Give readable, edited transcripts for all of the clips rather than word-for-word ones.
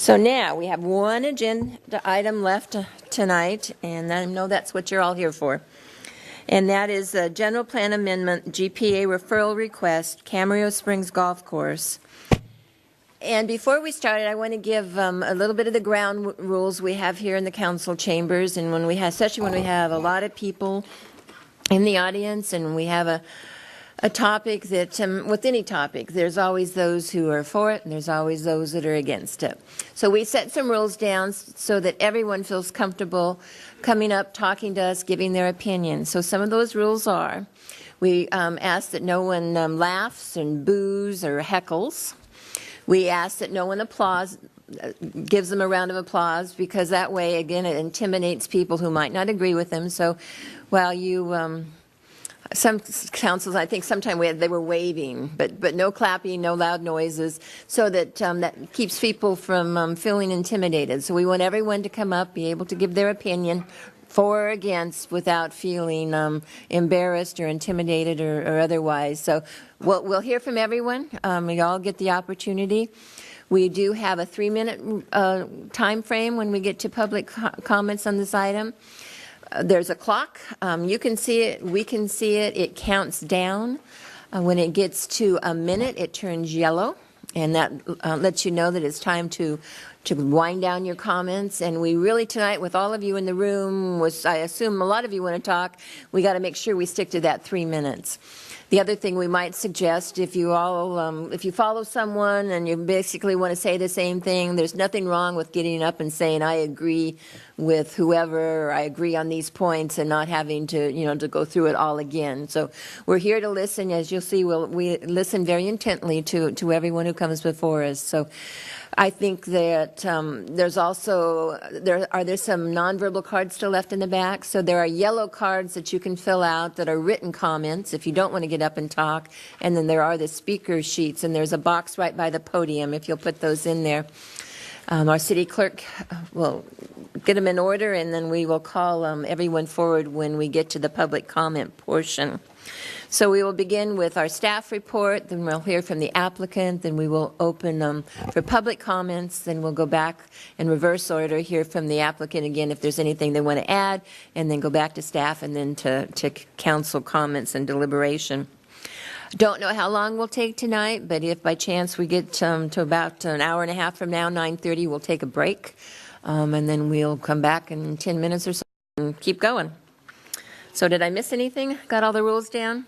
So now we have one agenda item left tonight, and I know that's what you're all here for. And that is the General Plan Amendment, GPA Referral Request, Camarillo Springs Golf Course. And before we started, I want to give a little bit of the ground rules we have here in the council chambers, and when we have, especially when we have a lot of people in the audience, and we have a topic that, with any topic, there's always those who are for it, and there's always those that are against it. So we set some rules down so that everyone feels comfortable coming up, talking to us, giving their opinion. So some of those rules are, we ask that no one laughs and boos or heckles. We ask that no one gives them a round of applause, because that way, again, it intimidates people who might not agree with them. So while you... some councils, I think sometime they were waving, but no clapping, no loud noises, so that that keeps people from feeling intimidated. So we want everyone to come up, be able to give their opinion, for or against, without feeling embarrassed or intimidated or otherwise. So we'll hear from everyone. We all get the opportunity. We do have a 3-minute time frame when we get to public comments on this item. There's a clock. You can see it. We can see it. It counts down. When it gets to a minute, it turns yellow, and that lets you know that it's time to wind down your comments. And we really tonight, with all of you in the room, I assume a lot of you want to talk, we got to make sure we stick to that 3 minutes. The other thing we might suggest, if you follow someone and you basically want to say the same thing, there's nothing wrong with getting up and saying, I agree with whoever, or I agree on these points, and not having to, to go through it all again. So we're here to listen. As you'll see, we listen very intently to everyone who comes before us. So I think that there's also, are there some nonverbal cards still left in the back? So there are yellow cards that you can fill out that are written comments if you don't want to get up and talk. And then there are the speaker sheets, and there's a box right by the podium if you'll put those in there. Our city clerk will get them in order, and then we will call everyone forward when we get to the public comment portion. So we will begin with our staff report, then we'll hear from the applicant, then we will open for public comments, then we'll go back in reverse order, hear from the applicant again if there's anything they want to add, and then go back to staff, and then to council comments and deliberation. Don't know how long we'll take tonight, but if by chance we get to about an hour and a half from now, 9:30, we'll take a break, and then we'll come back in 10 minutes or so and keep going. So did I miss anything? Got all the rules down?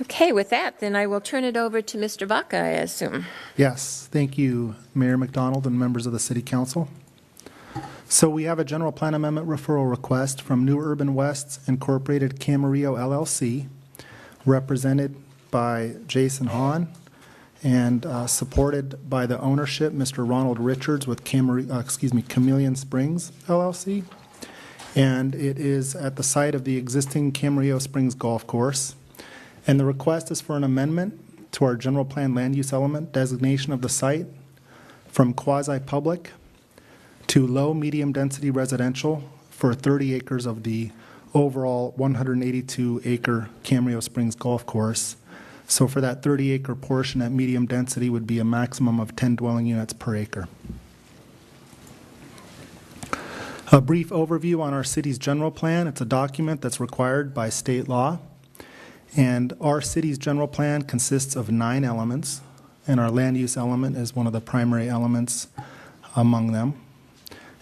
Okay, with that, then I will turn it over to Mr. Vaca, I assume. Yes, thank you, Mayor McDonald and members of the City Council. So we have a general plan amendment referral request from New Urban West Incorporated Camarillo LLC, represented by Jason Hahn, and supported by the ownership, Mr. Ronald Richards with Chameleon Springs LLC. And it is at the site of the existing Camarillo Springs Golf Course. And the request is for an amendment to our general plan land use element designation of the site from quasi-public to low-medium density residential for 30 acres of the overall 182-acre Camarillo Springs Golf Course. So for that 30-acre portion at medium density would be a maximum of 10 dwelling units per acre. A brief overview on our city's general plan. It's a document that's required by state law. And our city's general plan consists of 9 elements, and our land use element is one of the primary elements among them.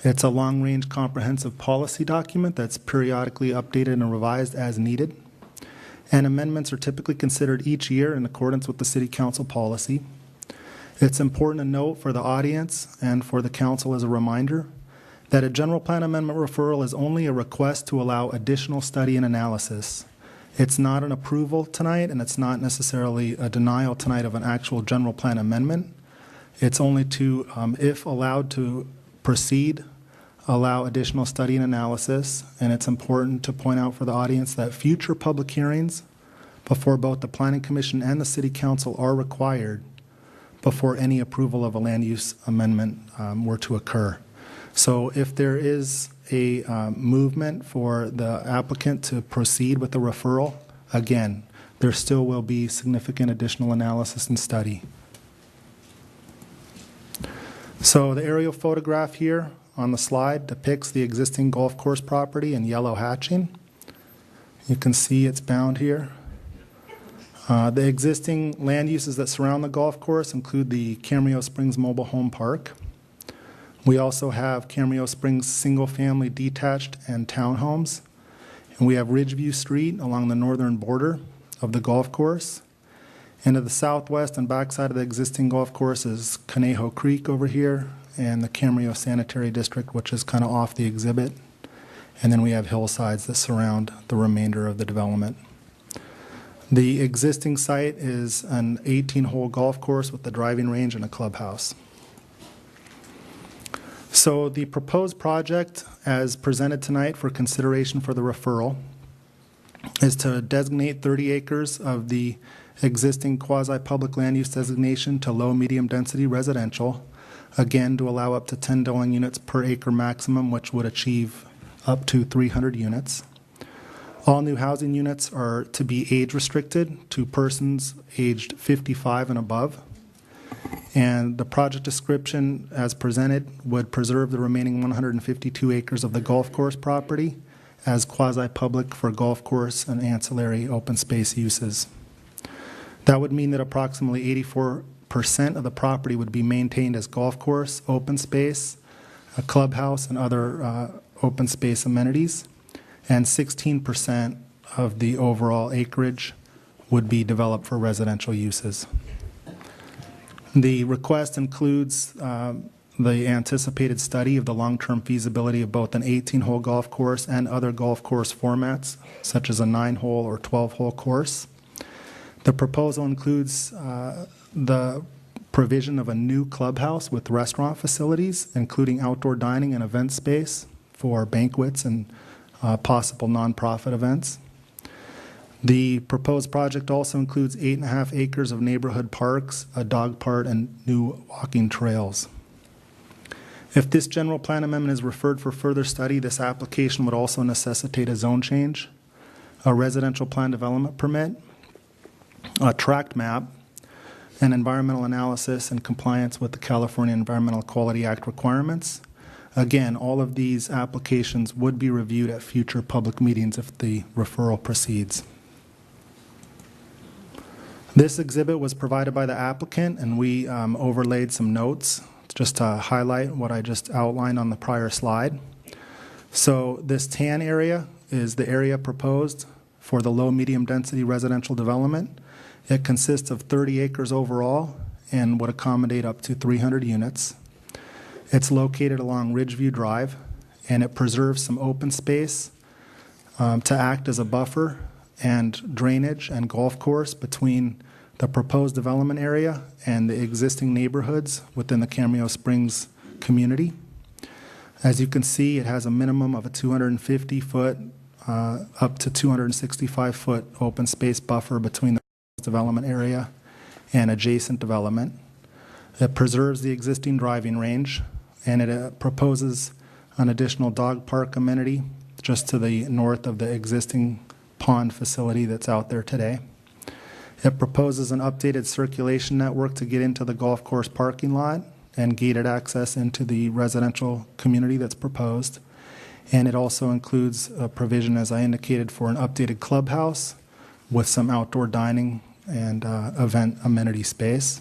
It's a long-range comprehensive policy document that's periodically updated and revised as needed. And amendments are typically considered each year in accordance with the City Council policy. It's important to note for the audience and for the council as a reminder that a general plan amendment referral is only a request to allow additional study and analysis. It's not an approval tonight, and it's not necessarily a denial tonight of an actual general plan amendment. It's only to, if allowed to proceed, allow additional study and analysis. And it's important to point out for the audience that future public hearings before both the Planning Commission and the City Council are required before any approval of a land use amendment were to occur. So if there is a movement for the applicant to proceed with the referral, again, there still will be significant additional analysis and study. So the aerial photograph here on the slide depicts the existing golf course property in yellow hatching. You can see it's bound here. The existing land uses that surround the golf course include the Camarillo Springs Mobile Home Park. We also have Camarillo Springs single-family detached and townhomes. And we have Ridgeview Street along the northern border of the golf course. And to the southwest and backside of the existing golf course is Conejo Creek over here and the Camarillo Sanitary District, which is kind of off the exhibit. And then we have hillsides that surround the remainder of the development. The existing site is an 18-hole golf course with a driving range and a clubhouse. So the proposed project, as presented tonight for consideration for the referral, is to designate 30 acres of the existing quasi-public land use designation to low-medium density residential, again to allow up to 10 dwelling units per acre maximum, which would achieve up to 300 units. All new housing units are to be age restricted to persons aged 55 and above. And the project description as presented would preserve the remaining 152 acres of the golf course property as quasi-public for golf course and ancillary open space uses. That would mean that approximately 84% of the property would be maintained as golf course, open space, a clubhouse, and other open space amenities. And 16% of the overall acreage would be developed for residential uses. The request includes the anticipated study of the long-term feasibility of both an 18-hole golf course and other golf course formats, such as a 9-hole or 12-hole course. The proposal includes the provision of a new clubhouse with restaurant facilities, including outdoor dining and event space for banquets and possible nonprofit events. The proposed project also includes 8.5 acres of neighborhood parks, a dog park, and new walking trails. If this general plan amendment is referred for further study, this application would also necessitate a zone change, a residential plan development permit, a tract map, an environmental analysis in compliance with the California Environmental Quality Act requirements. Again, all of these applications would be reviewed at future public meetings if the referral proceeds. This exhibit was provided by the applicant, and we overlaid some notes just to highlight what I just outlined on the prior slide. So this tan area is the area proposed for the low-medium density residential development. It consists of 30 acres overall and would accommodate up to 300 units. It's located along Ridgeview Drive, and it preserves some open space to act as a buffer and drainage and golf course between the proposed development area and the existing neighborhoods within the Camarillo Springs community. As you can see, it has a minimum of a 250-foot up to 265-foot open space buffer between the development area and adjacent development. It preserves the existing driving range, and it proposes an additional dog park amenity just to the north of the existing pond facility that's out there today. It proposes an updated circulation network to get into the golf course parking lot and gated access into the residential community that's proposed. And it also includes a provision, as I indicated, for an updated clubhouse with some outdoor dining and event amenity space.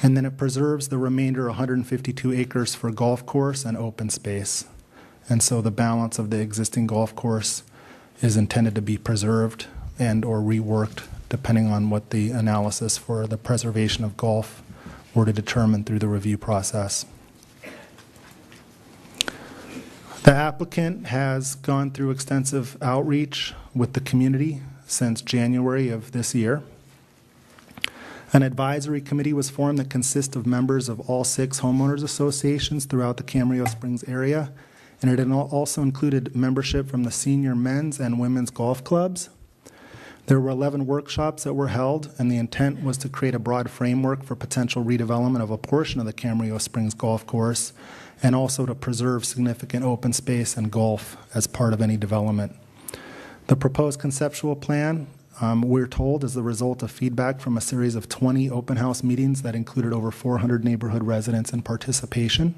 And then it preserves the remainder 152 acres for golf course and open space. And so the balance of the existing golf course is intended to be preserved and or reworked depending on what the analysis for the preservation of golf were to determine through the review process. The applicant has gone through extensive outreach with the community since January of this year. An advisory committee was formed that consists of members of all 6 homeowners associations throughout the Camarillo Springs area, and it also included membership from the senior men's and women's golf clubs. There were 11 workshops that were held, and the intent was to create a broad framework for potential redevelopment of a portion of the Camarillo Springs golf course, and also to preserve significant open space and golf as part of any development. The proposed conceptual plan we're told, is the result of feedback from a series of 20 open house meetings that included over 400 neighborhood residents in participation.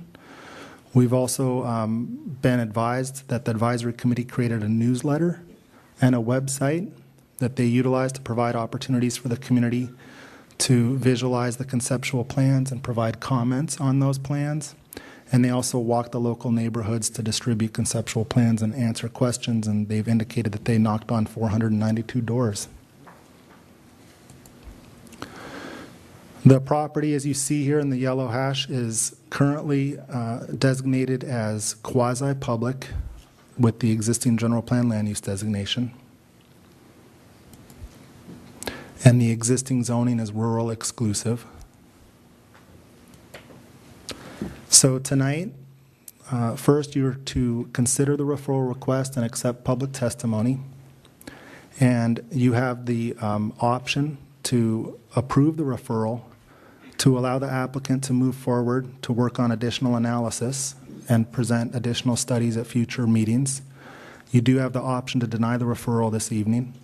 We've also been advised that the advisory committee created a newsletter and a website that they utilize to provide opportunities for the community to visualize the conceptual plans and provide comments on those plans. And they also walk the local neighborhoods to distribute conceptual plans and answer questions, and they've indicated that they knocked on 492 doors. The property, as you see here in the yellow hash, is currently designated as quasi-public with the existing general plan land use designation. And the existing zoning is rural exclusive. So tonight, first you're to consider the referral request and accept public testimony. And you have the option to approve the referral, to allow the applicant to move forward to work on additional analysis and present additional studies at future meetings. You do have the option to deny the referral this evening.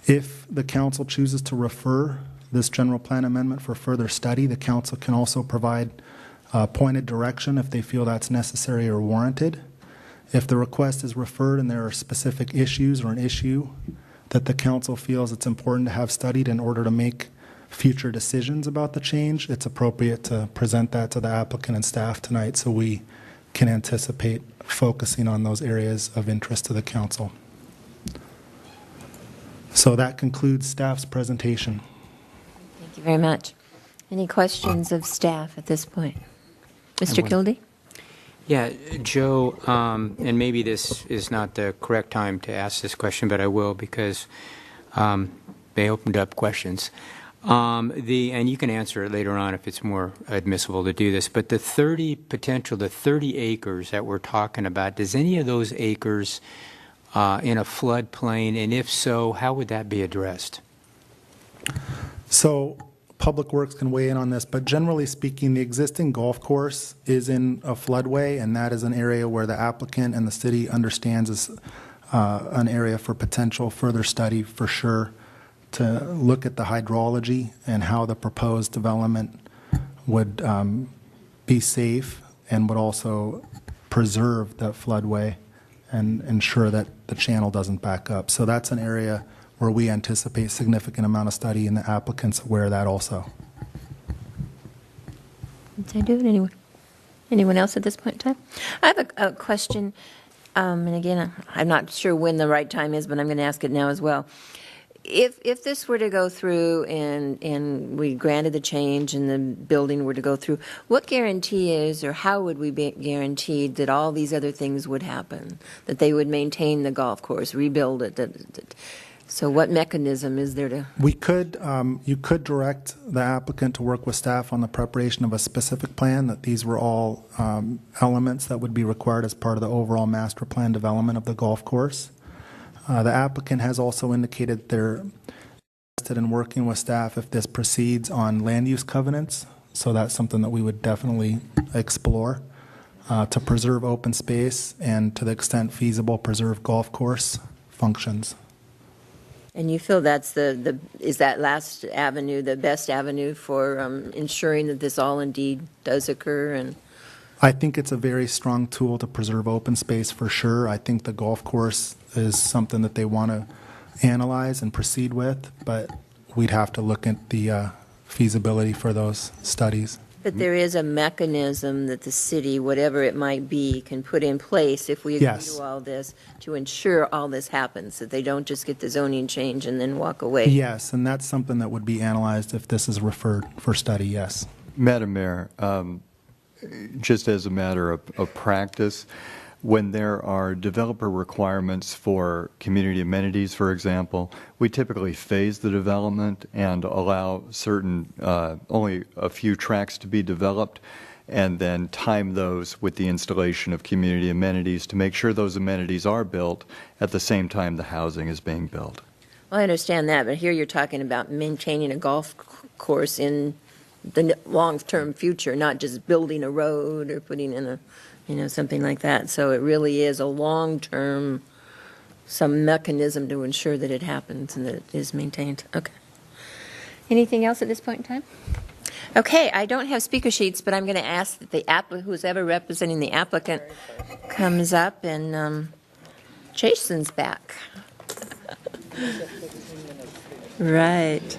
If the council chooses to refer this general plan amendment for further study, the council can also provide pointed direction if they feel that's necessary or warranted. If the request is referred and there are specific issues or an issue that the council feels it's important to have studied in order to make future decisions about the change, it's appropriate to present that to the applicant and staff tonight so we can anticipate focusing on those areas of interest to the council. So that concludes staff's presentation. Thank you very much. Any questions of staff at this point? Mr. Kildee? Yeah, Joe, and maybe this is not the correct time to ask this question, but I will because they opened up questions. And you can answer it later on if it's more admissible to do this, but the 30 acres that we're talking about, does any of those acres in a floodplain, and if so, how would that be addressed? So Public Works can weigh in on this, but generally speaking, the existing golf course is in a floodway, and that is an area where the applicant and the city understands is an area for potential further study for sure, to look at the hydrology and how the proposed development would be safe and would also preserve that floodway and ensure that the channel doesn't back up. So that's an area where we anticipate significant amount of study, and the applicant's aware of that also. Did I do it? Anyone else at this point in time? I have a question, and again, I'm not sure when the right time is, but I'm going to ask it now as well. If this were to go through and we granted the change and the building were to go through, what guarantee is, or how would we be guaranteed that all these other things would happen, that they would maintain the golf course, rebuild it? So what mechanism is there to? We could, you could direct the applicant to work with staff on the preparation of a specific plan, that these were all elements that would be required as part of the overall master plan development of the golf course. The applicant has also indicated they're interested in working with staff if this proceeds on land use covenants. So that's something that we would definitely explore to preserve open space and, to the extent feasible, preserve golf course functions. And you feel that's is that last avenue the best avenue for ensuring that this all indeed does occur? And I think it's a very strong tool to preserve open space for sure. I think the golf course is something that they want to analyze and proceed with, but we'd have to look at the feasibility for those studies. But there is a mechanism that the city, whatever it might be, can put in place if we agree Yes. to all this, to ensure all this happens, that they don't just get the zoning change and then walk away. Yes, and that's something that would be analyzed if this is referred for study, yes. Madam Mayor, just as a matter of practice, when there are developer requirements for community amenities, for example, we typically phase the development and allow certain, only a few tracts to be developed, and then time those with the installation of community amenities to make sure those amenities are built at the same time the housing is being built. Well, I understand that, but here you're talking about maintaining a golf course in the long-term future, not just building a road or putting in a, something like that. So it really is a long-term some mechanism to ensure that it happens and that it is maintained. Okay. Anything else at this point in time? Okay, I don't have speaker sheets, but I'm going to ask that the who's ever representing the applicant comes up, and Jason's back. Right.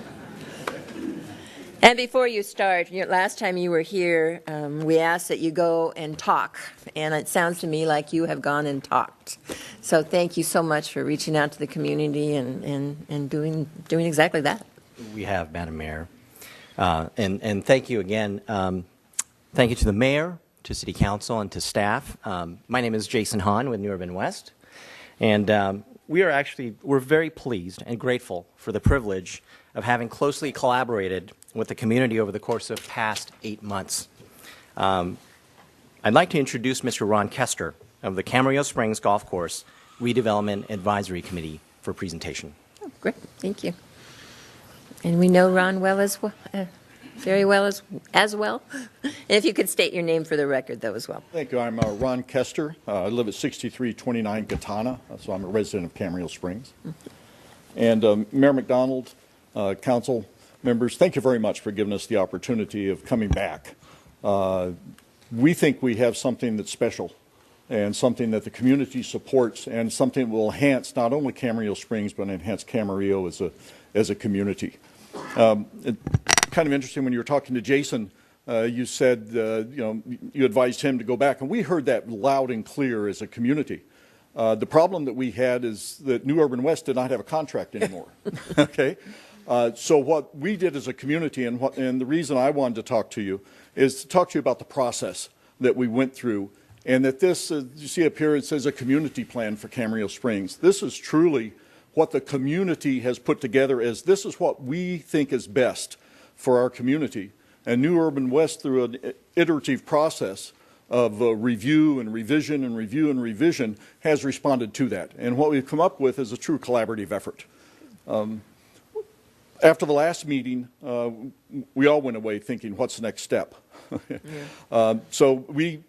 And before you start, last time you were here, we asked that you go and talk, and it sounds to me like you have gone and talked. So thank you so much for reaching out to the community and doing exactly that. We have, Madam Mayor. And thank you again. Thank you to the Mayor, to City Council, and to staff. My name is Jason Hahn with New Urban West, and we're very pleased and grateful for the privilege of having closely collaborated with the community over the course of past 8 months. I'd like to introduce Mr. Ron Kester of the Camarillo Springs Golf Course Redevelopment Advisory Committee for presentation. Oh, great, thank you. And we know Ron well very well as well. And if you could state your name for the record, though, as well. Thank you. I'm Ron Kester. I live at 6329 Katana, so I'm a resident of Camarillo Springs. And Mayor McDonald, council members, thank you very much for giving us the opportunity of coming back. We think we have something that's special and something that the community supports and something that will enhance not only Camarillo Springs, but enhance Camarillo as a community. Kind of interesting, when you were talking to Jason, you said, you advised him to go back, and we heard that loud and clear as a community. The problem that we had is that New Urban West did not have a contract anymore. Okay, so what we did as a community, and the reason I wanted to talk to you is to talk to you about the process that we went through, and that this, you see up here, it says a community plan for Camarillo Springs. This is truly what the community has put together as this is what we think is best for our community. And New Urban West, through an iterative process of review and revision and review and revision, has responded to that. And what we've come up with is a true collaborative effort. After the last meeting, we all went away thinking, what's the next step? So we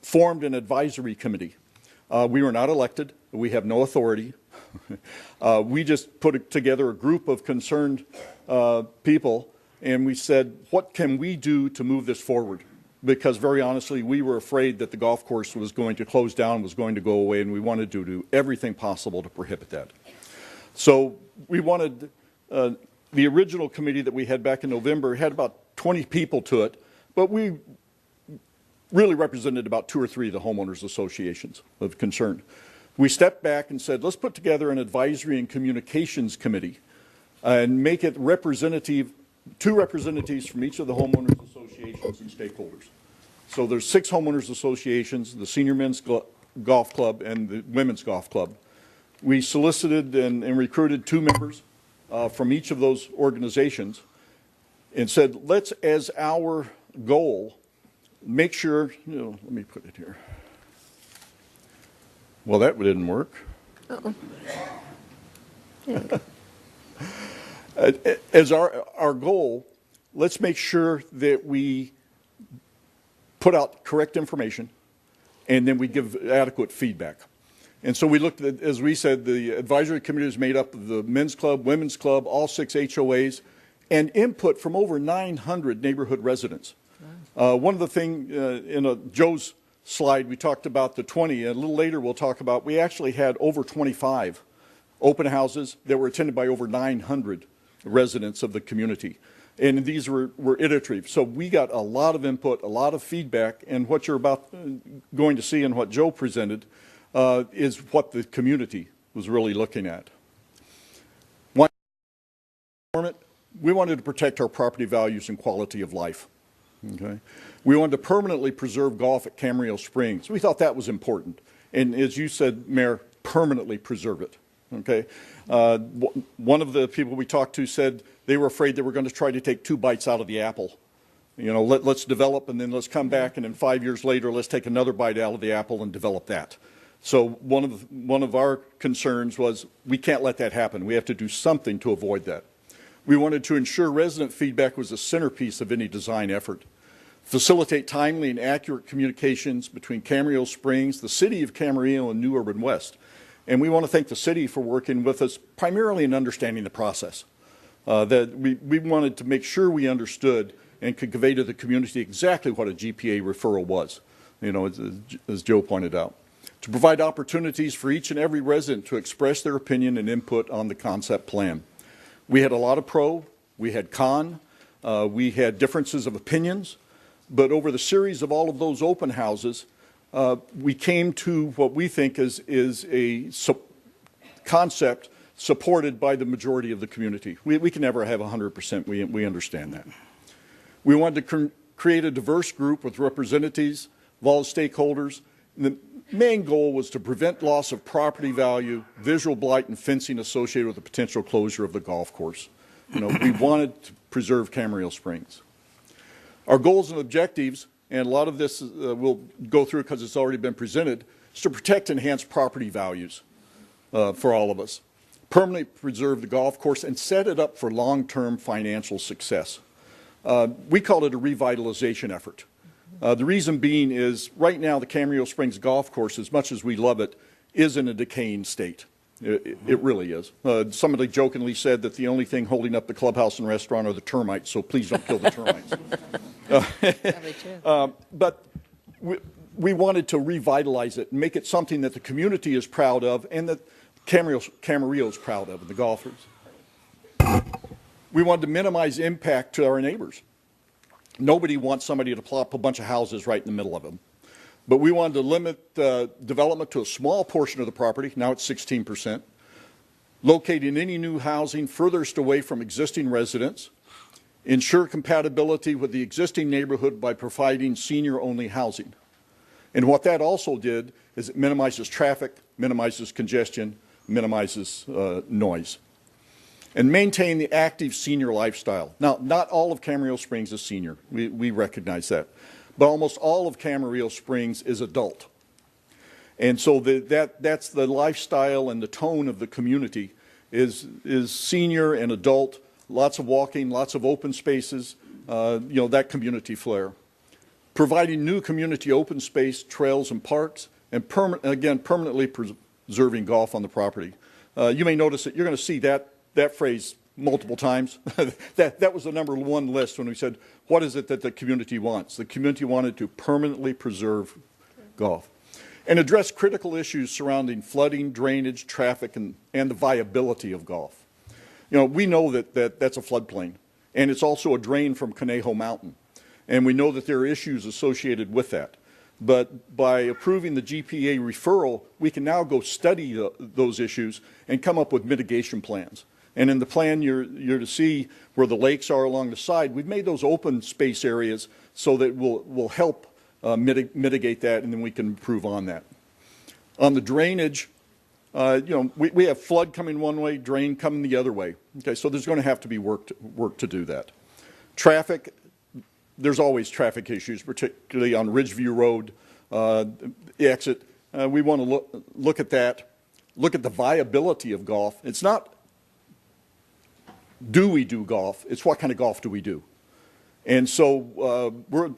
formed an advisory committee. We were not elected. We have no authority. We just put together a group of concerned people, and we said, what can we do to move this forward? Because very honestly, we were afraid that the golf course was going to close down, was going to go away, and we wanted to do everything possible to prohibit that. So we wanted, the original committee that we had back in November had about 20 people to it, but we really represented about 2 or 3 of the homeowners associations of concern. We stepped back and said, let's put together an advisory and communications committee and make it representative, 2 representatives from each of the homeowners associations and stakeholders. So there's 6 homeowners associations, the Senior Men's Golf Club and the Women's Golf Club. We solicited and recruited 2 members from each of those organizations and said, let's, as our goal, make sure, let me put it here. Well, that didn't work. Uh-oh. As our goal, let's make sure that we put out correct information and then we give adequate feedback. And so we looked at, as we said, the advisory committee is made up of the men's club, women's club, all 6 HOAs, and input from over 900 neighborhood residents. One of the things in Joe's slide, we talked about the 20. A little later, we'll talk about, we actually had over 25 open houses that were attended by over 900 residents of the community. And these were iterative. So we got a lot of input, a lot of feedback, and what you're going to see and what Joe presented is what the community was really looking at. We wanted to protect our property values and quality of life. Okay. We wanted to permanently preserve golf at Camarillo Springs. We thought that was important. And as you said, Mayor, permanently preserve it. Okay. One of the people we talked to said they were afraid they were going to try to take 2 bites out of the apple. Let's develop and then let's come back, and then 5 years later, let's take another bite out of the apple and develop that. So one of our concerns was we can't let that happen. We have to do something to avoid that. We wanted to ensure resident feedback was a centerpiece of any design effort. Facilitate timely and accurate communications between Camarillo Springs, the city of Camarillo, and New Urban West. And we want to thank the city for working with us primarily in understanding the process. That we wanted to make sure we understood and could convey to the community exactly what a GPA referral was, as Joe pointed out. To provide opportunities for each and every resident to express their opinion and input on the concept plan. We had a lot of pro, we had con, we had differences of opinions, but over the series of all of those open houses, we came to what we think is a concept supported by the majority of the community. We can never have 100%, we understand that. We wanted to create a diverse group with representatives of all stakeholders. And the main goal was to prevent loss of property value, visual blight, and fencing associated with the potential closure of the golf course. We wanted to preserve Camarillo Springs. Our goals and objectives, and a lot of this we'll go through because it's already been presented, is to protect and enhance property values for all of us, permanently preserve the golf course, and set it up for long-term financial success. We called it a revitalization effort. The reason being is right now the Camarillo Springs Golf Course, as much as we love it, is in a decaying state. It really is. Somebody jokingly said that the only thing holding up the clubhouse and restaurant are the termites, so please don't kill the termites. Probably true. But we wanted to revitalize it and make it something that the community is proud of and that Camarillo is proud of, and the golfers. We wanted to minimize impact to our neighbors. Nobody wants somebody to plop a bunch of houses right in the middle of them. But we wanted to limit development to a small portion of the property, now it's 16%, locating any new housing furthest away from existing residents, ensure compatibility with the existing neighborhood by providing senior-only housing. And what that also did is it minimizes traffic, minimizes congestion, minimizes noise. And maintain the active senior lifestyle. Now, not all of Camarillo Springs is senior. We recognize that. But almost all of Camarillo Springs is adult. And so that's the lifestyle and the tone of the community is senior and adult, lots of walking, lots of open spaces, that community flair. Providing new community open space, trails, and parks, and permanently preserving golf on the property. You may notice that you're going to see that phrase multiple times. that was the number one list when we said, what is it that the community wants? The community wanted to permanently preserve golf and address critical issues surrounding flooding, drainage, traffic, and the viability of golf. We know that's a floodplain, and it's also a drain from Conejo Mountain, and we know that there are issues associated with that. But by approving the GPA referral, we can now go study those issues and come up with mitigation plans. And in the plan, you're to see where the lakes are along the side. We've made those open space areas so that we'll help mitigate that, and then we can improve on that. On the drainage, we have flood coming one way, drain coming the other way. Okay, so there's going to have to be work to do that. Traffic, there's always traffic issues, particularly on Ridgeview Road, the exit. We want to look at that, look at the viability of golf. It's not do we do golf, it's what kind of golf do we do. And so we're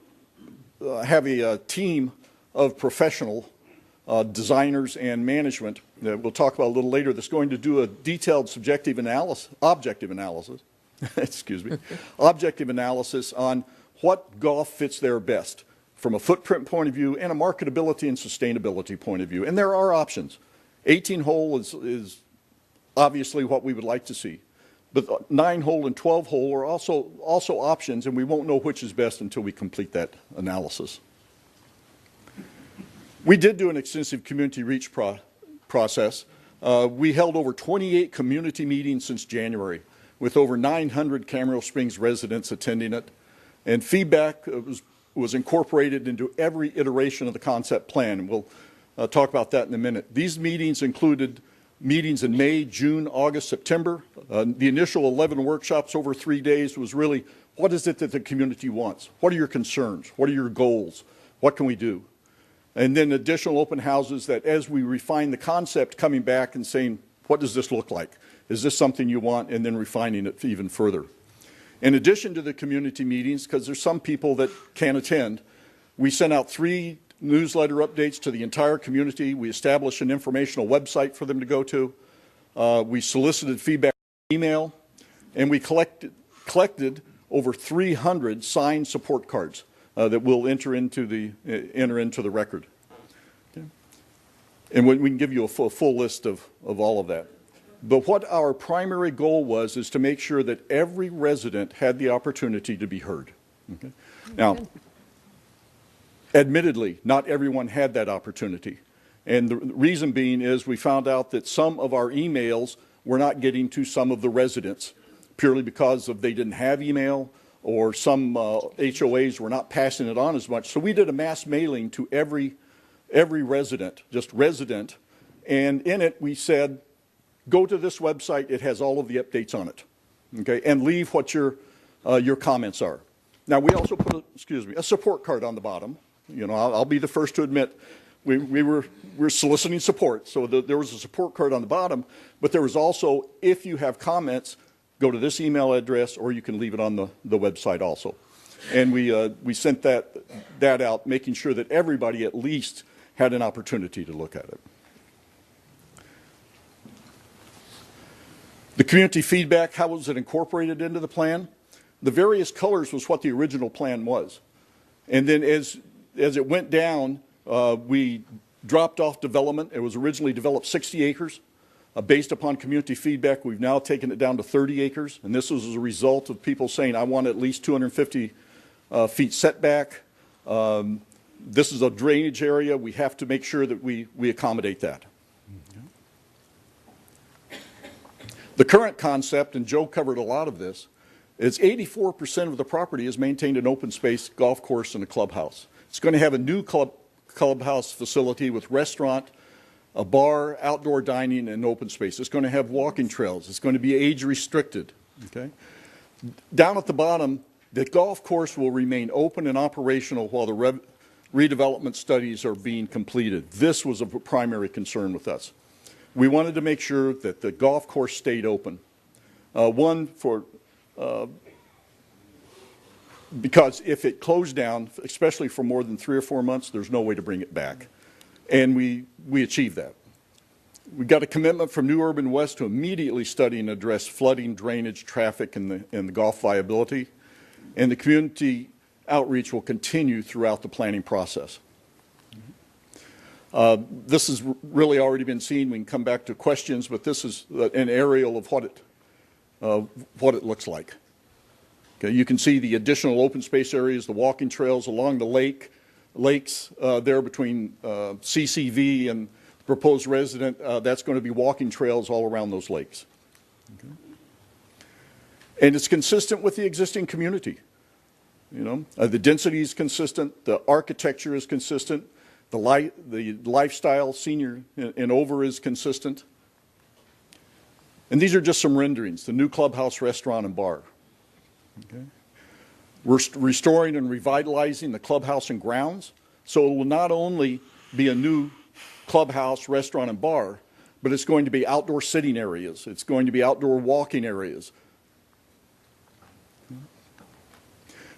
have a team of professional designers and management that we'll talk about a little later that's going to do a detailed objective analysis on what golf fits there best from a footprint point of view and a marketability and sustainability point of view. And there are options. 18-hole is obviously what we would like to see. But 9-hole and 12-hole are also options, and we won't know which is best until we complete that analysis. We did do an extensive community reach process. We held over 28 community meetings since January, with over 900 Camarillo Springs residents attending it. And feedback was incorporated into every iteration of the concept plan, and we'll talk about that in a minute. These meetings included meetings in May, June, August, September. The initial 11 workshops over 3 days was really, what is it that the community wants? What are your concerns? What are your goals? What can we do? And then additional open houses that as we refine the concept, coming back and saying, what does this look like? Is this something you want? And then refining it even further. In addition to the community meetings, because there's some people that can't attend, we sent out 3 newsletter updates to the entire community. We established an informational website for them to go to. We solicited feedback by email, and we collected over 300 signed support cards that we'll enter into the record. Okay. And we can give you a full list of all of that. But what our primary goal was is to make sure that every resident had the opportunity to be heard. Okay. Now, admittedly, not everyone had that opportunity. And the reason being is we found out that some of our emails were not getting to some of the residents purely because they didn't have email, or some HOAs were not passing it on as much. So we did a mass mailing to every resident, just resident, and in it we said, go to this website, it has all of the updates on it, okay, and leave what your comments are. Now we also put a support card on the bottom. You know, I'll be the first to admit we're soliciting support, so there was a support card on the bottom, but there was also, if you have comments, go to this email address, or you can leave it on the website also. And we sent that out, making sure that everybody at least had an opportunity to look at it. The community feedback, how was it incorporated into the plan? The various colors was what the original plan was. And then as it went down, we dropped off development. It was originally developed 60 acres. Based upon community feedback, we've now taken it down to 30 acres. And this was as a result of people saying, I want at least 250 feet setback. This is a drainage area. We have to make sure that we accommodate that. The current concept, and Joe covered a lot of this, is 84% of the property is maintained an open space, golf course, and a clubhouse. It's going to have a new clubhouse facility with restaurant, a bar, outdoor dining, and open space. It's going to have walking trails. It's going to be age restricted. Okay? Down at the bottom, the golf course will remain open and operational while the redevelopment studies are being completed. This was a primary concern with us. We wanted to make sure that the golf course stayed open. Because if it closed down, especially for more than 3 or 4 months, there's no way to bring it back. And we achieved that. We got a commitment from New Urban West to immediately study and address flooding, drainage, traffic, and the golf viability. And the community outreach will continue throughout the planning process. This has really already been seen. We can come back to questions, but this is an aerial of what it looks like. Okay, you can see the additional open space areas, the walking trails along the lakes there between CCV and the proposed resident. That's going to be walking trails all around those lakes. Okay. And it's consistent with the existing community. You know, the density is consistent, the architecture is consistent. The lifestyle, senior and over, is consistent. And these are just some renderings, the new clubhouse, restaurant, and bar. Okay. We're restoring and revitalizing the clubhouse and grounds, so it will not only be a new clubhouse, restaurant, and bar, but it's going to be outdoor sitting areas. It's going to be outdoor walking areas.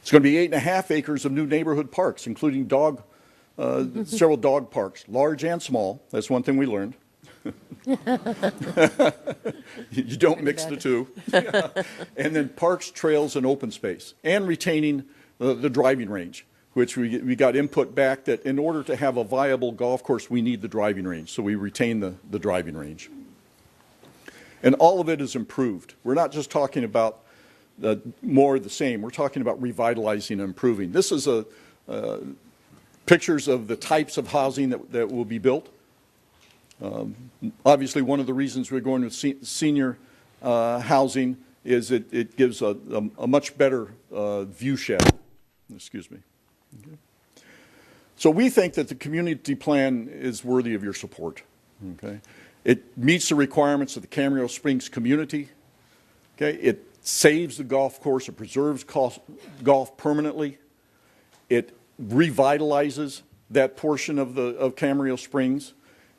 It's going to be 8.5 acres of new neighborhood parks, including several dog parks, large and small. That's one thing we learned. You don't mix the two. And then parks, trails, and open space, and retaining the driving range, which we got input back that in order to have a viable golf course, we need the driving range. So we retain the driving range. And all of it is improved. We're not just talking about more of the same. We're talking about revitalizing and improving. This is pictures of the types of housing that will be built. Obviously, one of the reasons we're going with senior housing is it gives a much better view shed. Excuse me. Okay. So we think that the community plan is worthy of your support. Okay. It meets the requirements of the Camarillo Springs community. Okay. It saves the golf course. It preserves golf permanently. It revitalizes that portion of Camarillo Springs,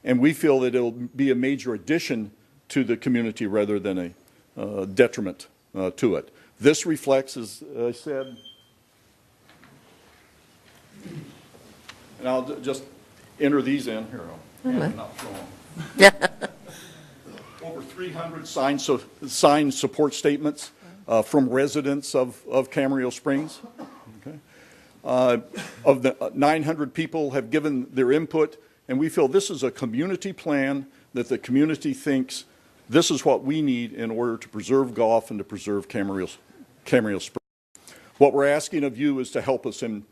and we feel that it will be a major addition to the community rather than a detriment to it. This reflects, as I said, And I'll just enter these in. Here, I'll hand them out to them. Over 300 signed support statements from residents of Camarillo Springs. Okay. Of the 900 people have given their input, and we feel this is a community plan that the community thinks this is what we need in order to preserve golf and to preserve Camarillo Springs. What we're asking of you is to help us in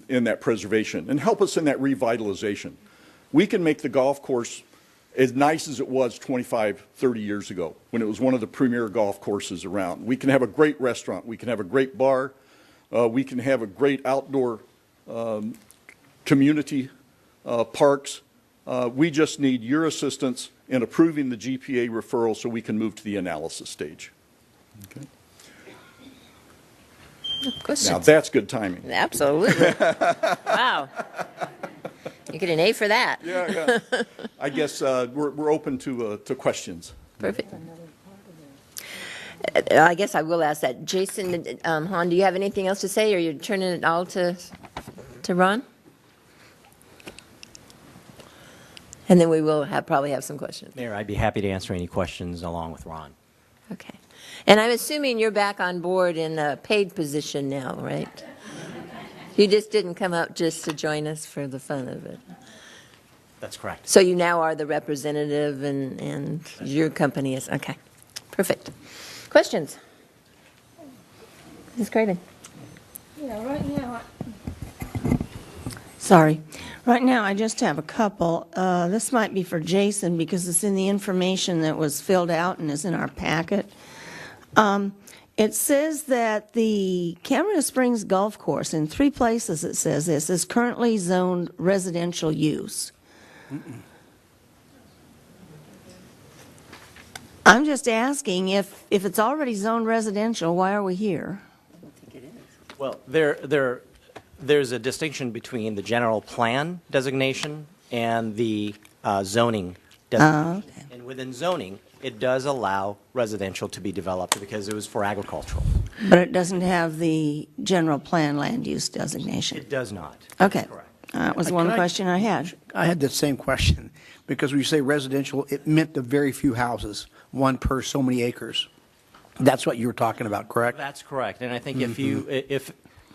that preservation and help us in that revitalization. We can make the golf course as nice as it was 25, 30 years ago when it was one of the premier golf courses around. We can have a great restaurant. We can have a great bar. We can have a great outdoor community parks. We just need your assistance in approving the GPA referral so we can move to the analysis stage. Okay. Questions? Now that's good timing. Absolutely. Wow. You get an A for that. Yeah. I guess we're open to questions. Perfect. I guess I will ask that. Jason, Hahn, do you have anything else to say, or you're turning it all to Ron? And then we will probably have some questions. Mayor, I'd be happy to answer any questions along with Ron. Okay. And I'm assuming you're back on board in a paid position now, right? You just didn't come up just to join us for the fun of it. That's correct. So you now are the representative, and your company is, okay. Perfect. Questions? Ms. Craven? Yeah, right now, sorry. Right now, I just have a couple. This might be for Jason because it's in the information that was filled out and is in our packet. It says that the Camarillo Springs Golf Course, in 3 places it says this, is currently zoned residential use. I'm just asking if it's already zoned residential, why are we here? Well, there's a distinction between the general plan designation and the zoning designation. Okay. And within zoning, it does allow residential to be developed because it was for agricultural. But it doesn't have the general plan land use designation. It does not. Okay. Correct. That was one question I had. I had the same question, because when you say residential, it meant the very few houses, one per so many acres. That's what you were talking about, correct? That's correct. And I think if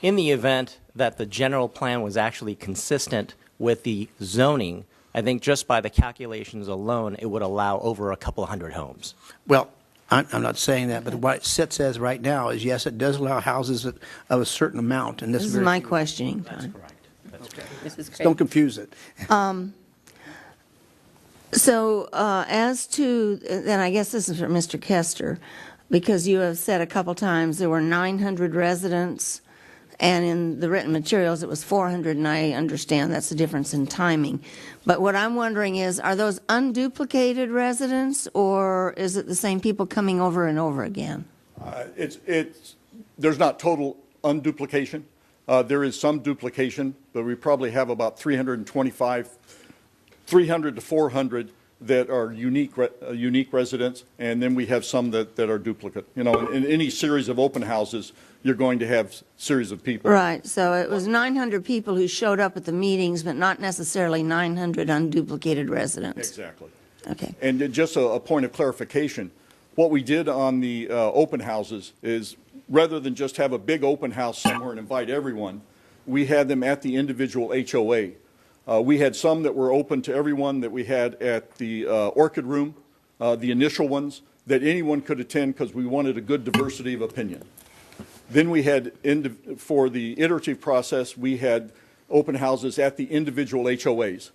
in the event that the general plan was actually consistent with the zoning, I think just by the calculations alone, it would allow over a couple of hundred homes. Well, I'm not saying that, but what it says right now is, yes, it does allow houses of a certain amount. And This is my questioning time. Correct. That's correct. This is Don't great. confuse it. So as to, then I guess this is for Mr. Kester, because you have said a couple times there were 900 residents, and in the written materials it was 400, and I understand that's the difference in timing. But what I'm wondering is, are those unduplicated residents, or is it the same people coming over and over again? There's not total unduplication. There is some duplication, but we probably have about 300 to 400 that are unique residents, and then we have some that are duplicate. You know, in any series of open houses, you're going to have series of people. Right, so it was 900 people who showed up at the meetings, but not necessarily 900 unduplicated residents. Exactly. Okay. And just a point of clarification, what we did on the open houses is, rather than just have a big open house somewhere and invite everyone, we had them at the individual HOA. We had some that were open to everyone that we had at the Orchid Room, the initial ones, that anyone could attend because we wanted a good diversity of opinion. Then we had, for the iterative process, we had open houses at the individual HOAs.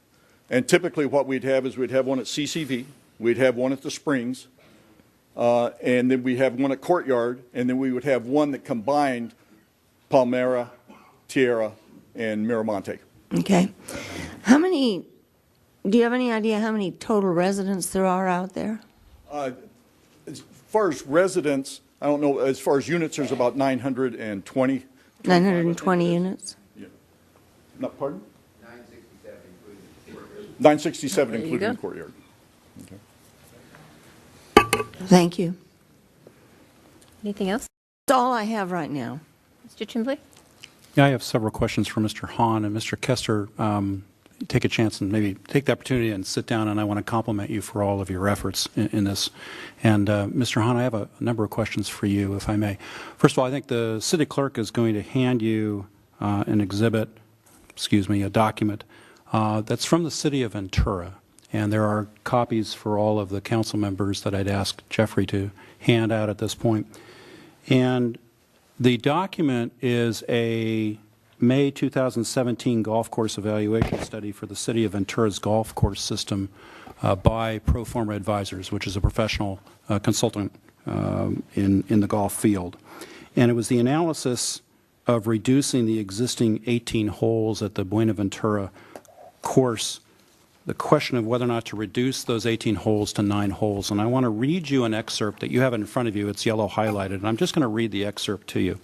And typically what we'd have is we'd have one at CCV, we'd have one at the Springs, and then we have one at Courtyard, and then we would have one that combined Palmera, Tierra, and Miramonte. Okay. Do you have any idea how many total residents there are out there? As far as residents, I don't know, as far as units, there's about 920. 920 units? Yeah. Not, pardon? 967 There you including go. the Courtyard. Okay. Thank you. Anything else? That's all I have right now. Mr. Chimbley? Yeah, I have several questions for Mr. Hahn. And Mr. Kester, take a chance and maybe take the opportunity and sit down, and I want to compliment you for all of your efforts in this. And Mr. Hahn, I have a number of questions for you, if I may. First of all, I think the city clerk is going to hand you an exhibit, a document, that's from the city of Ventura. And there are copies for all of the council members that I'd ask Jeffrey to hand out at this point. And the document is a May 2017 golf course evaluation study for the City of Ventura's golf course system by Proforma Advisors, which is a professional consultant in the golf field. And it was the analysis of reducing the existing 18 holes at the Buenaventura course, the question of whether or not to reduce those 18 holes to 9 holes. And I want to read you an excerpt that you have in front of you. It's yellow highlighted, and I'm just going to read the excerpt to you.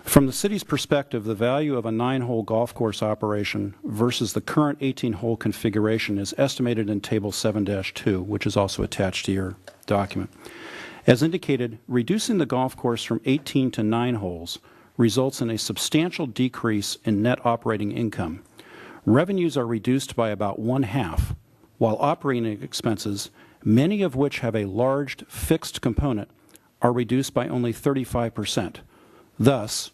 From the city's perspective, the value of a 9-hole golf course operation versus the current 18-hole configuration is estimated in Table 7-2, which is also attached to your document. As indicated, reducing the golf course from 18 to 9 holes results in a substantial decrease in net operating income. Revenues are reduced by about 1/2, while operating expenses, many of which have a large fixed component, are reduced by only 35%. Thus,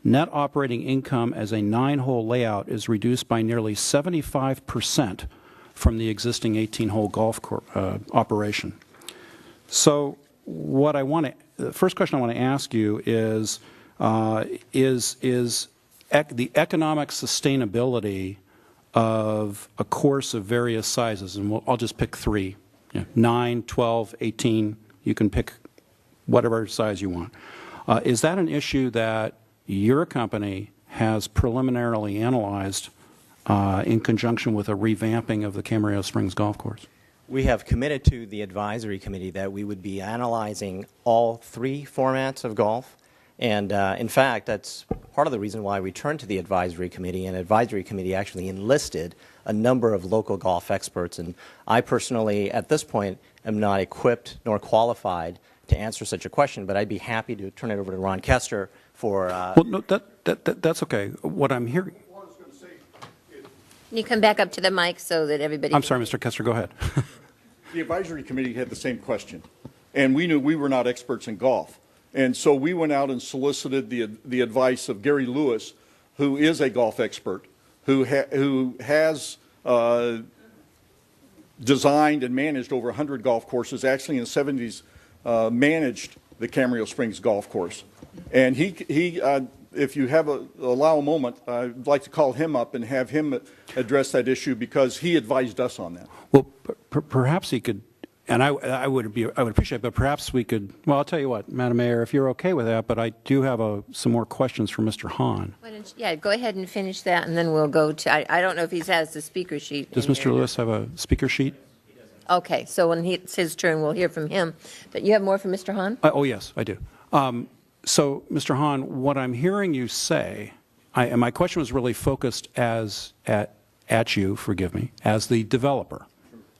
net operating income as a 9-hole layout is reduced by nearly 75% from the existing 18-hole golf operation. So what I want to, the first question I want to ask you is the economic sustainability of a course of various sizes, and I'll just pick 3, 9, 12, 18, you can pick whatever size you want. Is that an issue that your company has preliminarily analyzed in conjunction with a revamping of the Camarillo Springs Golf Course? We have committed to the advisory committee that we would be analyzing all 3 formats of golf. And in fact, that's part of the reason why we turned to the advisory committee, and advisory committee actually enlisted a number of local golf experts. And I personally, at this point, am not equipped nor qualified to answer such a question, but I'd be happy to turn it over to Ron Kester for... Well, no, that's okay. What I'm hearing... Can you come back up to the mic so that everybody... I'm sorry, Mr. Kester, go ahead. The advisory committee had the same question, and we knew we were not experts in golf. And so we went out and solicited the advice of Gary Lewis, who is a golf expert, who has designed and managed over 100 golf courses, actually in the 70s managed the Camarillo Springs Golf Course. And he if you allow a moment, I'd like to call him up and have him address that issue, because he advised us on that. Well, perhaps he could, and I would appreciate it, but perhaps we could, well, I'll tell you what, Madam Mayor, if you're okay with that, but I do have some more questions for Mr. Hahn. Why don't you, go ahead and finish that, and then we'll go to, I don't know if he has the speaker sheet. Does Mr. Lewis have a speaker sheet? Okay, so when it's his turn, we'll hear from him. But you have more from Mr. Hahn? Oh, yes, I do. So, Mr. Hahn, what I'm hearing you say, and my question was really focused at you, forgive me, as the developer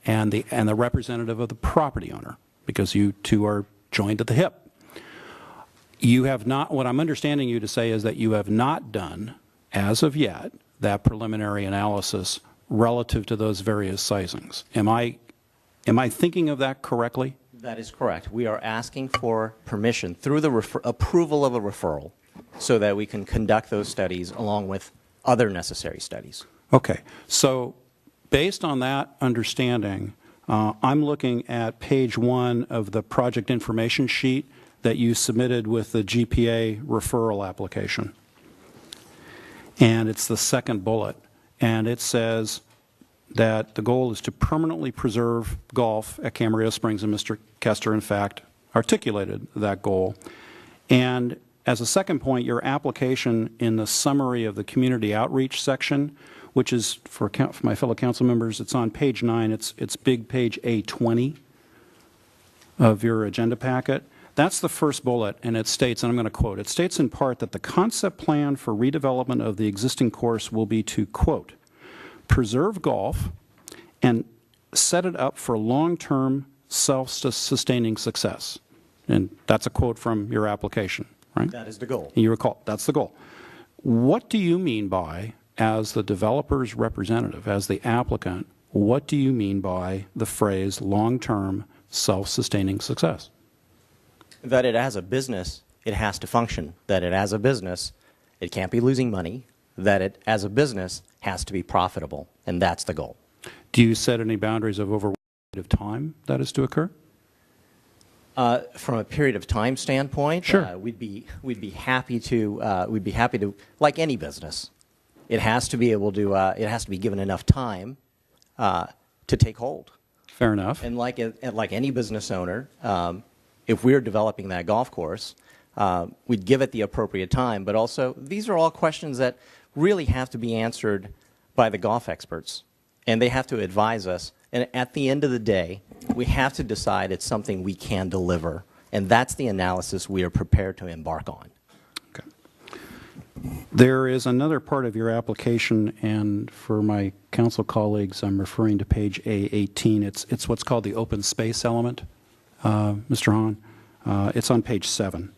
and the representative of the property owner, because you two are joined at the hip. You have not, what I'm understanding you to say is that you have not done, as of yet, that preliminary analysis relative to those various sizings. Am I thinking of that correctly? That is correct. We are asking for permission through the approval of a referral so that we can conduct those studies along with other necessary studies. Okay. So based on that understanding, I'm looking at page 1 of the project information sheet that you submitted with the GPA referral application. And it's the second bullet. And it says that the goal is to permanently preserve golf at Camarillo Springs, and Mr. Kester, in fact, articulated that goal. And as a second point, your application in the summary of the community outreach section, which is, for my fellow council members, it's on page 9, it's big page A20 of your agenda packet. That's the first bullet, and it states, and I'm going to quote, it states in part that the concept plan for redevelopment of the existing course will be to, quote, preserve golf and set it up for long-term self-sustaining success. And that's a quote from your application, right? That is the goal. And you recall, that's the goal. What do you mean by, as the developer's representative, as the applicant, what do you mean by the phrase long-term self-sustaining success? That it as a business, it has to function. That it as a business, it can't be losing money. That it as a business has to be profitable, and that's the goal. Do you set any boundaries of over what period of time that is to occur? From a period of time standpoint, Sure. we'd be happy to like any business. It has to be able to it has to be given enough time to take hold. Fair enough. And like any business owner, if we're developing that golf course, we'd give it the appropriate time. But also, these are all questions that really have to be answered by the golf experts, and they have to advise us. And at the end of the day, we have to decide it's something we can deliver, and that's the analysis we are prepared to embark on. Okay. There is another part of your application, and for my council colleagues, I'm referring to page A18. It's what's called the open space element, Mr. Hahn. It's on page 7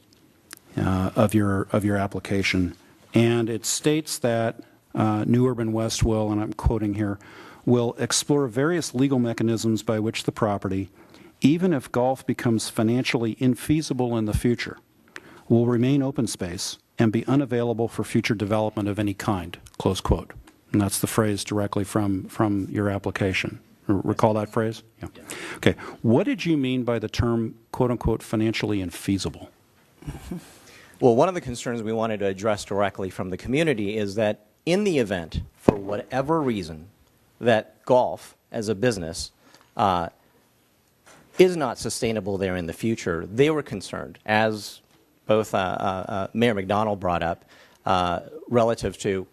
of your application, and it states that New Urban West will, and I'm quoting here, will explore various legal mechanisms by which the property, even if golf becomes financially infeasible in the future, will remain open space and be unavailable for future development of any kind, close quote. And that's the phrase directly from your application. Recall that phrase? Yeah. Okay. What did you mean by the term, quote unquote, financially infeasible? Well, one of the concerns we wanted to address directly from the community is that in the event, for whatever reason, that golf as a business is not sustainable there in the future, they were concerned, as both Mayor McDonald brought up, relative to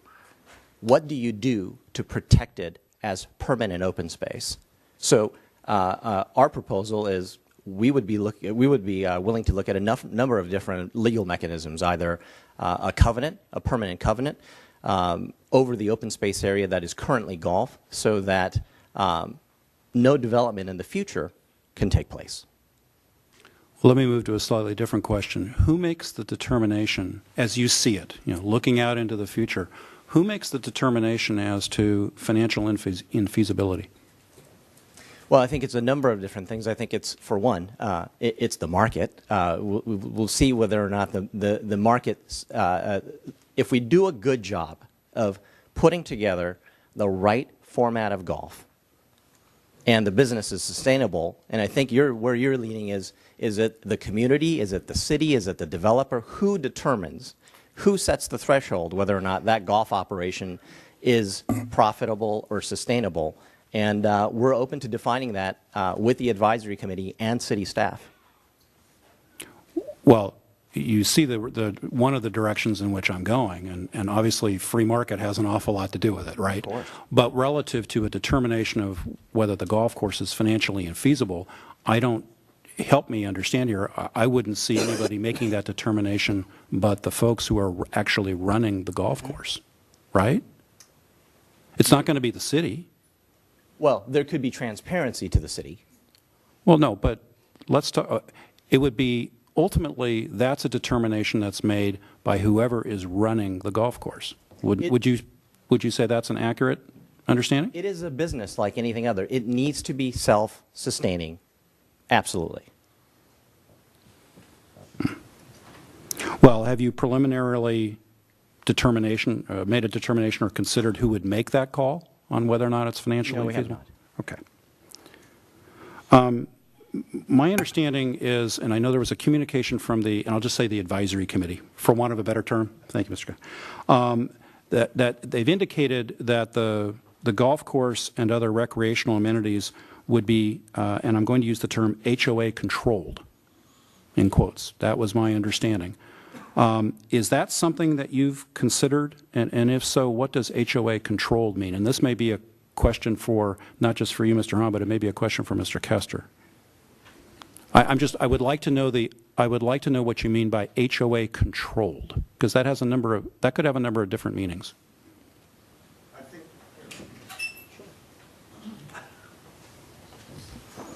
what do you do to protect it as permanent open space. So our proposal is we would be willing to look at a number of different legal mechanisms, either a covenant, a permanent covenant, over the open space area that is currently golf, so that no development in the future can take place. Well, let me move to a slightly different question. Who makes the determination, as you see it, looking out into the future, who makes the determination as to financial infeasibility? Well, I think it's a number of different things. I think it's, for one, it's the market. We'll see whether or not the market, if we do a good job of putting together the right format of golf and the business is sustainable, and I think where you're leaning is it the community, is it the city, is it the developer? Who determines, who sets the threshold whether or not that golf operation is profitable or sustainable? And we're open to defining that with the advisory committee and city staff. Well, you see one of the directions in which I'm going, and obviously free market has an awful lot to do with it, right? Of course. But relative to a determination of whether the golf course is financially infeasible, help me understand here, I wouldn't see anybody making that determination but the folks who are actually running the golf course, right? It's not going to be the city. Well, there could be transparency to the city. Well, no, but let's talk. It would be ultimately that's a determination that's made by whoever is running the golf course. Would you say that's an accurate understanding? It is a business like anything other. It needs to be self-sustaining. Absolutely. Well, have you preliminarily made a determination or considered who would make that call on whether or not it's financially No, we have feasible? not. Okay. My understanding is, and I know there was a communication from and I'll just say the advisory committee, for want of a better term. Thank you, Mr. Chair. That they've indicated that the golf course and other recreational amenities would be, and I'm going to use the term HOA controlled, in quotes. That was my understanding. Is that something that you've considered? And if so, what does HOA controlled mean? And this may be a question for, not just for you, Mr. Hahn, but it may be a question for Mr. Kester. I would like to know what you mean by HOA controlled, because that could have a number of different meanings.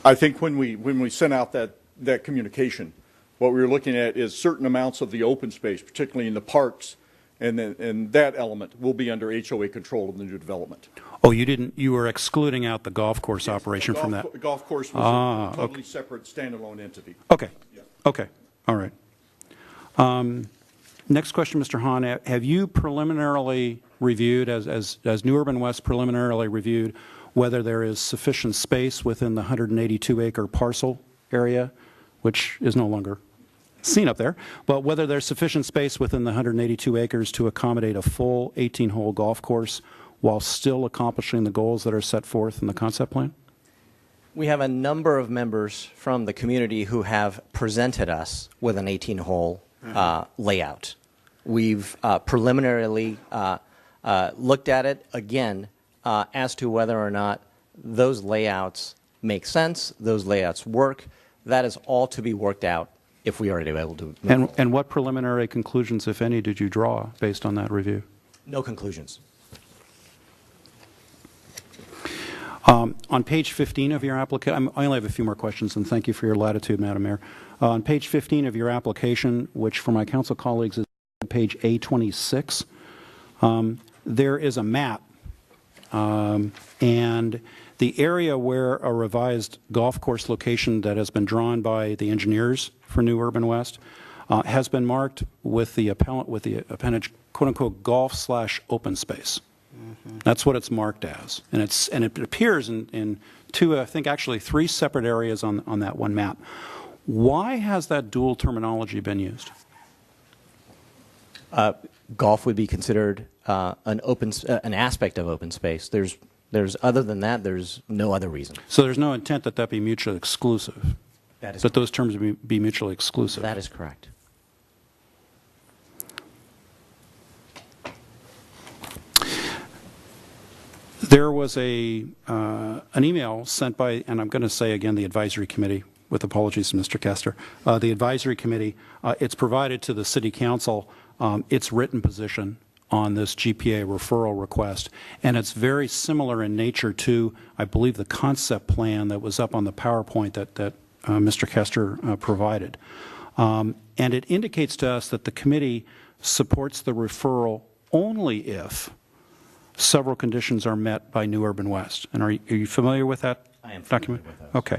I think when we sent out that communication, what we were looking at is certain amounts of the open space, particularly in the parks and that element will be under HOA control of the new development. Oh, you were excluding out the golf course operation from that? The golf course was a totally okay. separate standalone entity. Okay, okay, all right. Next question, Mr. Hahn. Have you preliminarily reviewed, as New Urban West preliminarily reviewed, whether there is sufficient space within the 182-acre parcel area, which is no longer seen up there, but whether there's sufficient space within the 182 acres to accommodate a full 18-hole golf course while still accomplishing the goals that are set forth in the concept plan? We have a number of members from the community who have presented us with an 18-hole layout. We've preliminarily looked at it again as to whether or not those layouts make sense, those layouts work. That is all to be worked out if we are able to. And what preliminary conclusions, if any, did you draw based on that review? No conclusions. On page 15 of your application, I only have a few more questions, and thank you for your latitude, Madam Mayor. On page 15 of your application, which for my council colleagues is page A26, there is a map, and the area where a revised golf course location that has been drawn by the engineers for New Urban West has been marked with the appendage, quote-unquote, golf/open space. That's what it's marked as, and it appears in two, I think actually three separate areas on that one map. Why has that dual terminology been used? Golf would be considered an aspect of open space. There's other than that, there's no other reason. So there's no intent that that be mutually exclusive. That is that those terms be mutually exclusive. That is correct. There was an email sent by, and I'm going to say again, the advisory committee, with apologies to Mr. Kester. The advisory committee, it's provided to the city council its written position on this GPA referral request, and it's very similar in nature to, I believe, the concept plan that was up on the PowerPoint that Mr. Kester provided. And it indicates to us that the committee supports the referral only if several conditions are met by New Urban West. And are you familiar with that document? I am familiar with those. Okay.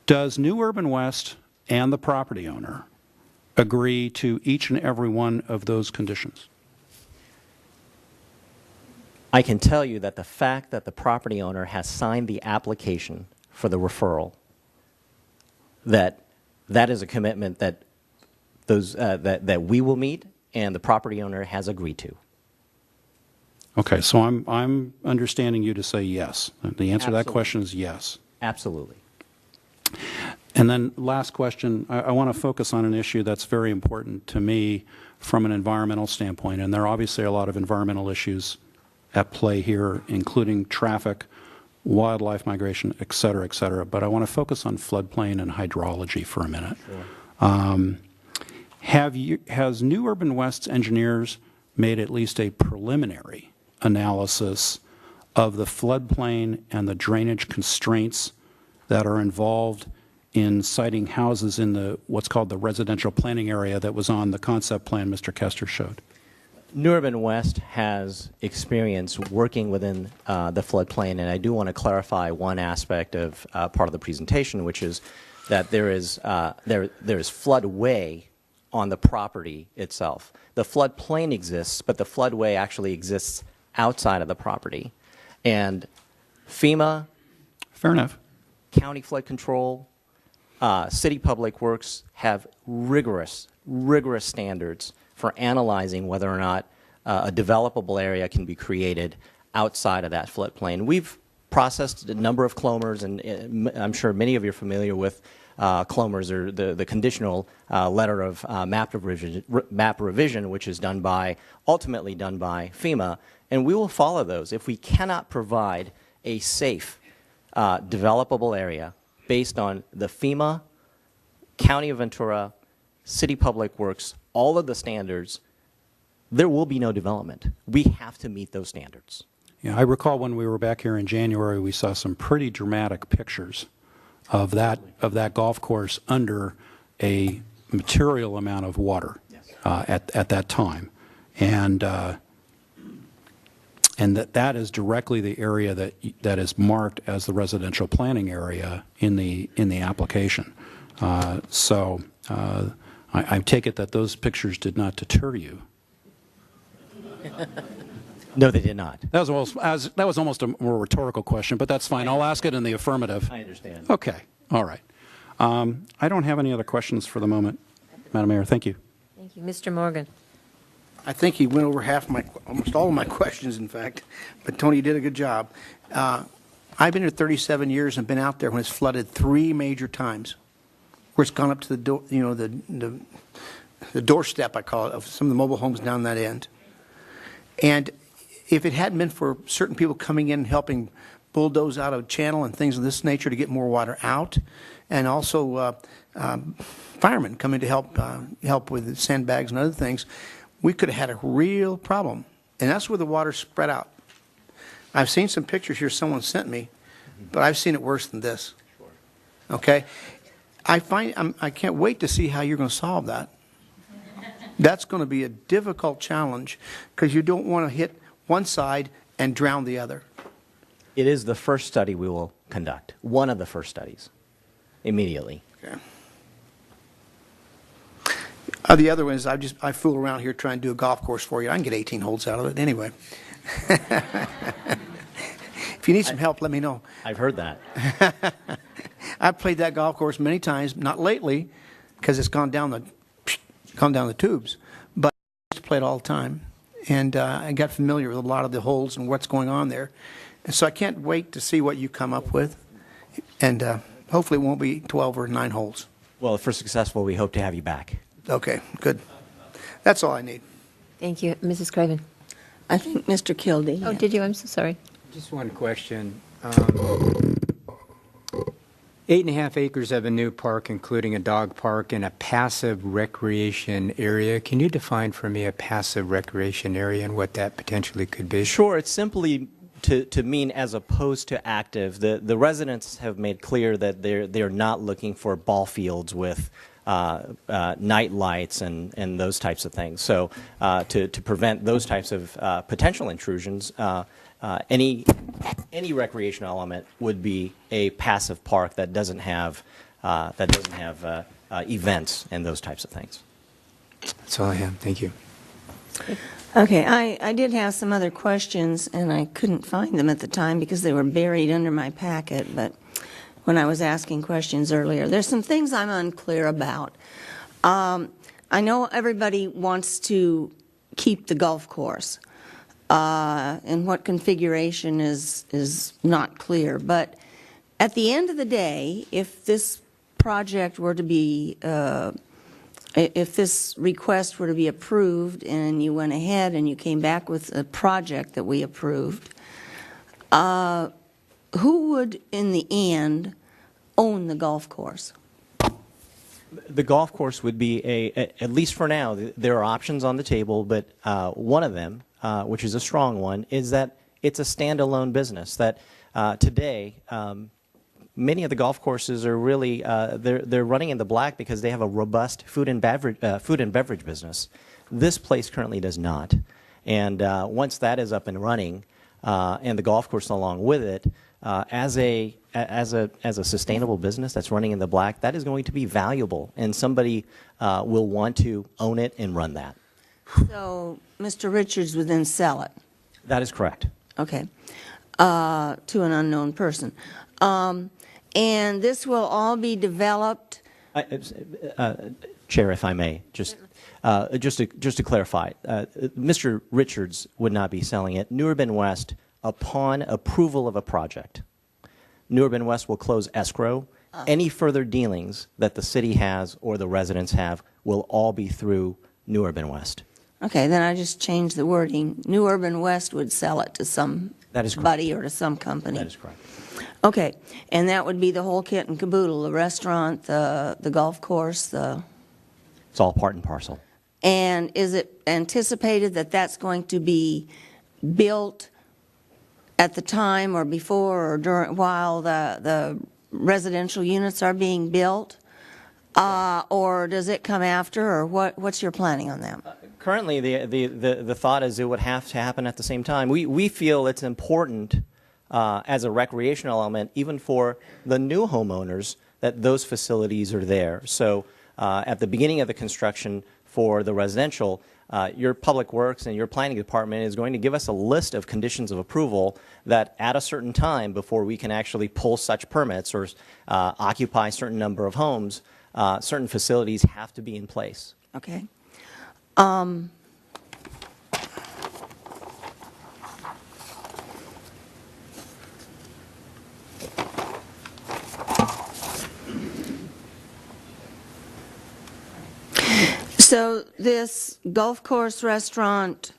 Does New Urban West and the property owner agree to each and every one of those conditions? I can tell you that the fact that the property owner has signed the application for the referral, that is a commitment that that we will meet and the property owner has agreed to. Okay, so I'm understanding you to say yes. The answer to that question is yes. Absolutely. And then last question, I want to focus on an issue that's very important to me from an environmental standpoint, and there are obviously a lot of environmental issues at play here, including traffic, wildlife migration, et cetera, but I want to focus on floodplain and hydrology for a minute. Sure. Has New Urban West's engineers made at least a preliminary analysis of the floodplain and the drainage constraints that are involved in siting houses in what's called the residential planning area that was on the concept plan Mr. Kester showed? New Urban West has experience working within the floodplain, and I do want to clarify one aspect of part of the presentation, which is that there is floodway on the property itself. The floodplain exists, but the floodway actually exists outside of the property. And FEMA, fair enough, county flood control, city public works have rigorous standards for analyzing whether or not a developable area can be created outside of that floodplain. We've processed a number of CLOMers, and I'm sure many of you are familiar with CLOMers, or the conditional letter of map revision, which is ultimately done by FEMA, and we will follow those. If we cannot provide a safe, developable area based on the FEMA, County of Ventura, City Public Works, all of the standards, there will be no development. We have to meet those standards. Yeah, I recall when we were back here in January, we saw some pretty dramatic pictures of that golf course under a material amount of water. Yes. At that time. and that is directly the area that is marked as the residential planning area in the application. So I take it that those pictures did not deter you. No, they did not. That was almost a more rhetorical question, but that's fine. I'll ask it in the affirmative. I understand. Okay. All right. I don't have any other questions for the moment, Madam Mayor. Thank you. Thank you. Mr. Morgan. I think he went over almost all of my questions, in fact, but Tony did a good job. I've been here 37 years and been out there when it's flooded 3 major times, where it's gone up to the door, the doorstep, I call it, of some of the mobile homes down that end. And if it hadn't been for certain people coming in and helping bulldoze out a channel and things of this nature to get more water out, and also firemen coming to help with sandbags and other things, we could have had a real problem. And that's where the water spread out. I've seen some pictures here someone sent me, but I've seen it worse than this. Okay? I can't wait to see how you're going to solve that. That's going to be a difficult challenge because you don't want to hit one side and drown the other. It is the first study we will conduct, one of the first studies, immediately. Okay. The other one is I fool around here trying to do a golf course for you. I can get 18 holes out of it anyway. If you need some help, let me know. I've heard that. I've played that golf course many times, not lately, because it's gone down the tubes, but I used to play it all the time, and I got familiar with a lot of the holes and what's going on there. And so I can't wait to see what you come up with, and hopefully it won't be 12 or 9 holes. Well, if we're successful, we hope to have you back. Okay, good. That's all I need. Thank you. Mrs. Craven. I think Mr. Kildee. Oh, did you? I'm so sorry. Just one question. 8.5 acres of a new park, including a dog park and a passive recreation area. Can you define for me a passive recreation area and what that potentially could be? Sure, it's simply to mean as opposed to active. The residents have made clear that they're not looking for ball fields with night lights and those types of things. So to prevent those types of potential intrusions, any recreational element would be a passive park that doesn't have events and those types of things. That's all I have. Thank you. Okay, I did have some other questions, and I couldn't find them at the time because they were buried under my packet, but when I was asking questions earlier, there's some things I'm unclear about. I know everybody wants to keep the golf course, and what configuration is not clear, but at the end of the day, if this project were to be if this request were to be approved and you went ahead and you came back with a project that we approved, who would, in the end, own the golf course? The golf course would be at least for now, there are options on the table, but one of them, which is a strong one, is that it's a standalone business. That today, many of the golf courses are really they're running in the black because they have a robust food and beverage business. This place currently does not, and once that is up and running, and the golf course along with it, as a sustainable business that's running in the black, that is going to be valuable, and somebody will want to own it and run that. So Mr. Richards would then sell it? That is correct. Okay. To an unknown person. And this will all be developed? Chair, if I may, just to clarify, Mr. Richards would not be selling it. New Urban West, upon approval of a project, New Urban West will close escrow. Any further dealings that the city has or the residents have will all be through New Urban West. Okay, then I just changed the wording. New Urban West would sell it to somebody or to some company. That is correct. Okay, and that would be the whole kit and caboodle, the restaurant, the golf course, It's all part and parcel. And is it anticipated that that's going to be built at the time or before or during, while the residential units are being built? Or does it come after, or what's your planning on that? Currently, the thought is it would have to happen at the same time. We feel it's important as a recreational element, even for the new homeowners, that those facilities are there. So at the beginning of the construction for the residential, your public works and your planning department is going to give us a list of conditions of approval that at a certain time, before we can actually pull such permits or occupy a certain number of homes, certain facilities have to be in place. Okay. So this golf course restaurant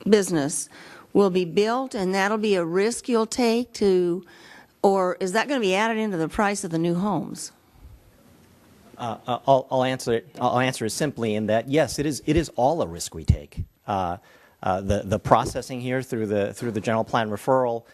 business will be built, and that'll be a risk you'll take to, or is that going to be added into the price of the new homes? I'll answer it simply in that yes, it is all a risk we take. The processing here through the general plan referral,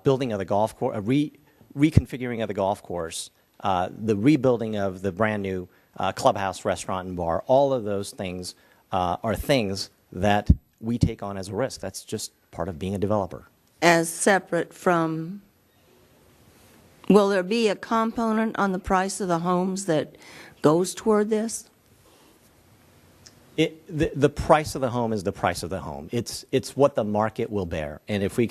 building of the golf course, reconfiguring of the golf course, the rebuilding of the brand new clubhouse, restaurant, and bar. All of those things are things that we take on as a risk. That's just part of being a developer. As separate from, will there be a component on the price of the homes that goes toward this? The price of the home is the price of the home. It's what the market will bear, and if we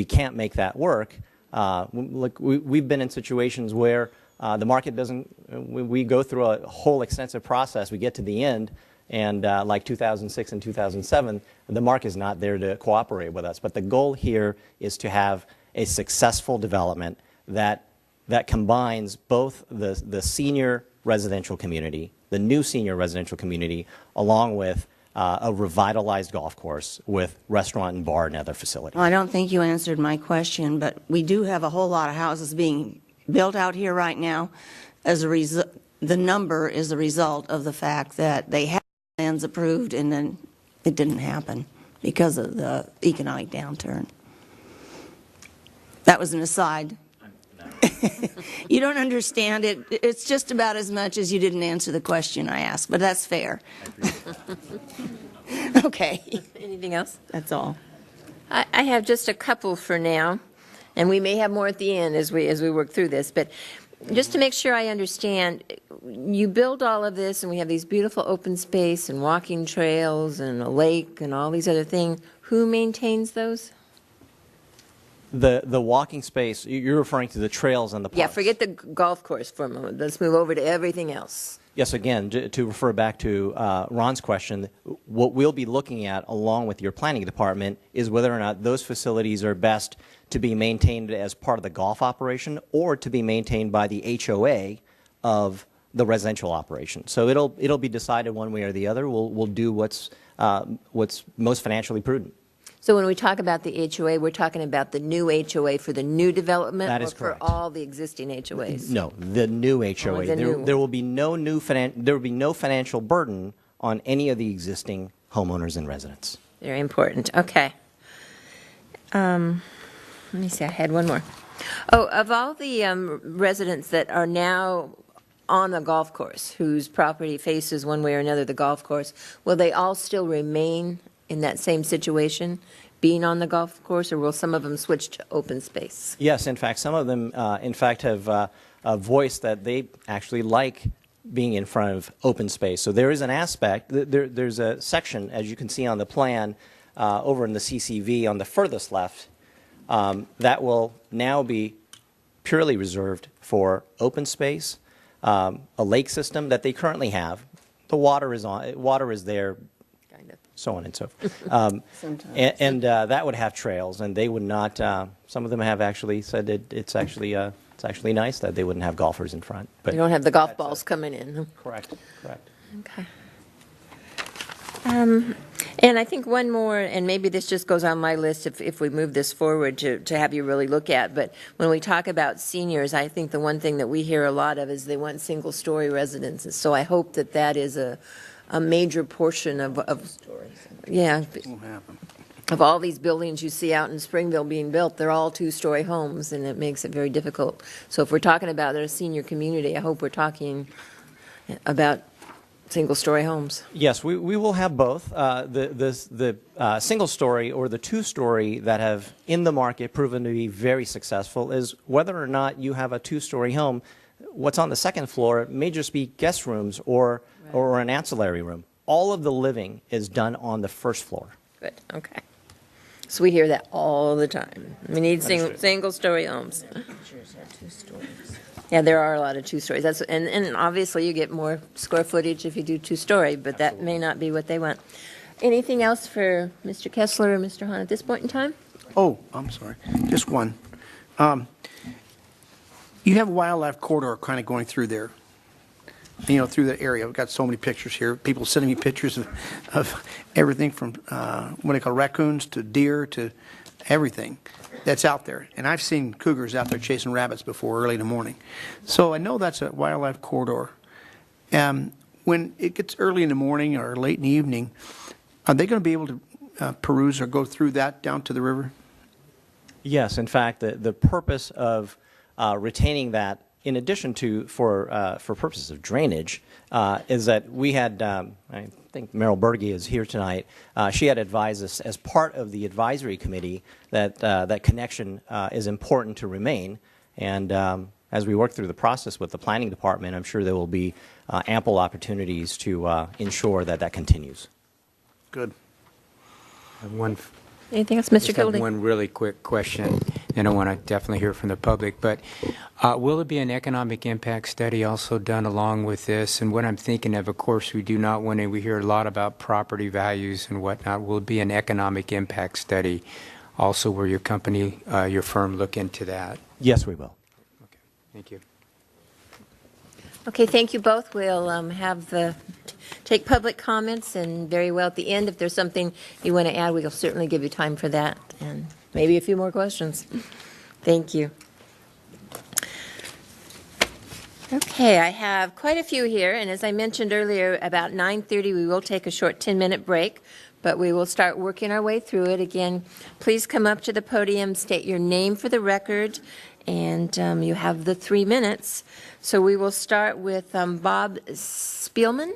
can't make that work, look, we've been in situations where the market doesn't. We go through a whole extensive process. We get to the end, and like 2006 and 2007, the market is not there to cooperate with us. But the goal here is to have a successful development that combines both the senior residential community, the new senior residential community, along with a revitalized golf course with restaurant and bar and other facilities. Well, I don't think you answered my question, but we do have a whole lot of houses being built out here right now. As a result, the number is a result of the fact that they had plans approved and then it didn't happen because of the economic downturn. That was an aside. You don't understand it. It's just about as much as you didn't answer the question I asked, but that's fair. Okay. Anything else? That's all. I have just a couple for now, and we may have more at the end as we work through this. But just to make sure I understand, you build all of this, and we have these beautiful open space and walking trails and a lake and all these other things. Who maintains those? The walking space, you're referring to the trails and the parks. Yeah, forget the golf course for a moment. Let's move over to everything else. Yes, again, to refer back to Ron's question, what we'll be looking at along with your planning department is whether or not those facilities are best to be maintained as part of the golf operation or to be maintained by the HOA of the residential operation. So it'll be decided one way or the other. We'll do what's most financially prudent. So when we talk about the HOA, we're talking about the new HOA for the new development? That is or correct. For all the existing HOAs? No, the new HOA. There will be no financial burden on any of the existing homeowners and residents. Very important. Okay. Let me see. I had one more. Oh, of all the residents that are now on the golf course, whose property faces one way or another the golf course, will they all still remain in that same situation, being on the golf course, or will some of them switch to open space? Yes, in fact, some of them, have voiced that they actually like being in front of open space. So there is an aspect, there's a section, as you can see on the plan, over in the CCV on the furthest left, that will now be purely reserved for open space, a lake system that they currently have. The water is there, so on and so forth. And that would have trails, and they would not. Some of them have actually said that it's actually nice that they wouldn't have golfers in front. But You don't have the golf balls coming in. correct. Okay. And I think one more, and maybe this just goes on my list if we move this forward to have you really look at, but when we talk about seniors, I think the one thing that we hear a lot of is they want single-story residences. So I hope that is a major portion of yeah, Won't happen. of all these buildings you see out in Springville being built, they're all two-story homes, and it makes it very difficult. So if we're talking about a senior community, I hope we're talking about single-story homes. Yes, we will have both. The single-story or the two-story that have in the market proven to be very successful is whether or not you have a two-story home, what's on the second floor may just be guest rooms or an ancillary room. All of the living is done on the first floor. Good, okay. So we hear that all the time. We need single-story homes. Yeah, there are a lot of two-stories. And obviously you get more square footage if you do two-story, but that may not be what they want. Anything else for Mr. Kessler or Mr. Hahn at this point in time? Oh, I'm sorry. Just one. You have a wildlife corridor kind of going through there, through that area. I've got so many pictures here. People sending me pictures of everything from what they call raccoons to deer to everything that's out there. And I've seen cougars out there chasing rabbits before early in the morning. So I know that's a wildlife corridor. When it gets early in the morning or late in the evening, are they going to be able to peruse or go through that down to the river? Yes, in fact, the purpose of retaining that, in addition to for purposes of drainage, is that we had, I think Meryl Berge is here tonight, she had advised us as part of the advisory committee that that connection is important to remain. And as we work through the process with the planning department, I'm sure there will be ample opportunities to ensure that that continues. Good. Anything else, Mr. Just have Goulding? one really quick question, and I want to definitely hear from the public. But will there be an economic impact study also done along with this? And what I'm thinking of course, we do not want to, we hear a lot about property values and whatnot. Will it be an economic impact study also where your company, your firm look into that? Yes, we will. Okay, thank you. Okay, thank you both. We'll take public comments, and very well at the end, if there's something you want to add, we'll certainly give you time for that, and maybe a few more questions. Thank you. Okay, I have quite a few here, and as I mentioned earlier, about 9:30 we will take a short 10-minute break, but we will start working our way through it. Again, please come up to the podium, state your name for the record, and you have the 3 minutes. So we will start with Bob Spielman.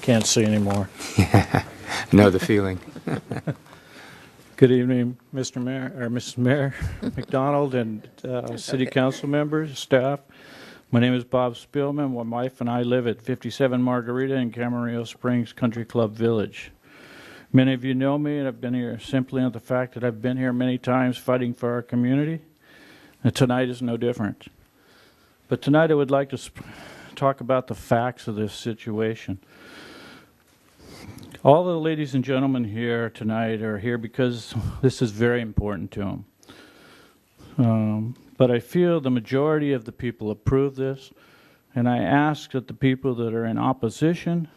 Can't see anymore. Know the feeling. Good evening, Mr. Mayor, or Mrs. Mayor McDonald, and city council members, staff. My name is Bob Spielman. My wife and I live at 57 Margarita in Camarillo Springs Country Club Village. Many of you know me, and I've been here simply on the fact that I've been here many times fighting for our community, and tonight is no different. But tonight I would like to talk about the facts of this situation. All the ladies and gentlemen here tonight are here because this is very important to them. But I feel the majority of the people approve this, and I ask that the people that are in opposition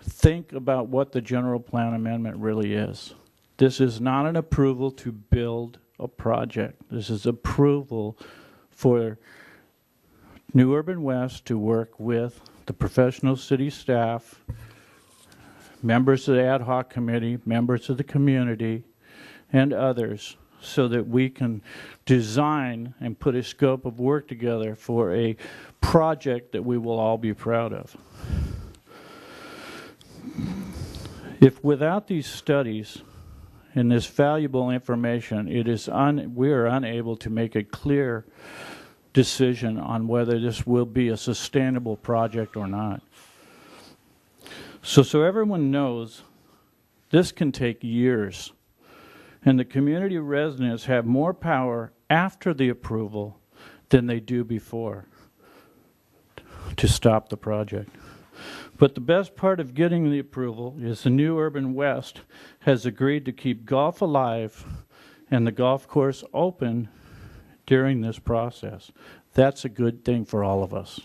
think about what the general plan amendment really is. This is not an approval to build a project. This is approval for New Urban West to work with the professional city staff, members of the ad hoc committee, members of the community, and others, so that we can design and put a scope of work together for a project that we will all be proud of. If without these studies and this valuable information, we are unable to make a clear decision on whether this will be a sustainable project or not. So everyone knows this can take years, and the community residents have more power after the approval than they do before to stop the project. But the best part of getting the approval is the New Urban West has agreed to keep golf alive and the golf course open during this process. That's a good thing for all of us.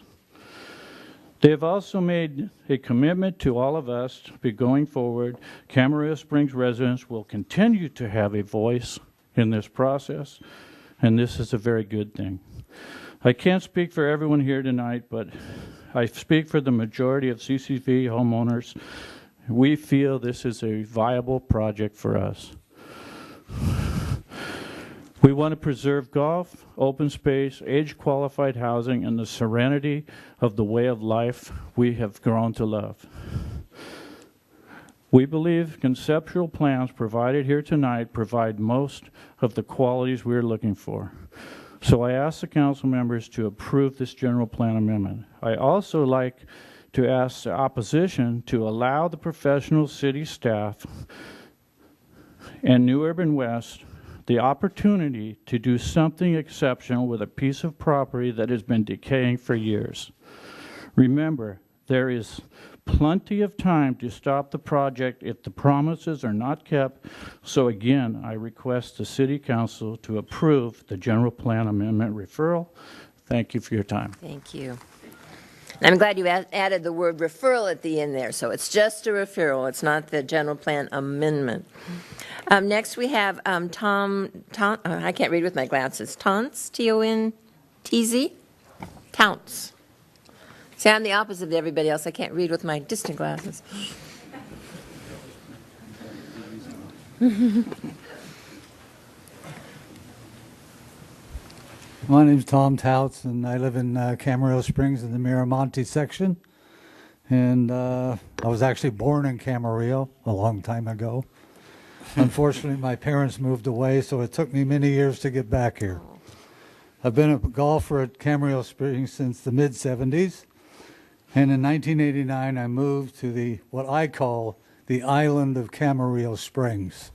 They have also made a commitment to all of us to be going forward. Camarillo Springs residents will continue to have a voice in this process, and this is a very good thing. I can't speak for everyone here tonight, but I speak for the majority of CCV homeowners. We feel this is a viable project for us. We want to preserve golf, open space, age-qualified housing, and the serenity of the way of life we have grown to love. We believe conceptual plans provided here tonight provide most of the qualities we're looking for. So I ask the council members to approve this general plan amendment. I also like to ask the opposition to allow the professional city staff and New Urban West the opportunity to do something exceptional with a piece of property that has been decaying for years. Remember, there is plenty of time to stop the project if the promises are not kept. So again, I request the City Council to approve the general plan amendment referral. Thank you for your time. Thank you. And I'm glad you added the word referral at the end there. So it's just a referral. It's not the general plan amendment. Next, we have Tom, I can't read with my glasses. Tontz, T-O-N-T-Z? Tounts. See, I'm the opposite of everybody else. I can't read with my distant glasses. My name's Tom Touts, and I live in Camarillo Springs in the Miramonte section. And I was actually born in Camarillo a long time ago. Unfortunately, my parents moved away, so it took me many years to get back here. I've been a golfer at Camarillo Springs since the mid-'70s. And in 1989, I moved to what I call the island of Camarillo Springs.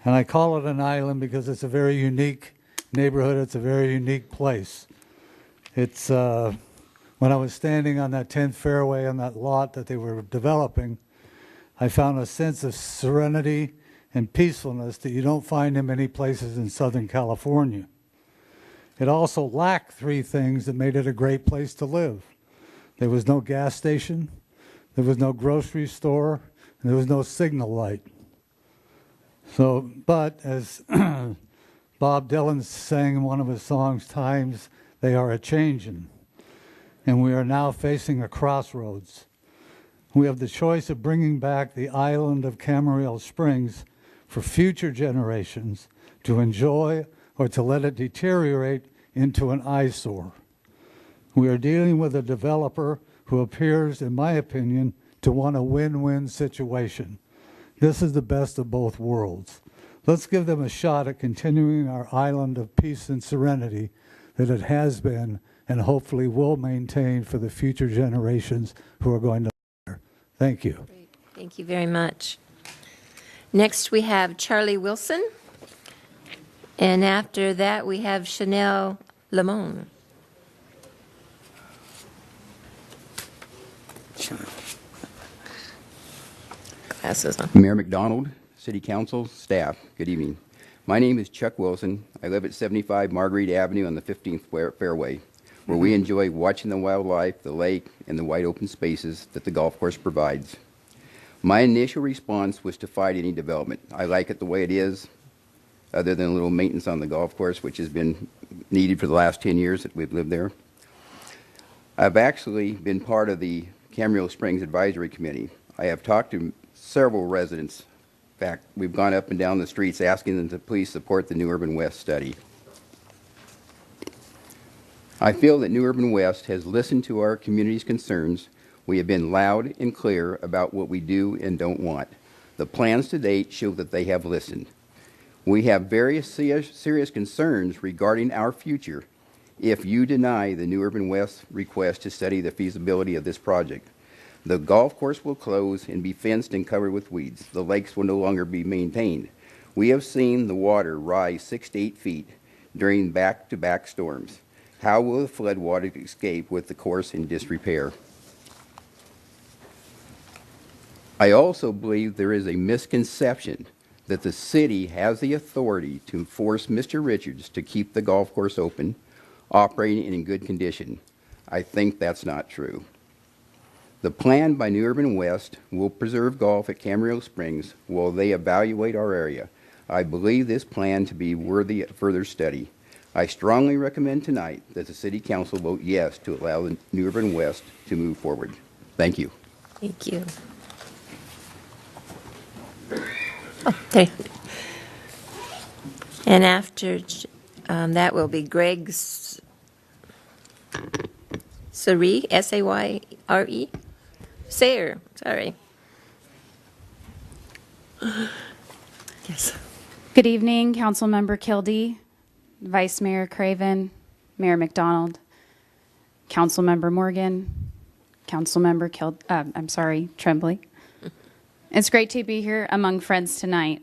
And I call it an island because it's a very unique neighborhood. It's a very unique place. It's when I was standing on that 10th fairway on that lot that they were developing, I found a sense of serenity and peacefulness that you don't find in many places in Southern California. It also lacked three things that made it a great place to live. There was no gas station, there was no grocery store, and there was no signal light. So, but as Bob Dylan sang in one of his songs, times they are a-changin', and we are now facing a crossroads. We have the choice of bringing back the island of Camarillo Springs for future generations to enjoy or to let it deteriorate into an eyesore. We are dealing with a developer who appears, in my opinion, to want a win-win situation. This is the best of both worlds. Let's give them a shot at continuing our island of peace and serenity that it has been and hopefully will maintain for the future generations who are going to live there. Thank you. Great. Thank you very much. Next, we have Charlie Wilson. And after that, we have Chanel Lamone. Glasses on. Mayor McDonald, City Council, staff, good evening. My name is Chuck Wilson. I live at 75 Marguerite Avenue on the 15th Fairway, where we enjoy watching the wildlife, the lake, and the wide open spaces that the golf course provides. My initial response was to fight any development. I like it the way it is, other than a little maintenance on the golf course, which has been needed for the last 10 years that we've lived there. I've actually been part of the Camarillo Springs Advisory Committee. I have talked to several residents. In fact, we've gone up and down the streets asking them to please support the New Urban West study. I feel that New Urban West has listened to our community's concerns. We have been loud and clear about what we do and don't want. The plans to date show that they have listened. We have various serious concerns regarding our future if you deny the New Urban West request to study the feasibility of this project. The golf course will close and be fenced and covered with weeds. The lakes will no longer be maintained. We have seen the water rise 6 to 8 feet during back-to-back storms. How will the flood water escape with the course in disrepair? I also believe there is a misconception that the city has the authority to force Mr. Richards to keep the golf course open, operating in good condition. I think that's not true. The plan by New Urban West will preserve golf at Camarillo Springs while they evaluate our area. I believe this plan to be worthy of further study. I strongly recommend tonight that the City Council vote yes to allow the New Urban West to move forward. Thank you. Thank you. Oh, there. And after that will be Greg Sayre, S-A-Y-R-E? Sayre, sorry. Yes. Good evening, Councilmember Kildee, Vice Mayor Craven, Mayor McDonald, Councilmember Morgan, Councilmember Tremblay. It's great to be here among friends tonight.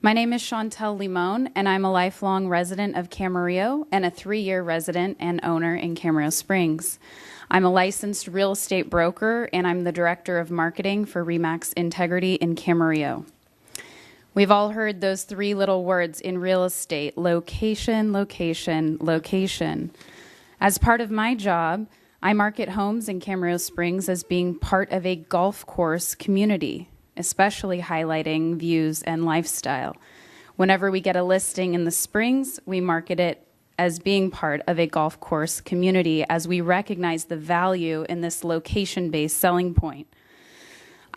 My name is Chantel Limon, and I'm a lifelong resident of Camarillo and a 3-year resident and owner in Camarillo Springs. I'm a licensed real estate broker, and I'm the Director of Marketing for RE/MAX Integrity in Camarillo. We've all heard those 3 little words in real estate: location, location, location. As part of my job, I market homes in Camarillo Springs as being part of a golf course community, especially highlighting views and lifestyle. Whenever we get a listing in the Springs, we market it as being part of a golf course community, as we recognize the value in this location-based selling point.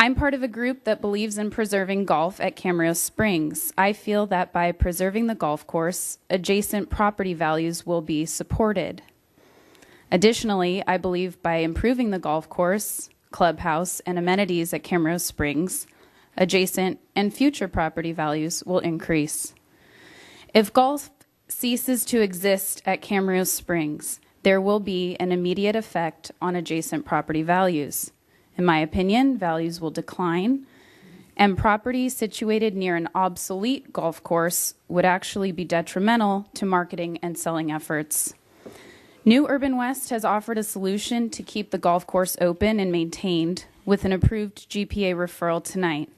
I'm part of a group that believes in preserving golf at Camarillo Springs. I feel that by preserving the golf course, adjacent property values will be supported. Additionally, I believe by improving the golf course, clubhouse, and amenities at Camarillo Springs, adjacent and future property values will increase. If golf ceases to exist at Camarillo Springs, there will be an immediate effect on adjacent property values. In my opinion, values will decline, and property situated near an obsolete golf course would actually be detrimental to marketing and selling efforts. New Urban West has offered a solution to keep the golf course open and maintained with an approved GPA referral tonight.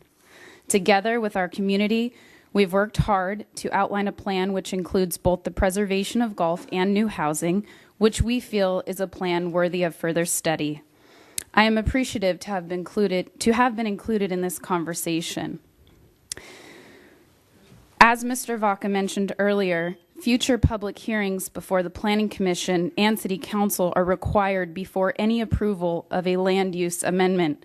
Together with our community, we've worked hard to outline a plan which includes both the preservation of golf and new housing, which we feel is a plan worthy of further study. I am appreciative to have been included in this conversation. As Mr. Vaca mentioned earlier, future public hearings before the Planning Commission and City Council are required before any approval of a land use amendment.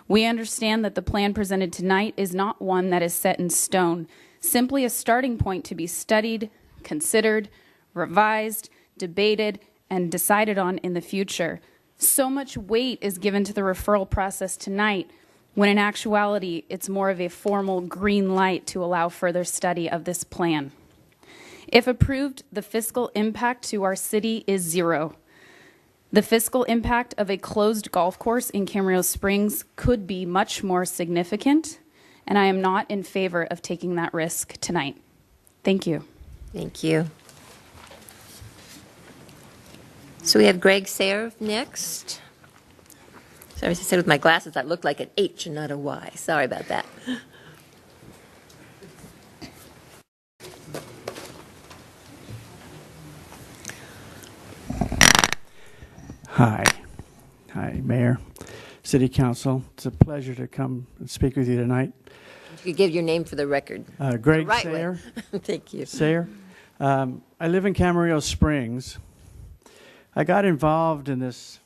We understand that the plan presented tonight is not one that is set in stone, simply a starting point to be studied, considered, revised, debated, and decided on in the future. So much weight is given to the referral process tonight, when in actuality, it's more of a formal green light to allow further study of this plan. If approved, the fiscal impact to our city is 0. The fiscal impact of a closed golf course in Camarillo Springs could be much more significant, and I am not in favor of taking that risk tonight. Thank you. Thank you. So we have Greg Sayre next. Sorry, as I said with my glasses, that looked like an H and not a Y. Sorry about that. Hi, Mayor, City Council. It's a pleasure to come and speak with you tonight. You could give your name for the record. Greg The right Sayre. way. Thank you. Sayre. I live in Camarillo Springs. I got involved in this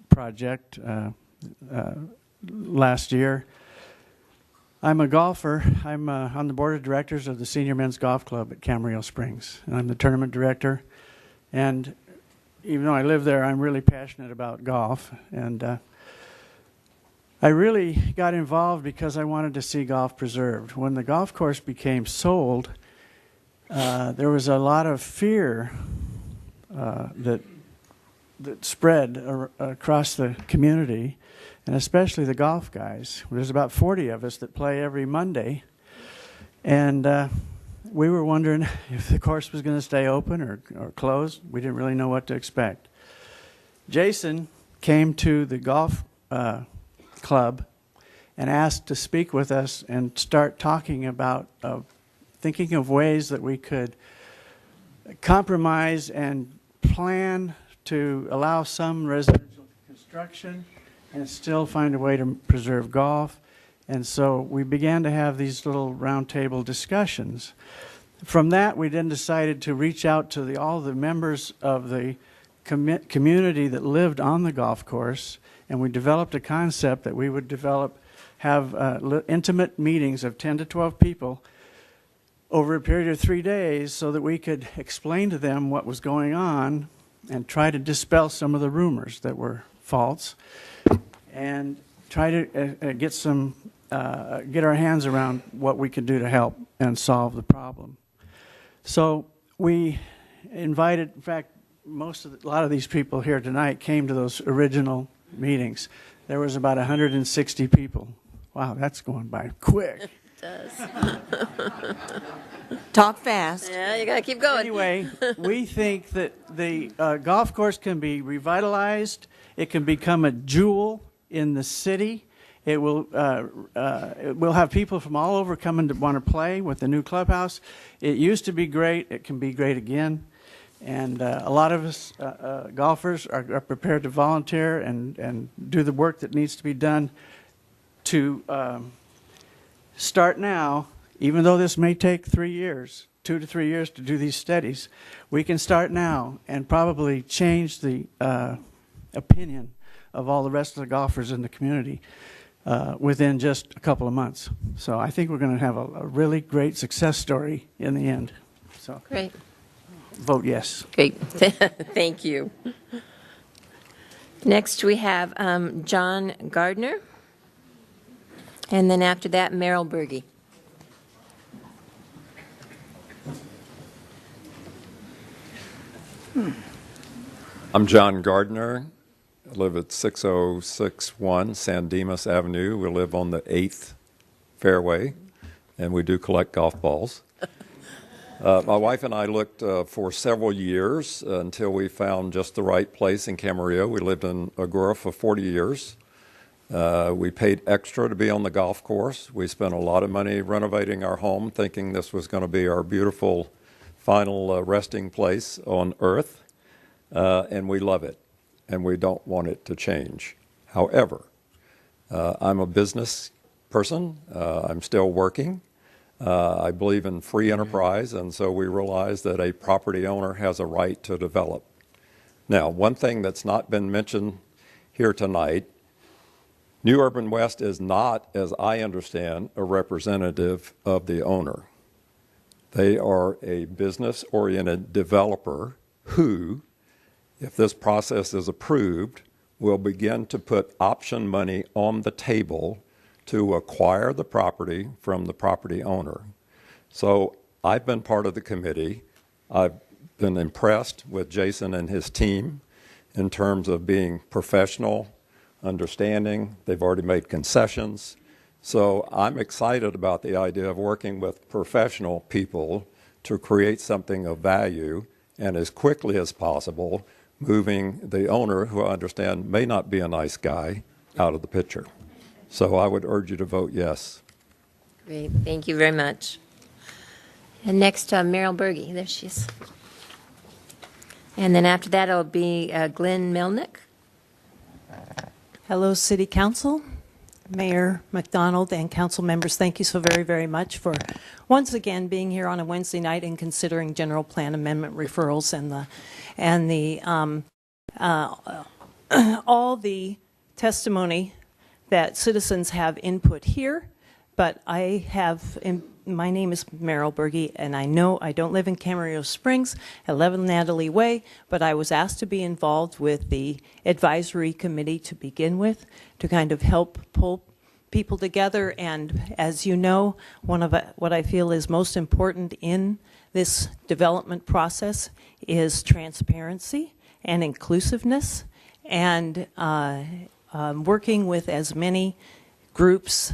project last year. I'm a golfer. I'm on the board of directors of the Senior Men's Golf Club at Camarillo Springs. And I'm the tournament director. And even though I live there, I'm really passionate about golf. And I really got involved because I wanted to see golf preserved. When the golf course became sold, there was a lot of fear that spread across the community, and especially the golf guys. There's about 40 of us that play every Monday, and we were wondering if the course was going to stay open or closed. We didn't really know what to expect. Jason came to the golf club and asked to speak with us and start talking about thinking of ways that we could compromise and plan to allow some residential construction and still find a way to preserve golf. And so we began to have these little roundtable discussions. From that, we then decided to reach out to all the members of the community that lived on the golf course, and we developed a concept that we would have intimate meetings of 10 to 12 people over a period of 3 days so that we could explain to them what was going on and try to dispel some of the rumors that were false and try to get our hands around what we could do to help and solve the problem. So we invited, in fact, a lot of these people here tonight came to those original meetings. There was about 160 people. Wow, that's going by quick. It does. Talk fast. Yeah, you got to keep going. Anyway, we think that the golf course can be revitalized. It can become a jewel in the city. It will have people from all over coming to want to play with the new clubhouse. It used to be great. It can be great again. And a lot of us golfers are prepared to volunteer and do the work that needs to be done to start now. Even though this may take 3 years, 2 to 3 years to do these studies, we can start now and probably change the opinion of all the rest of the golfers in the community within just a couple of months. So I think we're going to have a really great success story in the end. So Great. Vote yes. Great. Thank you. Next, we have John Gardner. And then after that, Merrill Berge. I'm John Gardner. I live at 6061 San Dimas Avenue. We live on the 8th fairway, and we do collect golf balls. My wife and I looked for several years until we found just the right place in Camarillo. We lived in Agoura for 40 years. We paid extra to be on the golf course. We spent a lot of money renovating our home, thinking this was going to be our beautiful final resting place on earth, and we love it, and we don't want it to change. However, I'm a business person. I'm still working. I believe in free enterprise, and so we realize that a property owner has a right to develop. Now, one thing that's not been mentioned here tonight, New Urban West is not, as I understand, a representative of the owner. They are a business-oriented developer who, if this process is approved, will begin to put option money on the table to acquire the property from the property owner. So I've been part of the committee. I've been impressed with Jason and his team in terms of being professional, understanding. They've already made concessions. So I'm excited about the idea of working with professional people to create something of value and as quickly as possible moving the owner, who I understand may not be a nice guy, out of the picture. So I would urge you to vote yes. Great. Thank you very much. And next, Merrill Berge. There she is. And then after that, it'll be Glenn Melnick. Hello, City Council, Mayor McDonald, and council members. Thank you so very, very much for once again being here on a Wednesday night and considering general plan amendment referrals and all the testimony that citizens have input here. But I have, my name is Merrill Berge, and I know I don't live in Camarillo Springs. I live in Natalie Way, but I was asked to be involved with the advisory committee to begin with, to kind of help pull people together. And as you know, one of what I feel is most important in this development process is transparency and inclusiveness, and working with as many groups,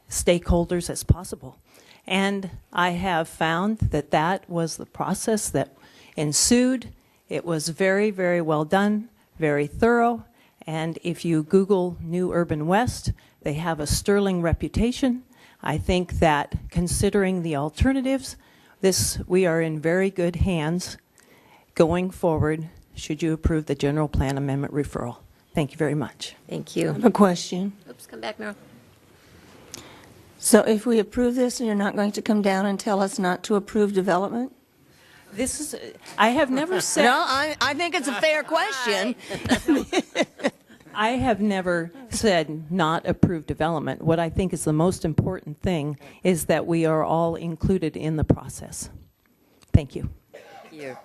stakeholders as possible. And I have found that that was the process that ensued. It was very, very well done, very thorough. And if you Google New Urban West, they have a sterling reputation. I think that considering the alternatives, we are in very good hands going forward should you approve the general plan amendment referral. Thank you very much. Thank you. I have a question. Oops, come back, Merrill. So if we approve this, you're not going to come down and tell us not to approve development? This is, I have never said. No, I think it's a fair question. I have never said not approve development. What I think is the most important thing is that we are all included in the process. Thank you. Thank you.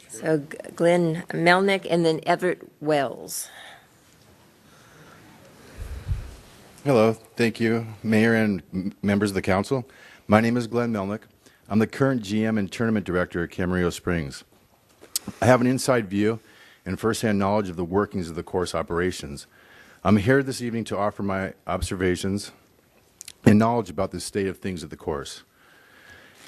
So Glenn Melnick and then Everett Wells. Hello, thank you, Mayor and members of the council. My name is Glenn Melnick. I'm the current GM and tournament director at Camarillo Springs. I have an inside view and firsthand knowledge of the workings of the course operations. I'm here this evening to offer my observations and knowledge about the state of things at the course.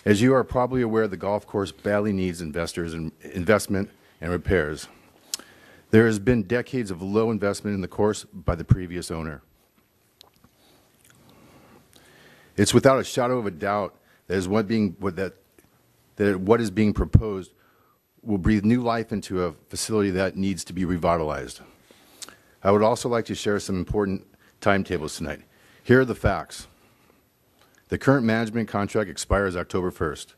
As you are probably aware, the golf course badly needs investment and repairs. There has been decades of low investment in the course by the previous owner. It's without a shadow of a doubt that what is being proposed will breathe new life into a facility that needs to be revitalized. I would also like to share some important timetables tonight. Here are the facts. The current management contract expires October 1st.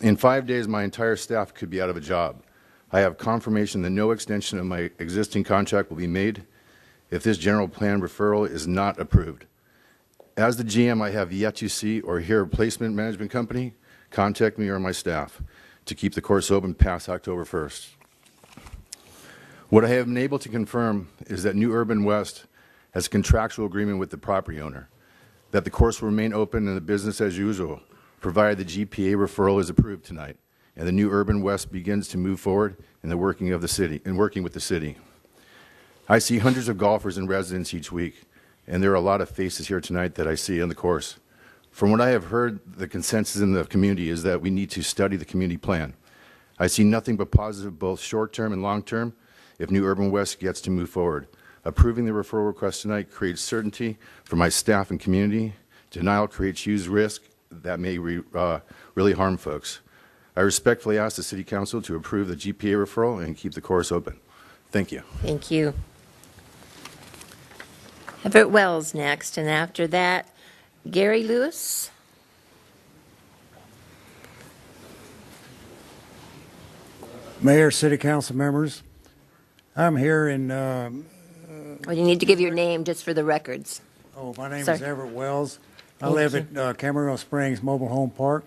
In 5 days, my entire staff could be out of a job. I have confirmation that no extension of my existing contract will be made if this general plan referral is not approved. As the GM, I have yet to see or hear a replacement management company contact me or my staff to keep the course open past October 1st. What I have been able to confirm is that New Urban West has a contractual agreement with the property owner that the course will remain open and the business as usual, provided the GPA referral is approved tonight and the New Urban West begins to move forward in the working with the city. I see hundreds of golfers and residents each week, and there are a lot of faces here tonight that I see on the course. From what I have heard, the consensus in the community is that we need to study the community plan. I see nothing but positive, both short-term and long-term, if New Urban West gets to move forward. Approving the referral request tonight creates certainty for my staff and community. Denial creates huge risk that may really harm folks. I respectfully ask the City Council to approve the GPA referral and keep the course open. Thank you. Thank you. Everett Wells next, and after that, Gary Lewis. Mayor, City Council members, I'm here in... Well, you need to give your name just for the records. Oh, my name Sorry. is Everett Wells. I Thank live you. at Camarillo Springs Mobile Home Park,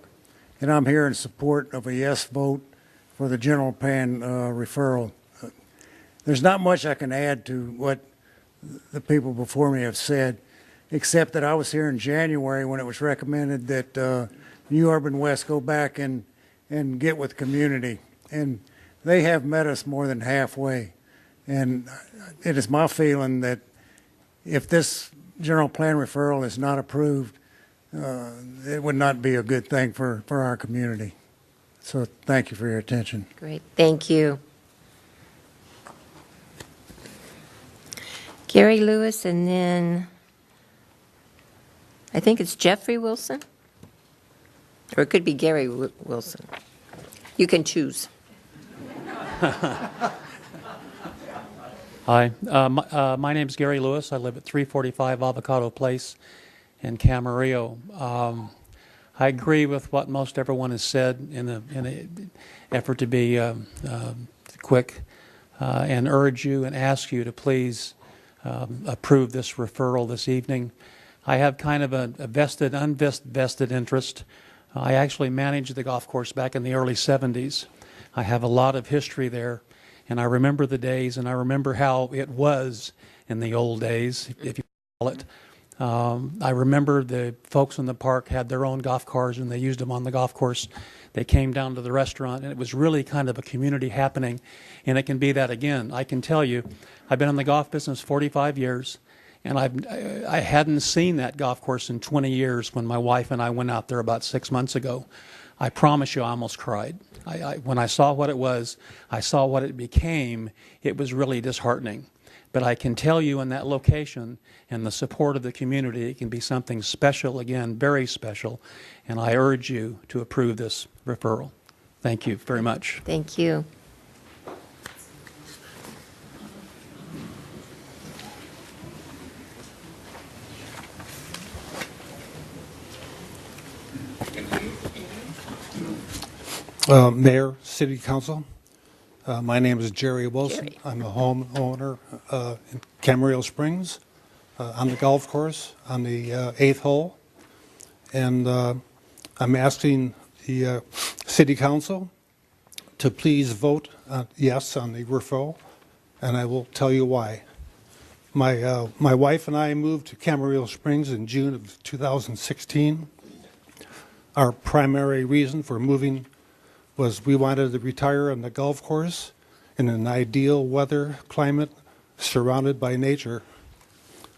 and I'm here in support of a yes vote for the general plan referral. There's not much I can add to what the people before me have said, except that I was here in January when it was recommended that New Urban West go back and get with the community. And they have met us more than halfway. And it is my feeling that if this general plan referral is not approved, it would not be a good thing for our community. So thank you for your attention. Great, thank you. Gary Lewis, and then I think it's Jeffrey Wilson, or it could be Gary Wilson. You can choose. Hi, my name is Gary Lewis. I live at 345 Avocado Place in Camarillo. I agree with what most everyone has said in an effort to be quick and urge you and ask you to please approve this referral this evening. I have kind of a vested, unvested interest. I actually managed the golf course back in the early 70s. I have a lot of history there, and I remember the days, and I remember how it was in the old days, if you call it. I remember the folks in the park had their own golf cars, and they used them on the golf course. They came down to the restaurant, and it was really kind of a community happening, and it can be that again. I can tell you, I've been in the golf business 45 years, and I hadn't seen that golf course in 20 years when my wife and I went out there about 6 months ago. I promise you, I almost cried. When I saw what it was, I saw what it became, it was really disheartening. But I can tell you in that location and the support of the community, it can be something special, again, very special, and I urge you to approve this referral. Thank you very much. Thank you. Mayor, City Council, my name is Jerry Wilson. Jerry. I'm a homeowner in Camarillo Springs on the golf course on the 8th hole. And I'm asking the City Council to please vote yes on the referral, and I will tell you why. My wife and I moved to Camarillo Springs in June of 2016. Our primary reason for moving was we wanted to retire on the golf course in an ideal weather climate surrounded by nature.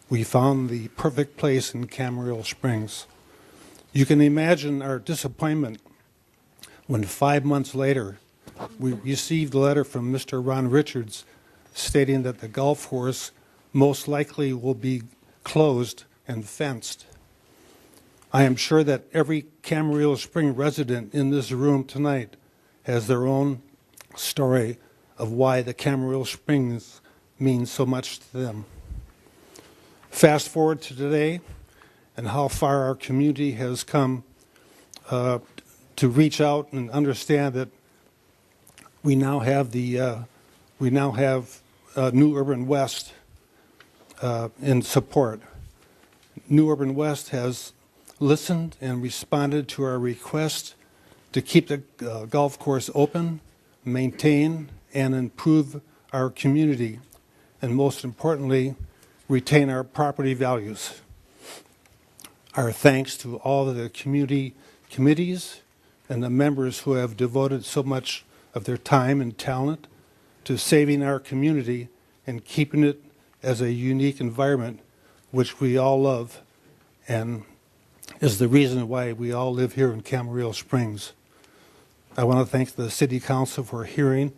We found the perfect place in Camarillo Springs. You can imagine our disappointment when 5 months later we received a letter from Mr. Ron Richards stating that the golf course most likely will be closed and fenced. I am sure that every Camarillo Spring resident in this room tonight has their own story of why the Camarillo Springs means so much to them. Fast forward to today and how far our community has come to reach out and understand that we now have New Urban West in support. New Urban West has listened and responded to our request to keep the golf course open, maintain, and improve our community, and most importantly, retain our property values. Our thanks to all of the community committees and the members who have devoted so much of their time and talent to saving our community and keeping it as a unique environment which we all love and is the reason why we all live here in Camarillo Springs. I want to thank the City Council for hearing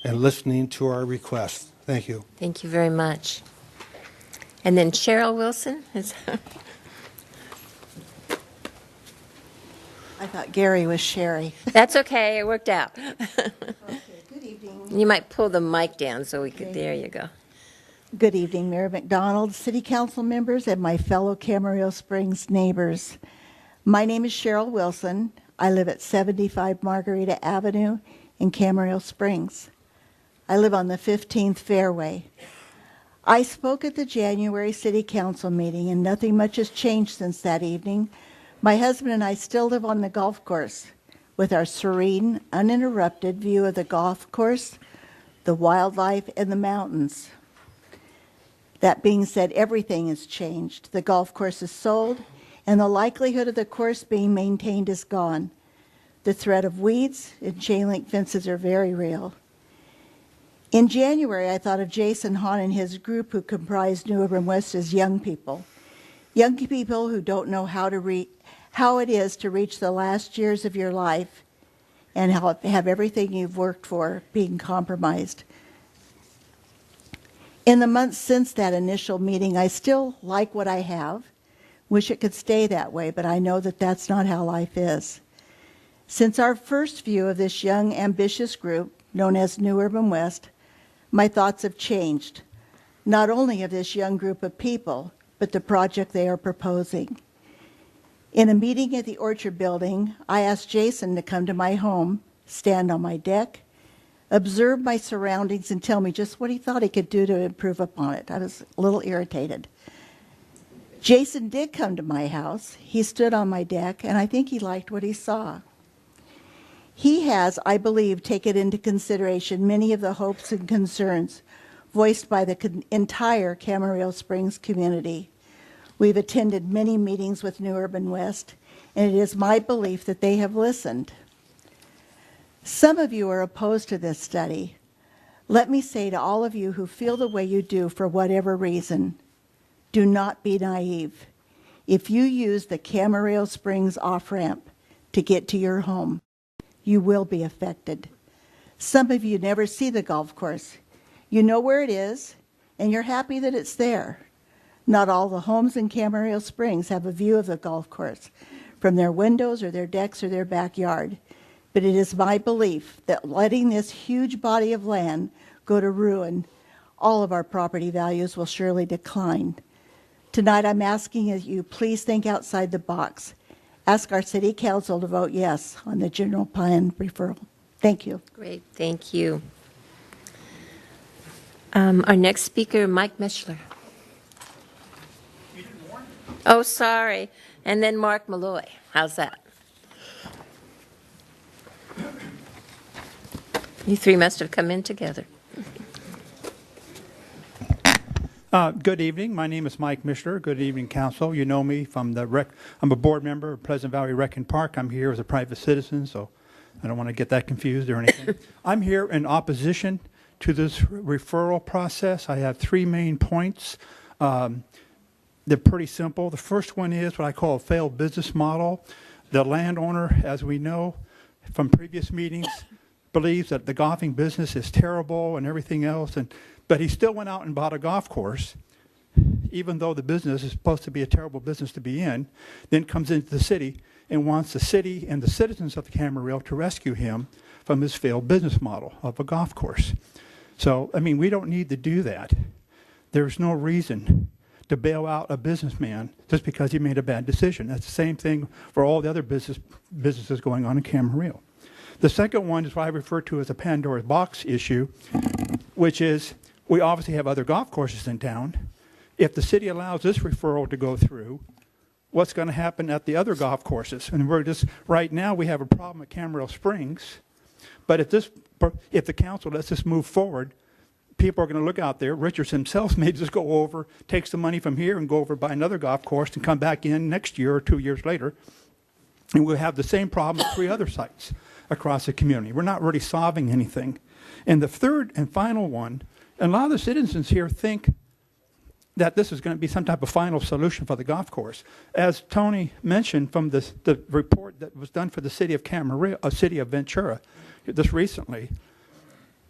and listening to our request. Thank you. Thank you very much. And then Cheryl Wilson is. I thought Gary was Sherry. That's okay. It worked out. Okay, good evening. You might pull the mic down so we could. There you go. Good evening, Mayor McDonald, City Council members, and my fellow Camarillo Springs neighbors. My name is Cheryl Wilson. I live at 75 Margarita Avenue in Camarillo Springs. I live on the 15th fairway. I spoke at the January City Council meeting, and nothing much has changed since that evening. My husband and I still live on the golf course with our serene, uninterrupted view of the golf course, the wildlife, and the mountains. That being said, everything has changed. The golf course is sold, and the likelihood of the course being maintained is gone. The threat of weeds and chain link fences are very real. In January, I thought of Jason Hahn and his group who comprise New Urban West as young people who don't know how it is to reach the last years of your life and have everything you've worked for being compromised. In the months since that initial meeting, I still like what I have, wish it could stay that way, but I know that that's not how life is. Since our first view of this young, ambitious group, known as New Urban West, my thoughts have changed, not only of this young group of people, but the project they are proposing. In a meeting at the Orchard Building, I asked Jason to come to my home, stand on my deck, observe my surroundings, and tell me just what he thought he could do to improve upon it. I was a little irritated. Jason did come to my house. He stood on my deck, and I think he liked what he saw. He has, I believe, taken into consideration many of the hopes and concerns voiced by the entire Camarillo Springs community. We've attended many meetings with New Urban West, and it is my belief that they have listened. Some of you are opposed to this study. Let me say to all of you who feel the way you do for whatever reason, do not be naive. If you use the Camarillo Springs off-ramp to get to your home, you will be affected. Some of you never see the golf course. You know where it is, and you're happy that it's there. Not all the homes in Camarillo Springs have a view of the golf course from their windows or their decks or their backyard. But it is my belief that letting this huge body of land go to ruin, all of our property values will surely decline. Tonight I'm asking you, please think outside the box. Ask our City Council to vote yes on the general plan referral. Thank you. Great, thank you. Our next speaker, Mike Mishler. Oh, sorry. And then Mark Malloy. How's that? You three must have come in together. Good evening. My name is Mike Mishler. Good evening, Council. You know me from the I'm a board member of Pleasant Valley Rec and Park. I'm here as a private citizen, so I don't want to get that confused or anything. I'm here in opposition to this referral process. I have three main points. They're pretty simple. The first one is what I call a failed business model. The landowner, as we know from previous meetings, believes that the golfing business is terrible and everything else, but he still went out and bought a golf course, even though the business is supposed to be a terrible business to be in, then comes into the city and wants the city and the citizens of the Camarillo to rescue him from his failed business model of a golf course. So, I mean, we don't need to do that. There's no reason to bail out a businessman just because he made a bad decision. That's the same thing for all the other businesses going on in Camarillo. The second one is what I refer to as a Pandora's box issue, which is we obviously have other golf courses in town. If the city allows this referral to go through, what's going to happen at the other golf courses? And we're just, right now we have a problem at Camarillo Springs, but if the council lets this move forward, people are going to look out there. Richards himself may just go over, takes the money from here and go over buy another golf course and come back in next year or 2 years later. And we'll have the same problem at 3 other sites across the community. We're not really solving anything. And the third and final one, and a lot of the citizens here think that this is going to be some type of final solution for the golf course. As Tony mentioned from the report that was done for the city of Camarillo, city of Ventura, just recently,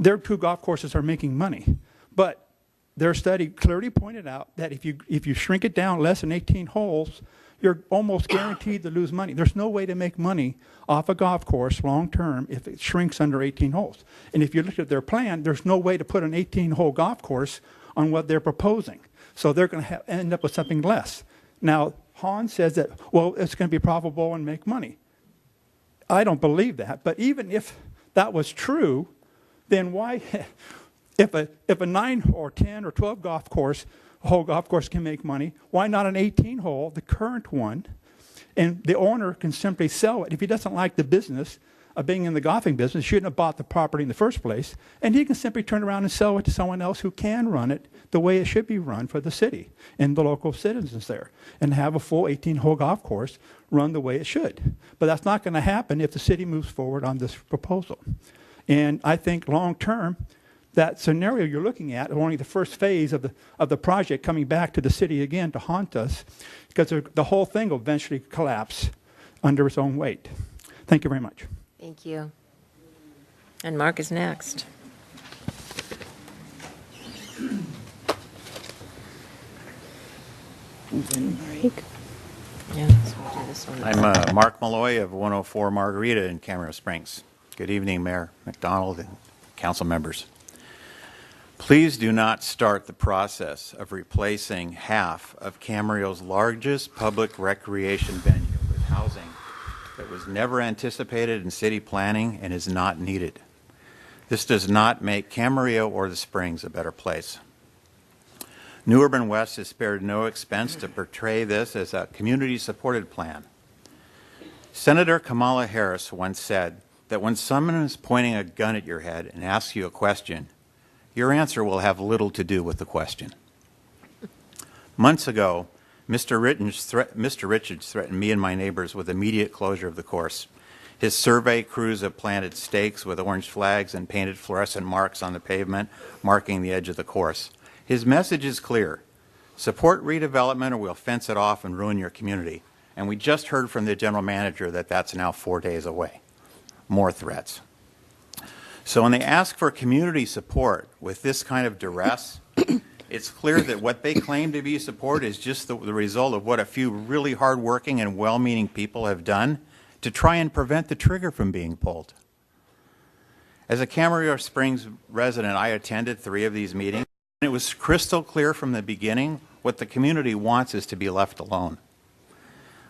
their 2 golf courses are making money. But their study clearly pointed out that if you shrink it down less than 18 holes, you're almost guaranteed to lose money. There's no way to make money off a golf course long term if it shrinks under 18 holes. And if you look at their plan, there's no way to put an 18-hole golf course on what they're proposing. So they're going to end up with something less. Now, Hans says that, well, it's going to be profitable and make money. I don't believe that. But even if that was true, then why, if a 9 or 10 or 12 golf course, a whole golf course can make money, why not an 18-hole, the current one, and the owner can simply sell it. If he doesn't like the business of being in the golfing business, shouldn't have bought the property in the first place, and he can simply turn around and sell it to someone else who can run it the way it should be run for the city and the local citizens there, and have a full 18-hole golf course run the way it should. But that's not going to happen if the city moves forward on this proposal. And I think long-term, that scenario you're looking at, only the first phase of the project coming back to the city again to haunt us, because the whole thing will eventually collapse under its own weight. Thank you very much. Thank you. And Mark is next. Yeah, so we'll do this one. I'm Mark Malloy of 104 Margarita in Camarillo Springs. Good evening, Mayor McDonald and council members. Please do not start the process of replacing half of Camarillo's largest public recreation venue with housing that was never anticipated in city planning and is not needed. This does not make Camarillo or the Springs a better place. New Urban West has spared no expense to portray this as a community-supported plan. Senator Kamala Harris once said that when someone is pointing a gun at your head and asks you a question, your answer will have little to do with the question. Months ago, Mr. Richards threatened me and my neighbors with immediate closure of the course. His survey crews have planted stakes with orange flags and painted fluorescent marks on the pavement, marking the edge of the course. His message is clear. Support redevelopment or we'll fence it off and ruin your community. And we just heard from the general manager that that's now 4 days away. More threats. So when they ask for community support with this kind of duress, it's clear that what they claim to be support is just the result of what a few really hardworking and well-meaning people have done to try and prevent the trigger from being pulled. As a Camarillo Springs resident, I attended 3 of these meetings, and it was crystal clear from the beginning what the community wants is to be left alone.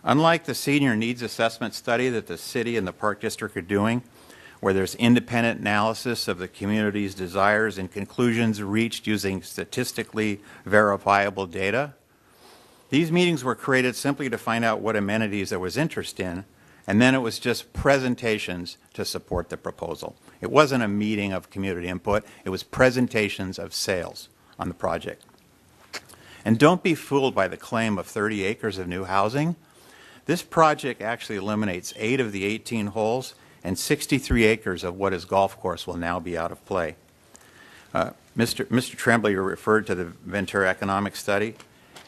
Unlike the senior needs assessment study that the city and the Park District are doing, where there's independent analysis of the community's desires and conclusions reached using statistically verifiable data. These meetings were created simply to find out what amenities there was interest in, and then it was just presentations to support the proposal. It wasn't a meeting of community input, it was presentations of sales on the project. And don't be fooled by the claim of 30 acres of new housing. This project actually eliminates 8 of the 18 holes, and 63 acres of what is golf course will now be out of play. Mr. Tremblay referred to the Ventura Economic Study,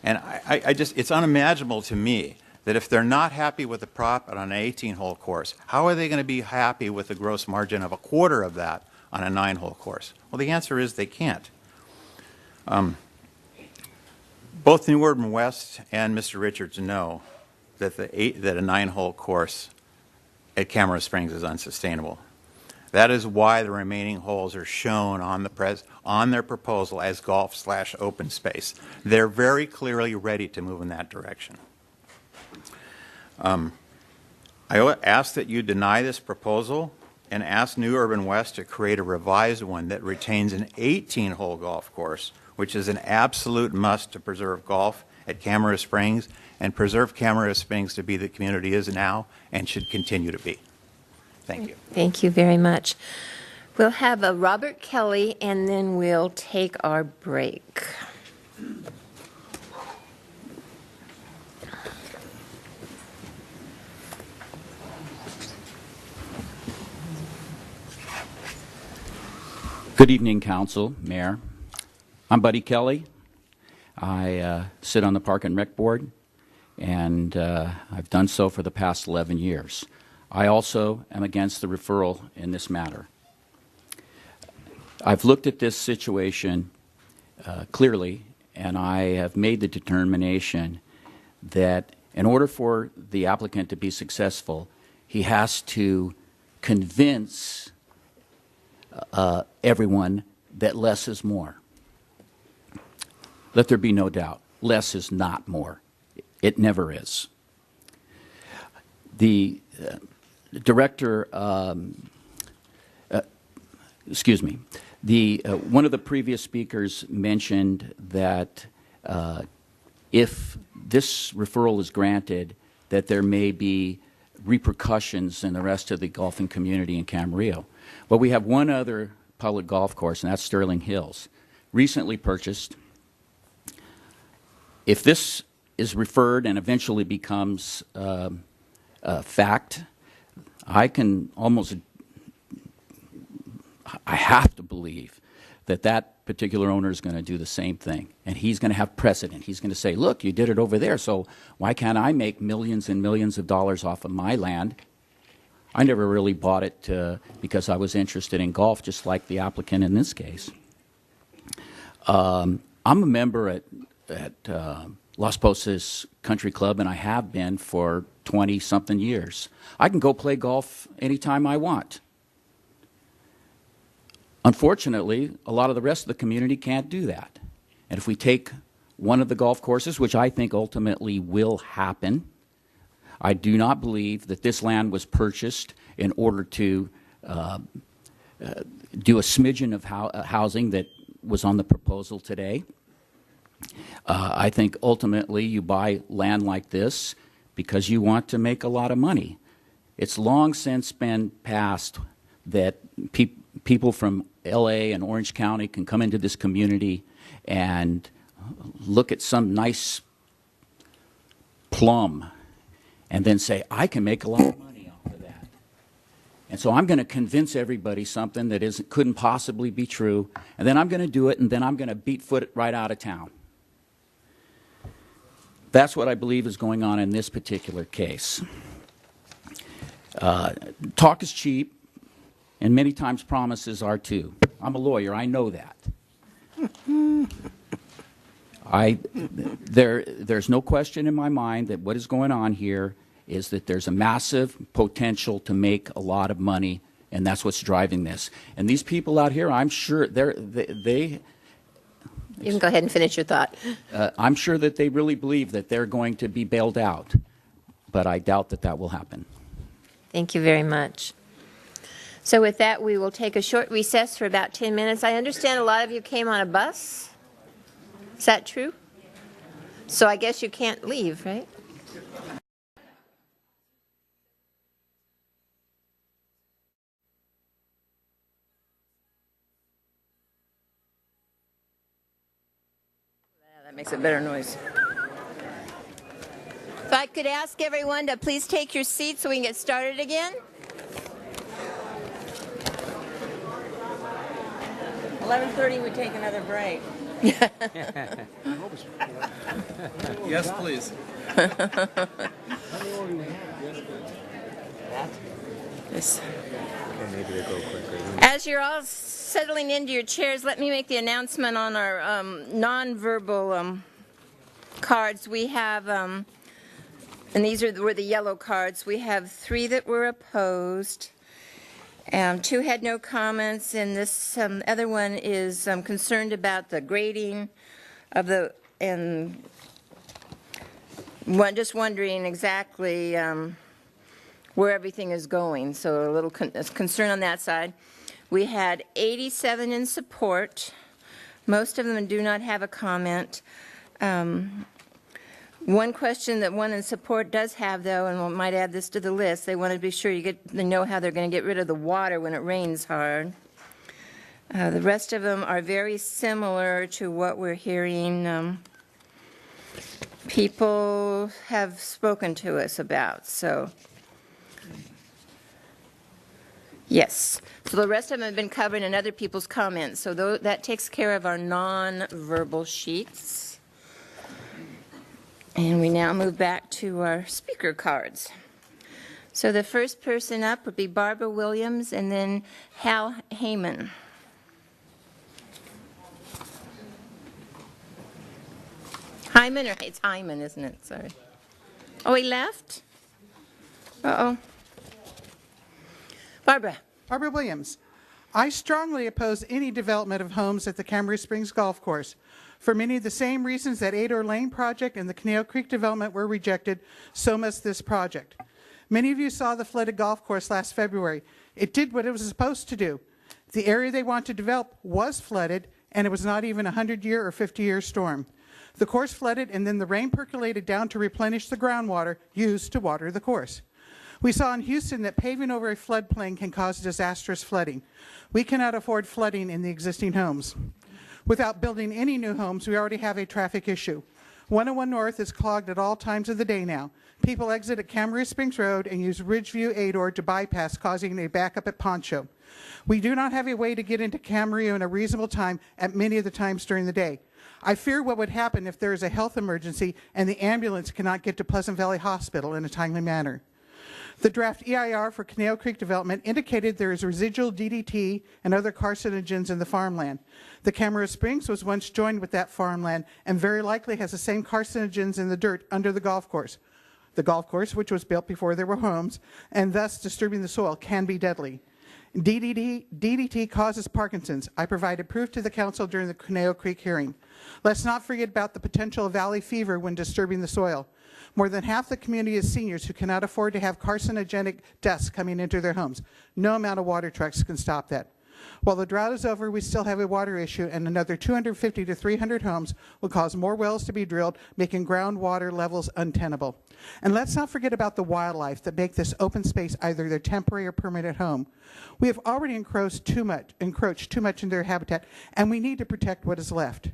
and it's unimaginable to me that if they're not happy with the profit on an 18-hole course, how are they going to be happy with a gross margin of a quarter of that on a 9-hole course? Well, the answer is they can't. Both New Urban West and Mr. Richards know that a 9-hole course at Camarillo Springs is unsustainable. That is why the remaining holes are shown on their proposal as golf/open space. They're very clearly ready to move in that direction. I ask that you deny this proposal and ask New Urban West to create a revised one that retains an 18-hole golf course, which is an absolute must to preserve golf at Camarillo Springs and preserve Camarillo Springs to be the community it is now and should continue to be. Thank you. Thank you very much. We'll have a Robert Kelly, and then we'll take our break. Good evening, Council, Mayor. I'm Buddy Kelly. I sit on the Park and Rec Board, and I've done so for the past 11 years. I also am against the referral in this matter. I've looked at this situation clearly, and I have made the determination that in order for the applicant to be successful, he has to convince everyone that less is more. Let there be no doubt, less is not more. It never is. The director, excuse me, one of the previous speakers mentioned that if this referral is granted, that there may be repercussions in the rest of the golfing community in Camarillo. Well, we have one other public golf course, and that's Sterling Hills, recently purchased. If this is referred and eventually becomes fact, I have to believe that that particular owner is going to do the same thing, and he's going to have precedent. He's going to say, look, you did it over there, so why can't I make millions and millions of dollars off of my land? I never really bought it because I was interested in golf, just like the applicant in this case. I'm a member at Las Posas Country Club, and I have been for 20-something years. I can go play golf anytime I want. Unfortunately, a lot of the rest of the community can't do that. And if we take one of the golf courses, which I think ultimately will happen, I do not believe that this land was purchased in order to do a smidgen of housing that was on the proposal today. I think ultimately you buy land like this because you want to make a lot of money. It's long since been passed that people from LA and Orange County can come into this community and look at some nice plum and then say, I can make a lot of money off of that. And so I'm going to convince everybody something that couldn't possibly be true, and then I'm going to do it, and then I'm going to beat foot it right out of town. That's what I believe is going on in this particular case. Talk is cheap, and many times promises are too. I'm a lawyer, I know that. There's no question in my mind that what is going on here is that there's a massive potential to make a lot of money, and that's what's driving this. And these people out here, I'm sure they You can go ahead and finish your thought. I'm sure that they really believe that they're going to be bailed out, but I doubt that that will happen. Thank you very much. So with that, we will take a short recess for about 10 minutes. I understand a lot of you came on a bus. Is that true? So I guess you can't leave, right? That makes a better noise. If I could ask everyone to please take your seats so we can get started again. 11:30, we take another break. Yes, please. Yes. As you're all settling into your chairs, let me make the announcement on our nonverbal cards. We have, and these were the yellow cards, we have 3 that were opposed. 2 had no comments, and this other one is concerned about the grading of the, and just wondering exactly where everything is going. So a little concern on that side. We had 87 in support. Most of them do not have a comment. One question that one in support does have, though, and we might add this to the list, they want to be sure they know how they're going to get rid of the water when it rains hard. The rest of them are very similar to what we're hearing people have spoken to us about. So, yes. So the rest of them have been covered in other people's comments. So that takes care of our non-verbal sheets. And we now move back to our speaker cards. So the first person up would be Barbara Williams and then Hal Heyman. Hyman, or it's Hyman, isn't it? Sorry. Oh, he left? Uh-oh. Barbara. Barbara Williams. I strongly oppose any development of homes at the Camarillo Springs Golf Course. For many of the same reasons that Ador Lane project and the Canal Creek development were rejected, so must this project. Many of you saw the flooded golf course last February. It did what it was supposed to do. The area they want to develop was flooded, and it was not even a 100-year or 50-year storm. The course flooded, and then the rain percolated down to replenish the groundwater used to water the course. We saw in Houston that paving over a floodplain can cause disastrous flooding. We cannot afford flooding in the existing homes. Without building any new homes, we already have a traffic issue. 101 North is clogged at all times of the day now. People exit at Camarillo Springs Road and use Ridgeview Ador to bypass, causing a backup at Poncho. We do not have a way to get into Camarillo in a reasonable time at many of the times during the day. I fear what would happen if there is a health emergency and the ambulance cannot get to Pleasant Valley Hospital in a timely manner. The draft EIR for Canal Creek development indicated there is residual DDT and other carcinogens in the farmland. The Camarillo Springs was once joined with that farmland and very likely has the same carcinogens in the dirt under the golf course. The golf course, which was built before there were homes, and thus disturbing the soil, can be deadly. DDT causes Parkinson's. I provided proof to the council during the Canal Creek hearing. Let's not forget about the potential of valley fever when disturbing the soil. More than half the community is seniors who cannot afford to have carcinogenic dust coming into their homes. No amount of water trucks can stop that. While the drought is over, we still have a water issue, and another 250 to 300 homes will cause more wells to be drilled, making groundwater levels untenable. And let's not forget about the wildlife that make this open space either their temporary or permanent home. We have already encroached too much in their habitat, and we need to protect what is left.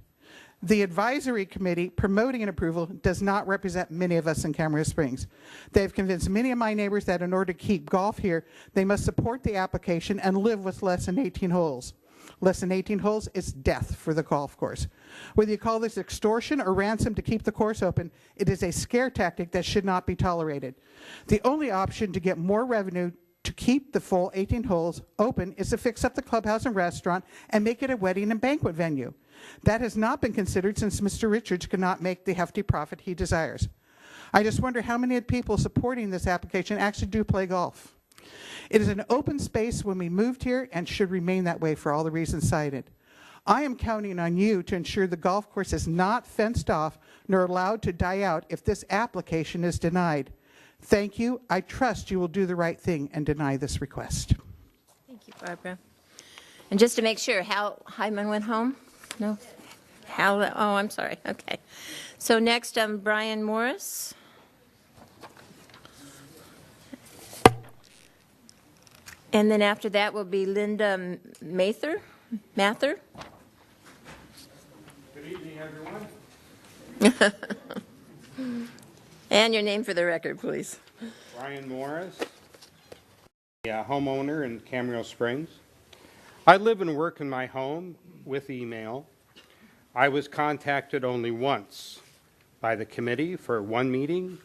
The advisory committee promoting an approval does not represent many of us in Camarillo Springs. They have convinced many of my neighbors that in order to keep golf here, they must support the application and live with less than 18 holes. Less than 18 holes is death for the golf course. Whether you call this extortion or ransom to keep the course open, it is a scare tactic that should not be tolerated. The only option to get more revenue to keep the full 18 holes open is to fix up the clubhouse and restaurant and make it a wedding and banquet venue. That has not been considered since Mr. Richards cannot make the hefty profit he desires. I just wonder how many people supporting this application actually do play golf. It is an open space when we moved here and should remain that way for all the reasons cited. I am counting on you to ensure the golf course is not fenced off nor allowed to die out if this application is denied. Thank you. I trust you will do the right thing and deny this request. Thank Thank you, Barbara. And just to make sure, Hal Hyman went home? No? Hal, oh, I'm sorry. Okay. So next, Brian Morris. And then after that will be Linda Mather. Good evening, everyone. And your name for the record, please. Brian Morris, a homeowner in Camarillo Springs. I live and work in my home with email. I was contacted only once by the committee for one meeting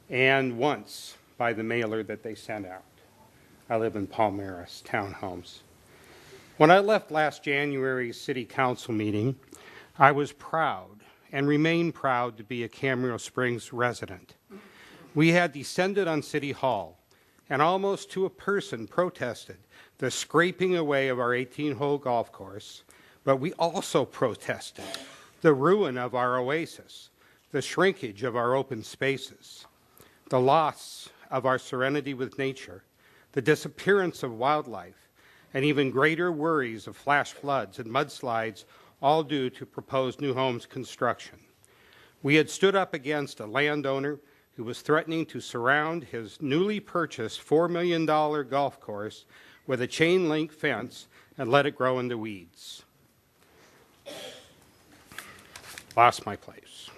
and once by the mailer that they sent out. I live in Palmeiras Townhomes. When I left last January's City Council meeting, I was proud and remain proud to be a Camarillo Springs resident. We had descended on City Hall and almost to a person protested the scraping away of our 18-hole golf course, but we also protested the ruin of our oasis, the shrinkage of our open spaces, the loss of our serenity with nature, the disappearance of wildlife, and even greater worries of flash floods and mudslides, all due to proposed new homes construction. We had stood up against a landowner who was threatening to surround his newly purchased $4 million golf course with a chain link fence and let it grow into weeds. Lost my place.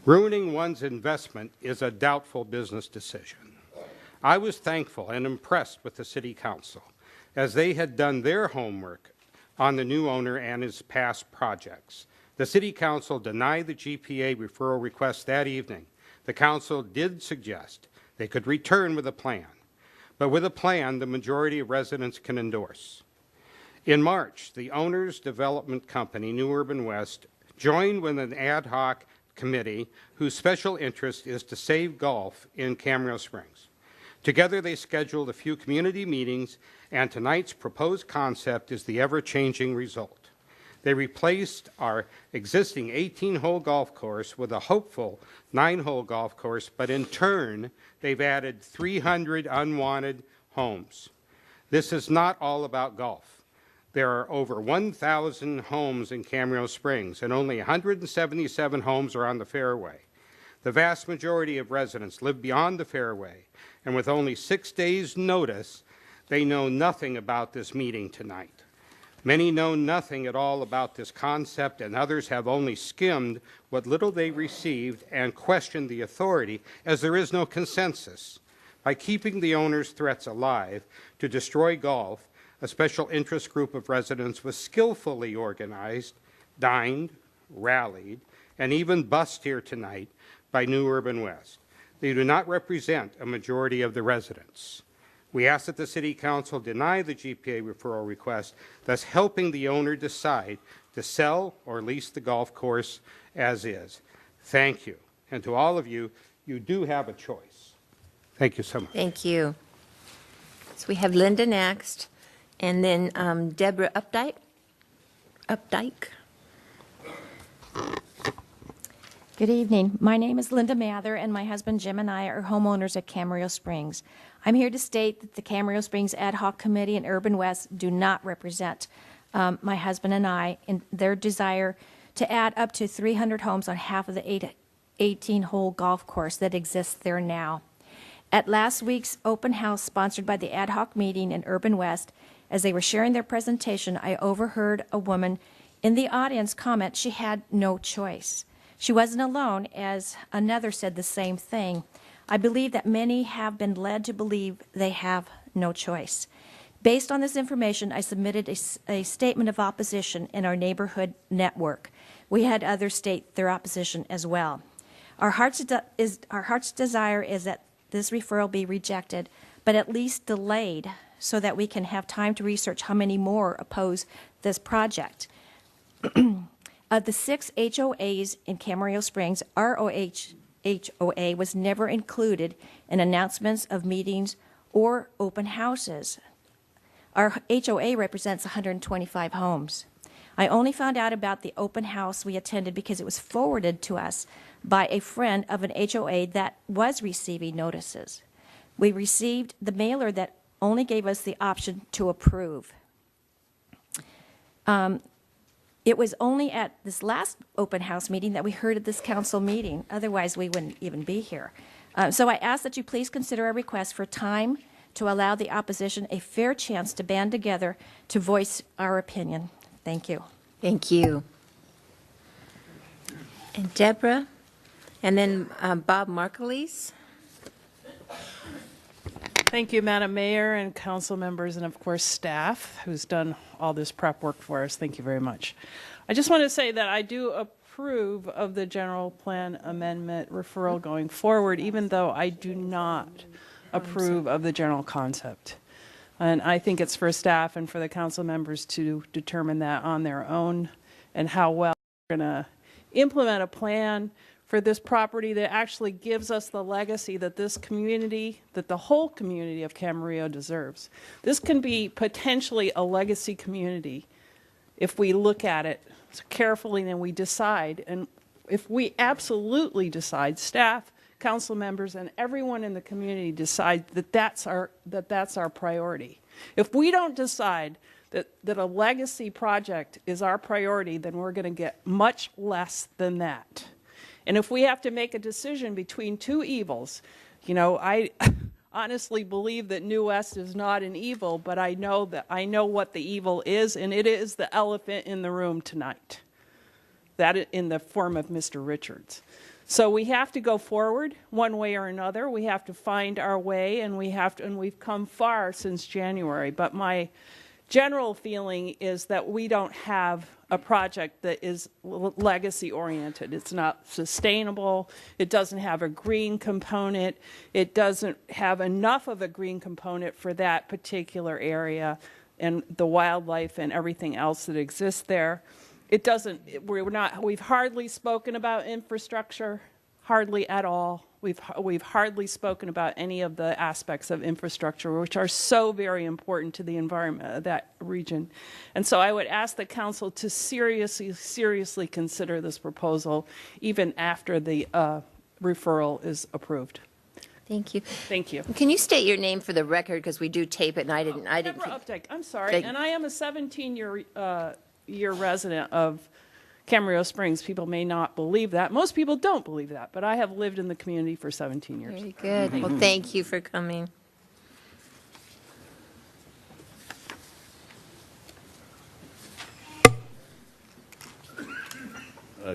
Ruining one's investment is a doubtful business decision. I was thankful and impressed with the City Council as they had done their homework on the new owner and his past projects. The City Council denied the GPA referral request that evening. The Council did suggest they could return with a plan, but with a plan the majority of residents can endorse. In March, the owner's development company, New Urban West, joined with an ad hoc committee whose special interest is to save golf in Camarillo Springs. Together they scheduled a few community meetings, and tonight's proposed concept is the ever-changing result. They replaced our existing 18-hole golf course with a hopeful 9-hole golf course, but in turn, they've added 300 unwanted homes. This is not all about golf. There are over 1,000 homes in Camarillo Springs, and only 177 homes are on the fairway. The vast majority of residents live beyond the fairway, and with only 6 days' notice, they know nothing about this meeting tonight. Many know nothing at all about this concept, and others have only skimmed what little they received and questioned the authority, as there is no consensus. By keeping the owner's threats alive to destroy golf, a special interest group of residents was skillfully organized, dined, rallied, and even bussed here tonight by New Urban West. They do not represent a majority of the residents. We ask that the City Council deny the GPA referral request, thus helping the owner decide to sell or lease the golf course as is. Thank you. And to all of you, you do have a choice. Thank you so much. Thank you. So we have Linda next, and then Deborah Updike. Good evening. My name is Linda Mather, and my husband Jim and I are homeowners at Camarillo Springs. I'm here to state that the Camarillo Springs Ad Hoc Committee and Urban West do not represent my husband and I in their desire to add up to 300 homes on half of the 18-hole golf course that exists there now. At last week's open house sponsored by the Ad Hoc meeting in Urban West, as they were sharing their presentation, I overheard a woman in the audience comment she had no choice. She wasn't alone, as another said the same thing. I believe that many have been led to believe they have no choice. Based on this information, I submitted a statement of opposition in our neighborhood network. We had others state their opposition as well. Our heart's desire is that this referral be rejected, but at least delayed so that we can have time to research how many more oppose this project. Of the 6 HOAs in Camarillo Springs, our HOA was never included in announcements of meetings or open houses. Our HOA represents 125 homes. I only found out about the open house we attended because it was forwarded to us by a friend of an HOA that was receiving notices. We received the mailer that only gave us the option to approve. It was only at this last open house meeting that we heard at this council meeting. Otherwise, we wouldn't even be here. So I ask that you please consider our request for time to allow the opposition a fair chance to band together to voice our opinion. Thank you. Thank you. And Deborah, and then Bob Markleese. Thank you, Madam Mayor and council members, and of course staff who's done all this prep work for us. Thank you very much. I just want to say that I do approve of the general plan amendment referral going forward, even though I do not approve of the general concept. And I think it's for staff and for the council members to determine that on their own and how well we're going to implement a plan for this property that actually gives us the legacy that this community, that the whole community of Camarillo deserves. This can be potentially a legacy community if we look at it carefully and we decide, and if we absolutely decide, staff, council members, and everyone in the community decide that that's our priority. If we don't decide that a legacy project is our priority, then we're going to get much less than that. And if we have to make a decision between two evils, you know, I honestly believe that New West is not an evil, but I know what the evil is, and it is the elephant in the room tonight. That in the form of Mr. Richards. So we have to go forward one way or another. We have to find our way, and we've come far since January. But my general feeling is that we don't have a project that is legacy oriented. It's not sustainable. It doesn't have a green component. It doesn't have enough of a green component for that particular area and the wildlife and everything else that exists there. It doesn't, we've hardly spoken about infrastructure, hardly at all. We've hardly spoken about any of the aspects of infrastructure, which are so very important to the environment of that region. And so I would ask the council to seriously consider this proposal, even after the referral is approved. Thank you. Thank you. Can you state your name for the record, because we do tape it, and I didn't. Deborah Updike. I'm sorry, and I am a 17-year resident of Camarillo Springs. People may not believe that. Most people don't believe that, but I have lived in the community for 17 years. Very good. Well, thank you for coming.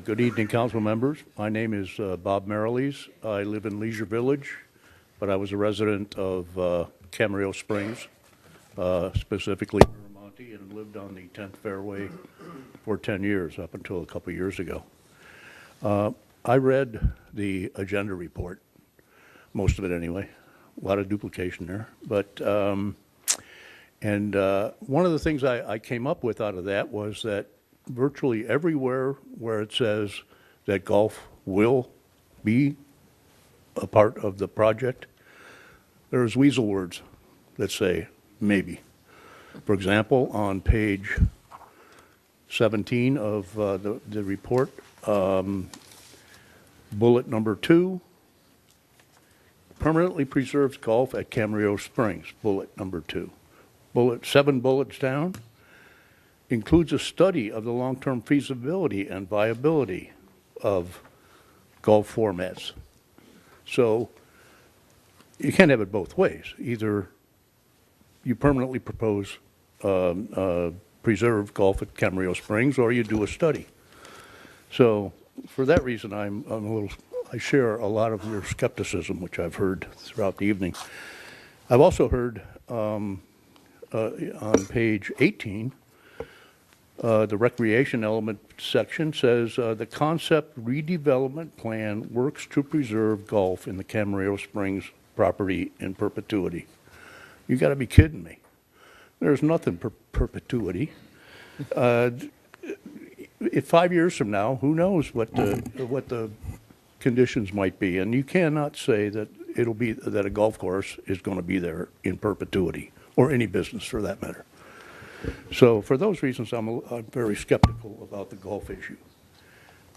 Good evening, council members. My name is Bob Markleese. I live in Leisure Village, but I was a resident of Camarillo Springs, specifically Miramonte, and lived on the 10th Fairway for 10 years, up until a couple years ago. I read the agenda report, most of it anyway. A lot of duplication there. But, one of the things I came up with out of that was that virtually everywhere where it says that golf will be a part of the project, there's weasel words that say maybe. For example, on page 17 of the report, bullet number 2, permanently preserves golf at Camarillo Springs, bullet number 2. 7 bullets down, includes a study of the long-term feasibility and viability of golf formats. So you can't have it both ways. Either you permanently propose preserve golf at Camarillo Springs, or you do a study. So for that reason, I share a lot of your skepticism, which I've heard throughout the evening. I've also heard on page 18, the recreation element section says the concept redevelopment plan works to preserve golf in the Camarillo Springs property in perpetuity. You got to be kidding me. There's nothing perpetuity. 5 years from now, who knows what the conditions might be, and you cannot say that that a golf course is going to be there in perpetuity, or any business for that matter. So for those reasons, I'm very skeptical about the golf issue.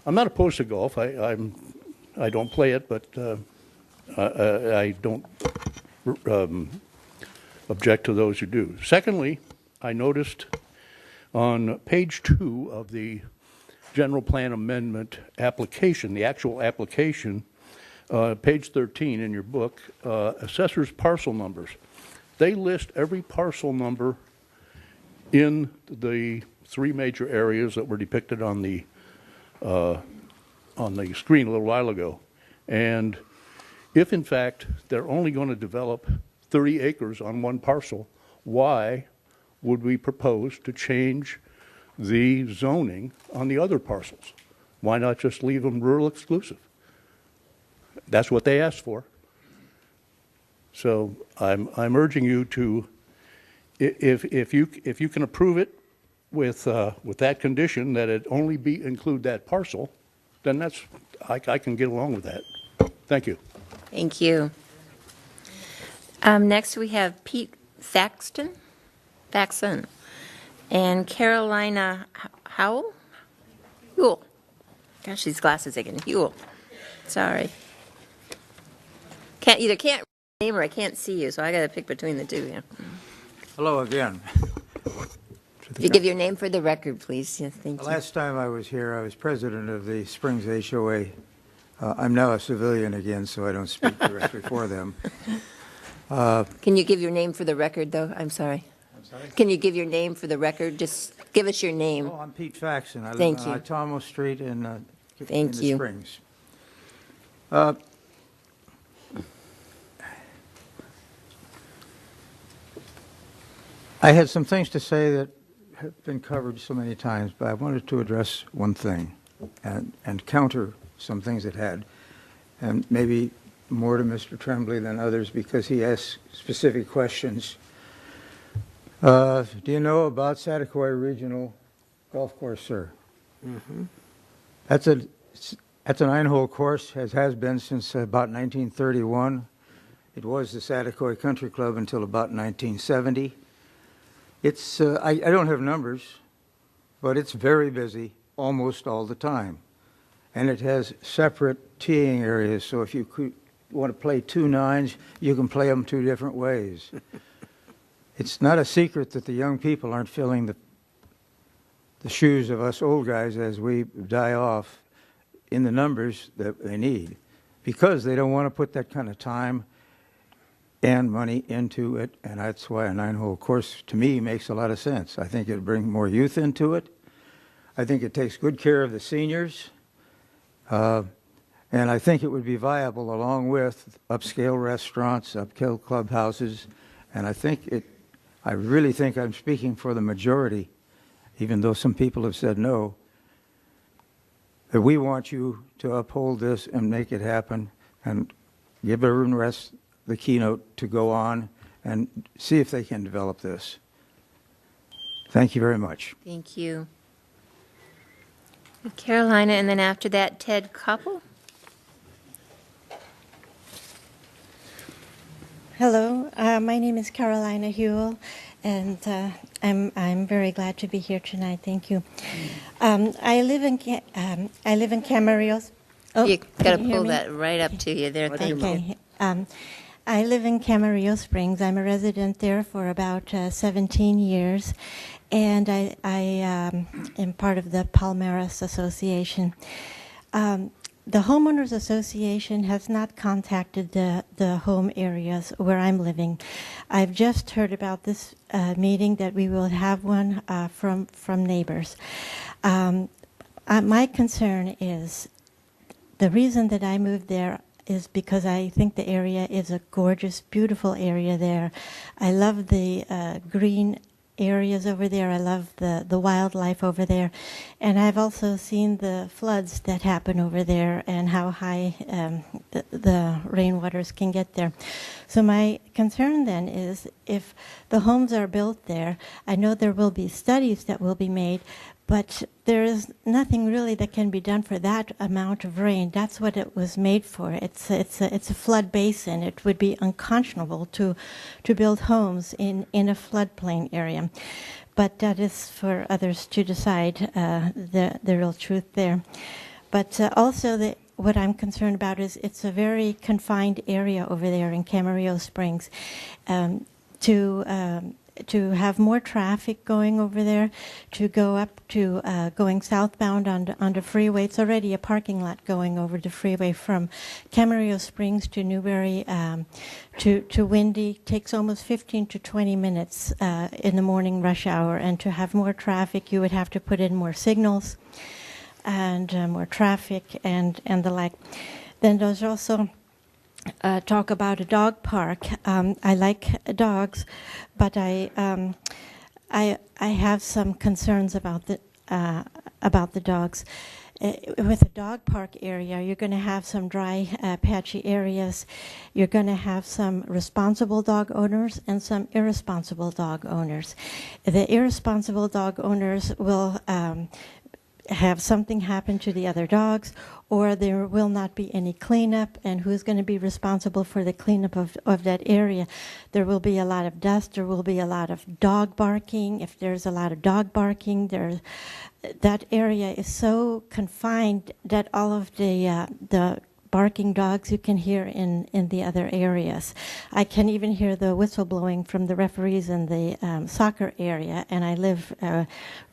I'm not opposed to golf. I don't play it, but I don't object to those who do. Secondly, I noticed on page 2 of the general plan amendment application, the actual application, page 13 in your book, assessor's parcel numbers. They list every parcel number in the 3 major areas that were depicted on the screen a little while ago. And if in fact they're only going to develop 30 acres on one parcel, why would we propose to change the zoning on the other parcels? Why not just leave them rural exclusive? That's what they asked for. So I'm urging you to, if you can approve it with that condition that it only include that parcel, then I can get along with that. Thank you. Thank you. Next, we have Pete Faxon, and Carolina Howell. Gosh, these glasses again. Hewell. Sorry. Can't read your name or I can't see you, so I got to pick between the two. Yeah. Hello again. If you give your name for the record, please. Yes, thank you. Last time I was here, I was president of the Springs HOA. I'm now a civilian again, so I don't speak directly for them. Can you give your name for the record, though? I'm sorry. Can you give your name for the record? Just give us your name. Oh, I'm Pete Faxon. I Thank live you. on Atomo Street in the you. Springs. I had some things to say that have been covered so many times, but I wanted to address one thing and counter some things it had, and maybe more to Mr. Tremblay than others because he asked specific questions. Do you know about Satakoy Regional Golf Course, sir? Mm-hmm. That's a 9-hole course, has been since about 1931. It was the Satakoy Country Club until about 1970. It's I don't have numbers, but it's very busy almost all the time. And it has separate teeing areas, so if you want to play 2 9s, you can play them 2 different ways. It's not a secret that the young people aren't filling the shoes of us old guys as we die off in the numbers that they need, because they don't want to put that kind of time and money into it, and that's why a 9-hole course, to me, makes a lot of sense. I think it'll bring more youth into it. I think it takes good care of the seniors, and I think it would be viable along with upscale restaurants, upscale clubhouses, and I really think I'm speaking for the majority, even though some people have said no, that we want you to uphold this and make it happen and give everyone rest the keynote to go on and see if they can develop this. Thank you very much. Thank you. Carolina, and then after that, Ted Koppel. Hello, my name is Carolina Hewell, and I'm very glad to be here tonight. Thank you. I live in Camarillo. Oh, You got to can hear pull me? that right up to you there. Thank you. Okay. I live in Camarillo Springs. I'm a resident there for about 17 years, and I am part of the Palmeras Association. The Homeowners Association has not contacted the home areas where I'm living. I've just heard about this meeting that we will have one from neighbors. My concern is the reason that I moved there is because I think the area is a gorgeous, beautiful area there. I love the green areas over there. I love the wildlife over there. And I've also seen the floods that happen over there and how high the rainwaters can get there. So my concern then is if the homes are built there, I know there will be studies that will be made, but there is nothing really that can be done for that amount of rain. That's what it was made for. It's a flood basin. It would be unconscionable to build homes in a floodplain area. But that is for others to decide the real truth there. But also what I'm concerned about is it's a very confined area over there in Camarillo Springs. To have more traffic going over there, to go up to going southbound on the freeway. It's already a parking lot going over the freeway from Camarillo Springs to Newberry to Windy. Takes almost 15 to 20 minutes in the morning rush hour. And to have more traffic, you would have to put in more signals and more traffic and the like. Then there's also talk about a dog park. I like dogs, but I have some concerns about the dogs. With a dog park area, you're going to have some dry, patchy areas. You're going to have some responsible dog owners and some irresponsible dog owners. The irresponsible dog owners will have something happen to the other dogs, or there will not be any cleanup, and who's going to be responsible for the cleanup of that area? There will be a lot of dust, there will be a lot of dog barking. If there's a lot of dog barking, that area is so confined that all of the barking dogs you can hear in the other areas. I can even hear the whistle blowing from the referees in the soccer area, and I live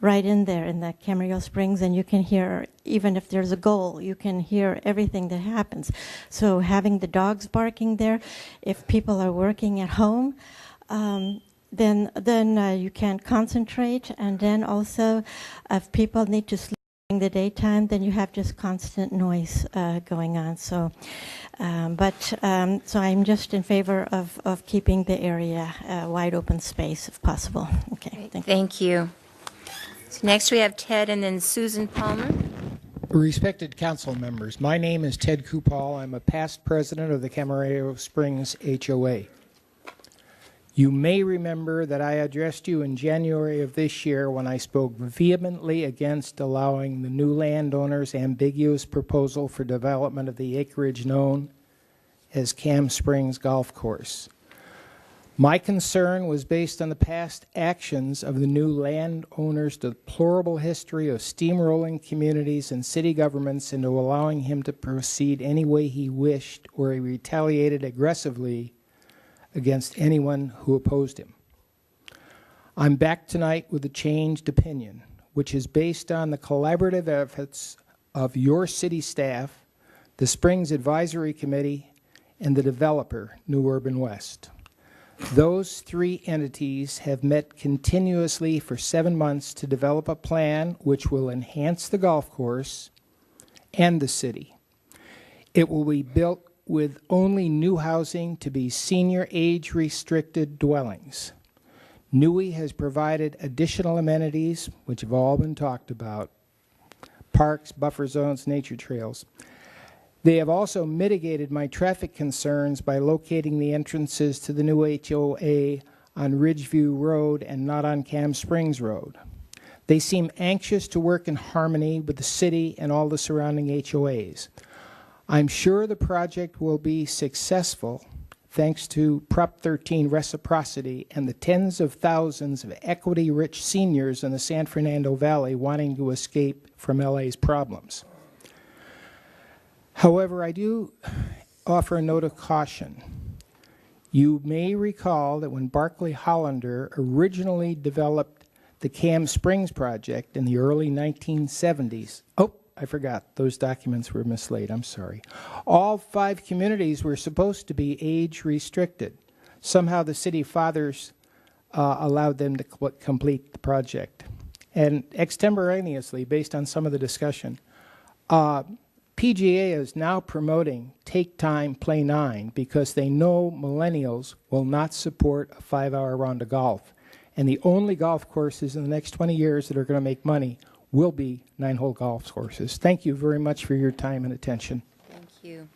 right in there in the Camarillo Springs, and you can hear, even if there's a goal, you can hear everything that happens. So having the dogs barking there, if people are working at home, then you can't concentrate, and then also if people need to sleep in the daytime, then you have just constant noise going on. So, so I'm just in favor of keeping the area wide open space if possible. Okay, Thank you. So next we have Ted and then Susan Palmer. Respected council members, my name is Ted Kupal. I'm a past president of the Camarillo Springs HOA. You may remember that I addressed you in January of this year when I spoke vehemently against allowing the new landowner's ambiguous proposal for development of the acreage known as Cam Springs Golf Course. My concern was based on the past actions of the new landowner's deplorable history of steamrolling communities and city governments into allowing him to proceed any way he wished, or he retaliated aggressively against anyone who opposed him. I'm back tonight with a changed opinion, which is based on the collaborative efforts of your city staff, the Springs Advisory Committee, and the developer, New Urban West. Those three entities have met continuously for 7 months to develop a plan which will enhance the golf course and the city. It will be built with only new housing to be senior age-restricted dwellings. NUI has provided additional amenities, which have all been talked about: parks, buffer zones, nature trails. They have also mitigated my traffic concerns by locating the entrances to the new HOA on Ridgeview Road and not on Cam Springs Road. They seem anxious to work in harmony with the city and all the surrounding HOAs. I'm sure the project will be successful thanks to Prop 13 reciprocity and the tens of thousands of equity-rich seniors in the San Fernando Valley wanting to escape from LA's problems. However, I do offer a note of caution. You may recall that when Barclay Hollander originally developed the Cam Springs project in the early 1970s, I forgot, those documents were mislaid, I'm sorry. All 5 communities were supposed to be age restricted. Somehow the city fathers allowed them to complete the project. And extemporaneously, based on some of the discussion, PGA is now promoting Take Time, Play 9 because they know millennials will not support a 5-hour round of golf. And the only golf courses in the next 20 years that are going to make money will be 9-hole golf courses. Thank you very much for your time and attention. Thank you.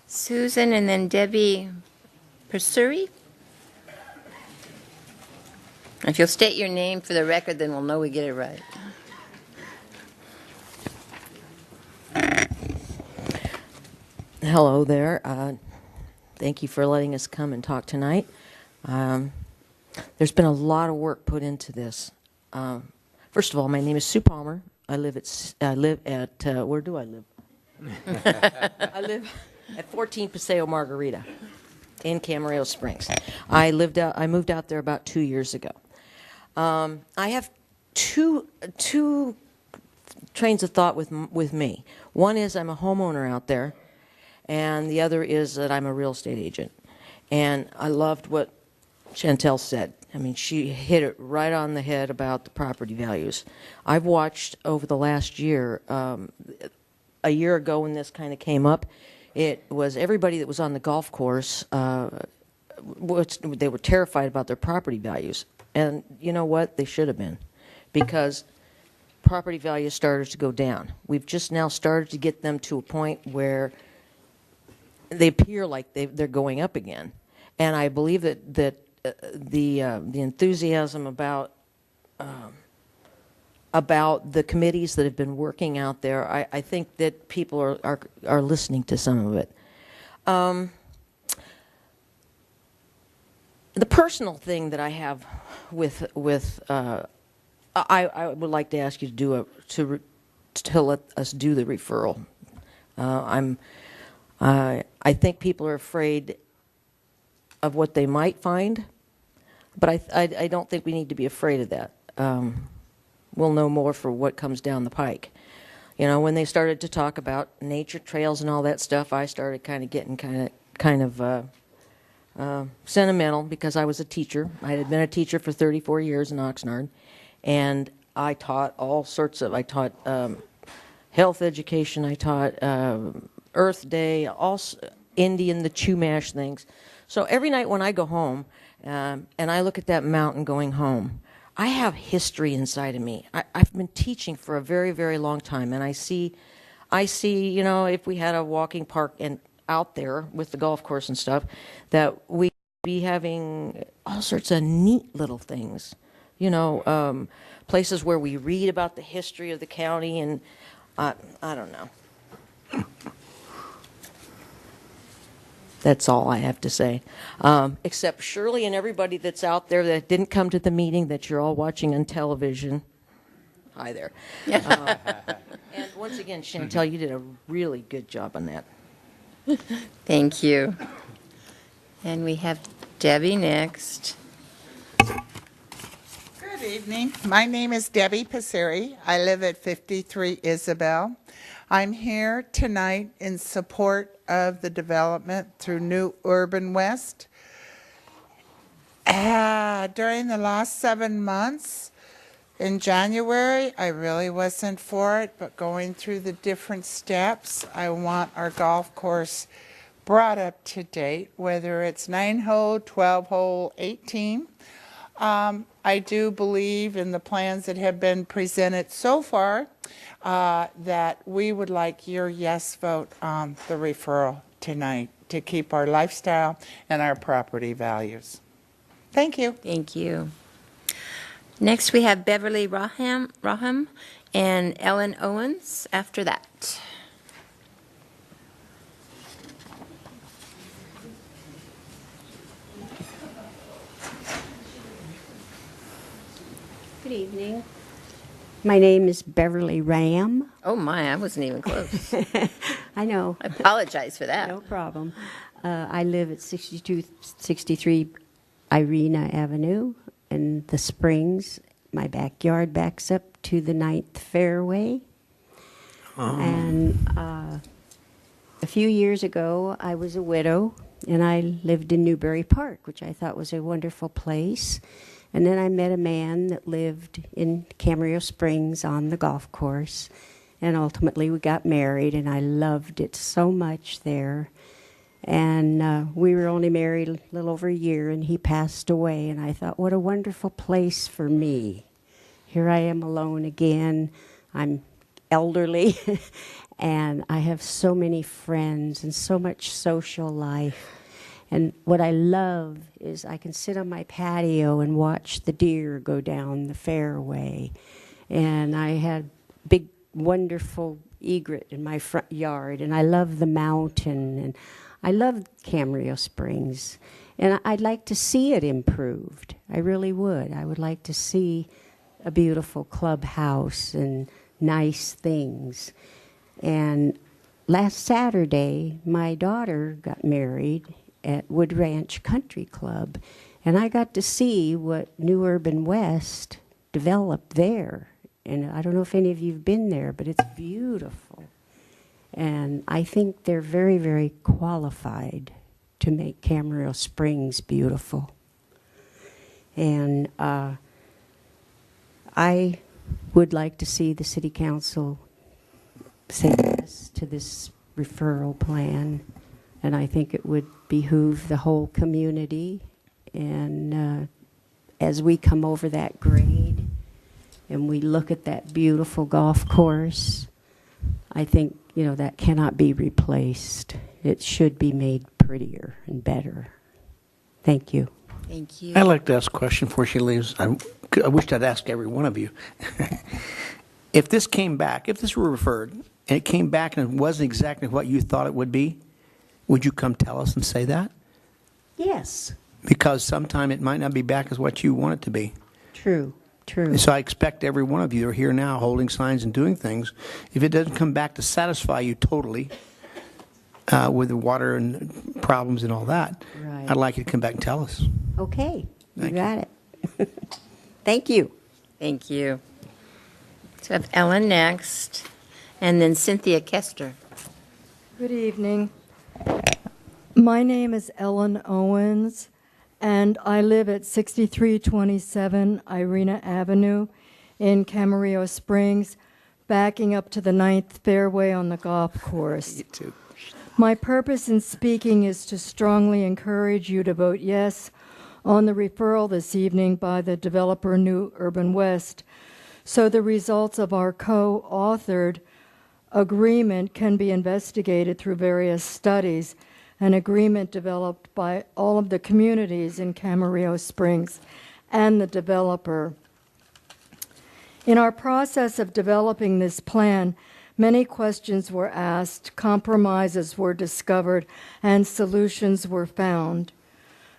Susan and then Debbie Persuri. If you'll state your name for the record, then we'll know we get it right. Hello there. Thank you for letting us come and talk tonight. There's been a lot of work put into this. First of all, my name is Sue Palmer. I live at where do I live? I live at 14 Paseo Margarita in Camarillo Springs. I moved out there about 2 years ago. I have two trains of thought with me. One is I'm a homeowner out there, and the other is that I'm a real estate agent. And I loved what Chantel said. I mean, she hit it right on the head about the property values. I've watched over the last year, a year ago when this kind of came up, it was everybody that was on the golf course, they were terrified about their property values. And you know what? They should have been, because property values started to go down. We've just now started to get them to a point where they appear like they're going up again. And I believe that the enthusiasm about the committees that have been working out there, I think that people are listening to some of it. The personal thing that I have with I would like to ask you to let us do the referral. I think people are afraid of what they might find, but I don't think we need to be afraid of that. We'll know more for what comes down the pike. You know, when they started to talk about nature trails and all that stuff, I started kind of getting kind of sentimental, because I was a teacher. I had been a teacher for 34 years in Oxnard, and I taught all sorts of. I taught health education. I taught Earth Day, all Indian, the Chumash things. So every night when I go home and I look at that mountain going home, I have history inside of me. I've been teaching for a very, very long time, and I see, you know, if we had a walking park and out there with the golf course and stuff, that we'd be having all sorts of neat little things, you know, places where we read about the history of the county, and I don't know. That's all I have to say. Except Shirley and everybody that's out there that didn't come to the meeting that you're all watching on television. Hi there. And once again, Chantel, you did a really good job on that. Thank you. And we have Debbie next. Good evening. My name is Debbie Passeri. I live at 53 Isabel. I'm here tonight in support of the development through New Urban West. During the last 7 months, in January, I really wasn't for it, but going through the different steps, I want our golf course brought up to date, whether it's 9-hole, 12-hole, 18. I do believe in the plans that have been presented so far that we would like your yes vote on the referral tonight to keep our lifestyle and our property values. Thank you. Thank you. Next, we have Beverly Raham and Ellen Owens after that. Good evening. My name is Beverly Ram. Oh my, I wasn't even close. I know. I apologize for that. No problem. I live at 6263 Irina Avenue in the Springs. My backyard backs up to the 9th Fairway. Oh. And a few years ago, I was a widow, and I lived in Newbury Park, which I thought was a wonderful place. And then I met a man that lived in Camarillo Springs on the golf course. And ultimately we got married, and I loved it so much there. And we were only married a little over a year, and he passed away. And I thought, what a wonderful place for me. Here I am alone again. I'm elderly, and I have so many friends and so much social life. And what I love is I can sit on my patio and watch the deer go down the fairway. And I had big, wonderful egret in my front yard. And I love the mountain. And I love Camarillo Springs. And I'd like to see it improved. I really would. I would like to see a beautiful clubhouse and nice things. And last Saturday, my daughter got married at Wood Ranch Country Club, and I got to see what New Urban West developed there. And I don't know if any of you have been there, but it's beautiful. And I think they're very, very qualified to make Camarillo Springs beautiful. And I would like to see the City Council say yes to this referral plan. And I think it would behoove the whole community. And as we come over that grade and we look at that beautiful golf course, I think, you know, that cannot be replaced. It should be made prettier and better. Thank you. Thank you. I'd like to ask a question before she leaves. I wish I'd ask every one of you. If this came back, if this were referred, and it came back and it wasn't exactly what you thought it would be, would you come tell us and say that? Yes. Because sometime it might not be back as what you want it to be. True. True. And so I expect every one of you are here now holding signs and doing things. If it doesn't come back to satisfy you totally with the water and problems and all that, Right. I'd like you to come back and tell us. Okay. Thank You got it. Thank you. Thank you. So I have Ellen next, and then Cynthia Kester. Good evening. My name is Ellen Owens, and I live at 6327 Irina Avenue in Camarillo Springs, backing up to the 9th fairway on the golf course. You too. My purpose in speaking is to strongly encourage you to vote yes on the referral this evening by the developer New Urban West, so the results of our co-authored agreement can be investigated through various studies, an agreement developed by all of the communities in Camarillo Springs and the developer. In our process of developing this plan, many questions were asked, compromises were discovered, and solutions were found.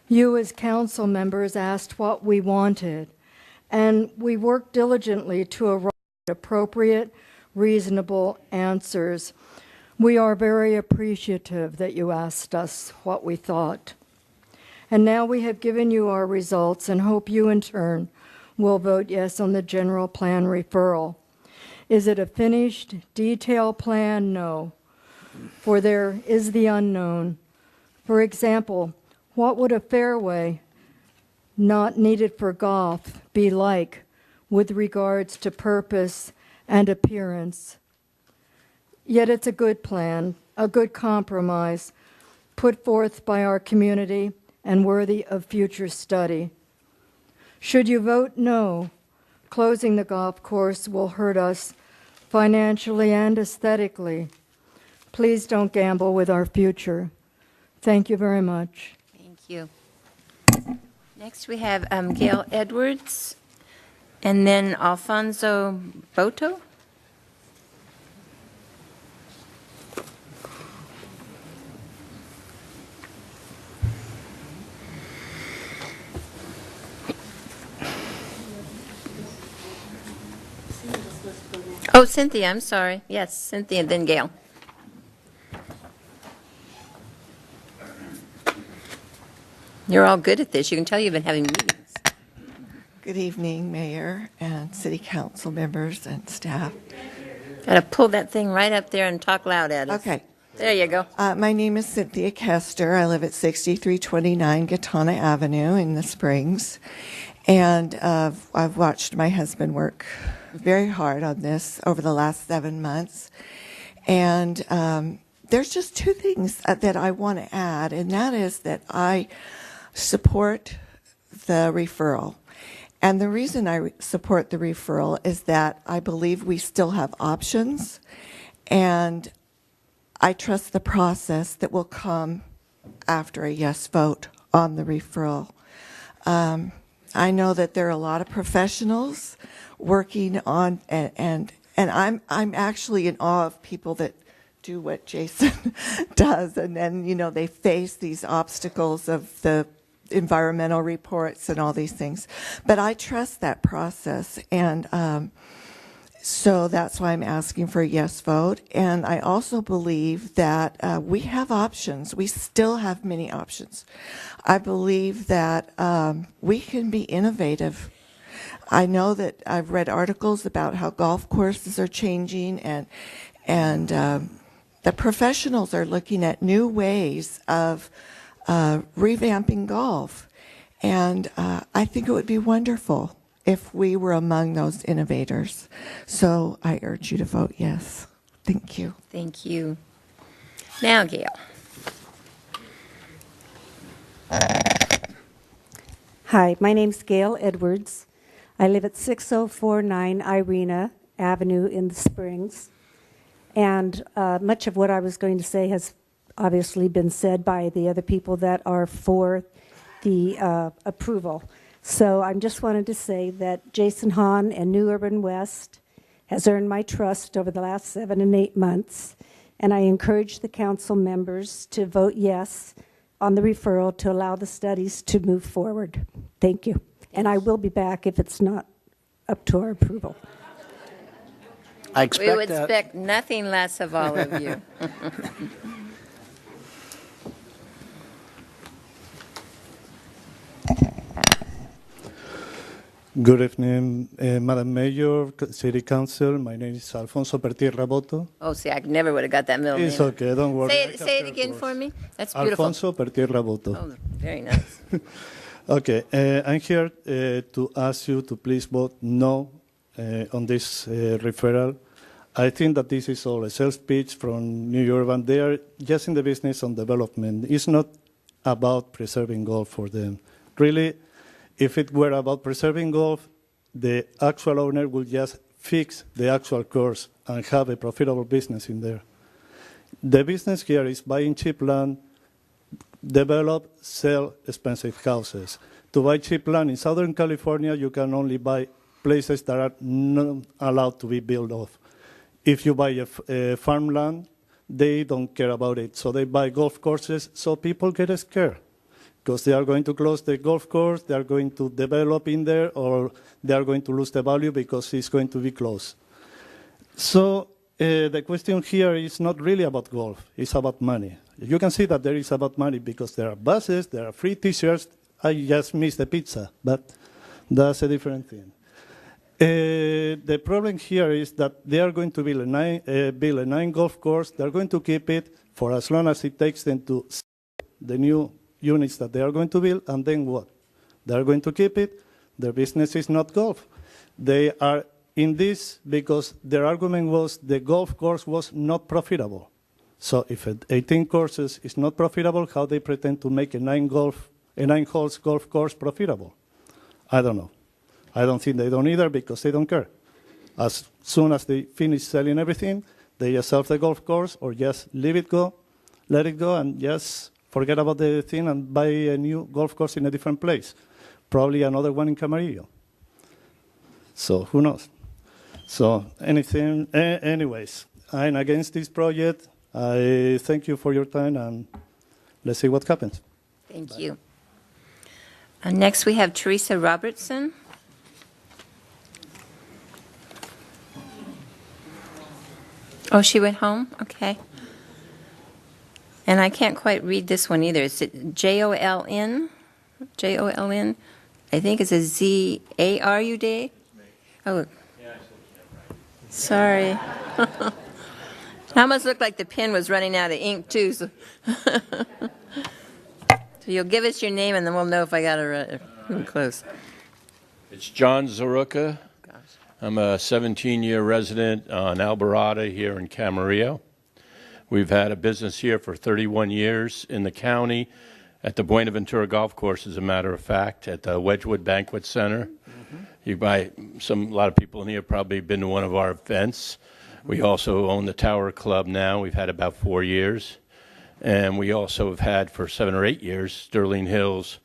You as council members asked what we wanted, and we worked diligently to arrive at appropriate, reasonable answers. We are very appreciative that you asked us what we thought. And now we have given you our results and hope you in turn will vote yes on the general plan referral. Is it a finished, detailed plan? No, for there is the unknown. For example, what would a fairway not needed for golf be like with regards to purpose and appearance? Yet it's a good plan, a good compromise, put forth by our community and worthy of future study. Should you vote no, closing the golf course will hurt us financially and aesthetically. Please don't gamble with our future. Thank you very much. Thank you. Next we have Gail Edwards, and then Alfonso Boto. Oh, Cynthia, I'm sorry. Yes, Cynthia, and then Gail. You're all good at this. You can tell you've been having meetings. Good evening, Mayor and City Council members and staff. Got to pull that thing right up there and talk loud at us. Okay. There you go. My name is Cynthia Kester. I live at 6329 Gatana Avenue in the Springs. And I've watched my husband work very hard on this over the last 7 months. And there's just two things that I want to add, and that is that I support the referral. And the reason I support the referral is that I believe we still have options, and I trust the process that will come after a yes vote on the referral. I know that there are a lot of professionals working on, and I'm actually in awe of people that do what Jason does, and then, you know, they face these obstacles of the environmental reports and all these things. But I trust that process, and So that's why I'm asking for a yes vote. And I also believe that we have options. We still have many options. I believe that we can be innovative. I know that I've read articles about how golf courses are changing, and the professionals are looking at new ways of revamping golf. And I think it would be wonderful if we were among those innovators. So I urge you to vote yes. Thank you. Thank you. Now, Gail. Hi, my name's Gail Edwards. I live at 6049 Irina Avenue in the Springs. And much of what I was going to say has obviously been said by the other people that are for the approval. So I just wanted to say that Jason Hahn and New Urban West has earned my trust over the last 7 and 8 months, and I encourage the council members to vote yes on the referral to allow the studies to move forward. Thank you. And I will be back if it's not up to our approval. We would expect nothing less of all of you. Good evening, Madam Mayor, City Council. My name is Alfonso Pertir Raboto. Oh, see, I never would have got that middle name. It's okay, don't worry. Say it again for me. That's beautiful. Alfonso Pertir Raboto. Oh, very nice. Okay, I'm here to ask you to please vote no on this referral. I think that this is all a sales pitch from New Urban. They are just in the business on development. It's not about preserving golf for them. Really, if it were about preserving golf, the actual owner would just fix the actual course and have a profitable business in there. The business here is buying cheap land, develop, sell expensive houses. To buy cheap land in Southern California, you can only buy places that are not allowed to be built off. If you buy a farmland, they don't care about it. So they buy golf courses, so people get scared because they are going to close the golf course, they are going to develop in there, or they are going to lose the value because it's going to be closed. So the question here is not really about golf, it's about money. You can see that there is about money because there are buses, there are free t-shirts. I just missed the pizza, but that's a different thing. The problem here is that they are going to build a nine golf course. They're going to keep it for as long as it takes them to sell the new units that they are going to build, and then what? They are going to keep it. Their business is not golf. They are in this because their argument was the golf course was not profitable. So if 18 courses is not profitable, how they pretend to make a nine-holes golf course profitable? I don't know. I don't think they don't either because they don't care. As soon as they finish selling everything, they just sell the golf course or just let it go, and just forget about the thing and buy a new golf course in a different place. Probably another one in Camarillo. So who knows? So anyways, I'm against this project. I thank you for your time, and let's see what happens. Thank you. Next, we have Teresa Robertson. Oh, she went home? Okay. And I can't quite read this one either. Is it J-O-L-N? J-O-L-N? I think it's a Z-A-R-U-D? Oh. Sorry. It almost looked like the pen was running out of ink, too. So, so you'll give us your name, and then we'll know if I got it right. Close. It's John Zaruka. I'm a 17-year resident on Alvarado here in Camarillo. We've had a business here for 31 years in the county at the Buenaventura Golf Course, as a matter of fact, at the Wedgwood Banquet Center. A lot of people in here have probably been to one of our events. We also own the Tower Club now. We've had about 4 years. And we also have had for 7 or 8 years, Sterling Hills,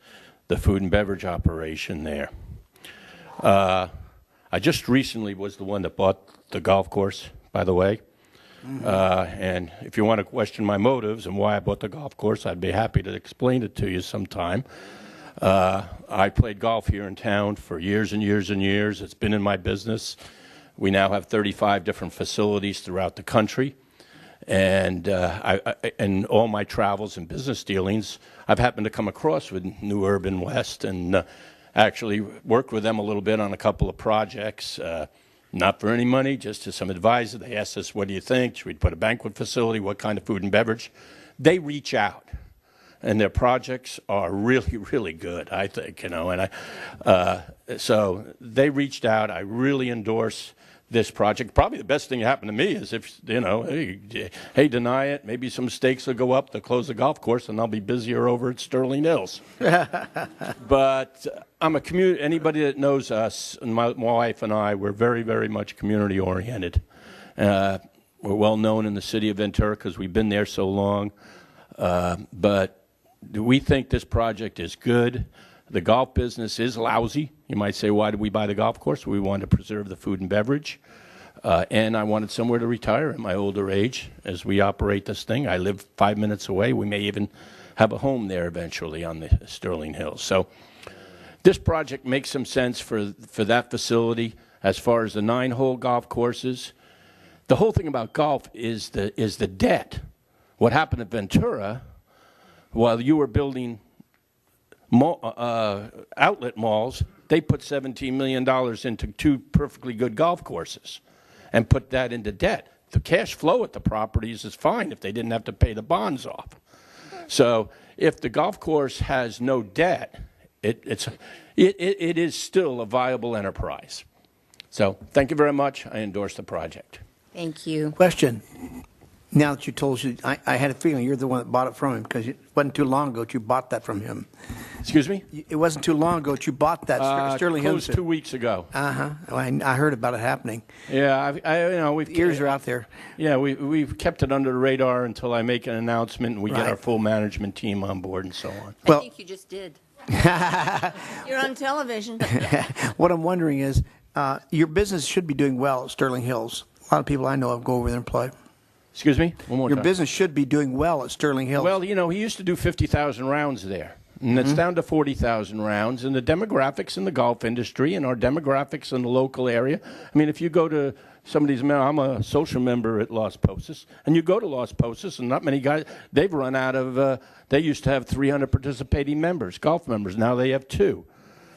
the food and beverage operation there. I just recently was the one that bought the golf course, by the way. And if you want to question my motives and why I bought the golf course, I'd be happy to explain it to you sometime. I played golf here in town for years and years and years. It's been in my business. We now have 35 different facilities throughout the country. And in all my travels and business dealings, I've happened to come across with New Urban West and actually worked with them a little bit on a couple of projects, not for any money, just as some advisor. They asked us, what do you think? Should we put a banquet facility? What kind of food and beverage? They reach out, and their projects are really, really good, I think, and so they reached out. I really endorse this project. Probably the best thing that happened to me is if, hey, deny it, maybe some stakes will go up, they'll close the golf course, and I'll be busier over at Sterling Hills. But I'm a anybody that knows us, and my wife and I, we're very, very much community-oriented. We're well known in the city of Ventura because we've been there so long. But we think this project is good. The golf business is lousy. You might say, why did we buy the golf course? We wanted to preserve the food and beverage. And I wanted somewhere to retire at my older age as we operate this thing. I live 5 minutes away. We may even have a home there eventually on the Sterling Hills. So this project makes some sense for that facility. As far as the 9-hole golf courses, the whole thing about golf is the debt. What happened at Ventura, while you were building outlet malls, they put $17 million into 2 perfectly good golf courses and put that into debt. The cash flow at the properties is fine if they didn't have to pay the bonds off. So if the golf course has no debt, it is still a viable enterprise. So thank you very much. I endorse the project. Thank you. Question. Now that you told us, I had a feeling you're the one that bought it from him because it wasn't too long ago that you bought that from him. Excuse me? It wasn't too long ago that you bought that Sterling Hills. Closed 2 weeks ago. I heard about it happening. Yeah, we've ears are out there. Yeah, we've kept it under the radar until I make an announcement and we get our full management team on board and so on. I think you just did. You're on television. What I'm wondering is, your business should be doing well at Sterling Hills. A lot of people I know of go over there and play. Excuse me? One more time. Your business should be doing well at Sterling Hills. Well, he used to do 50,000 rounds there. And it's down to 40,000 rounds. And the demographics in the golf industry and our demographics in the local area, I mean, if you go to somebody's, I'm a social member at Las Posas, and you go to Las Posas, and not many guys, they've run out of, they used to have 300 participating members, golf members. Now they have 2.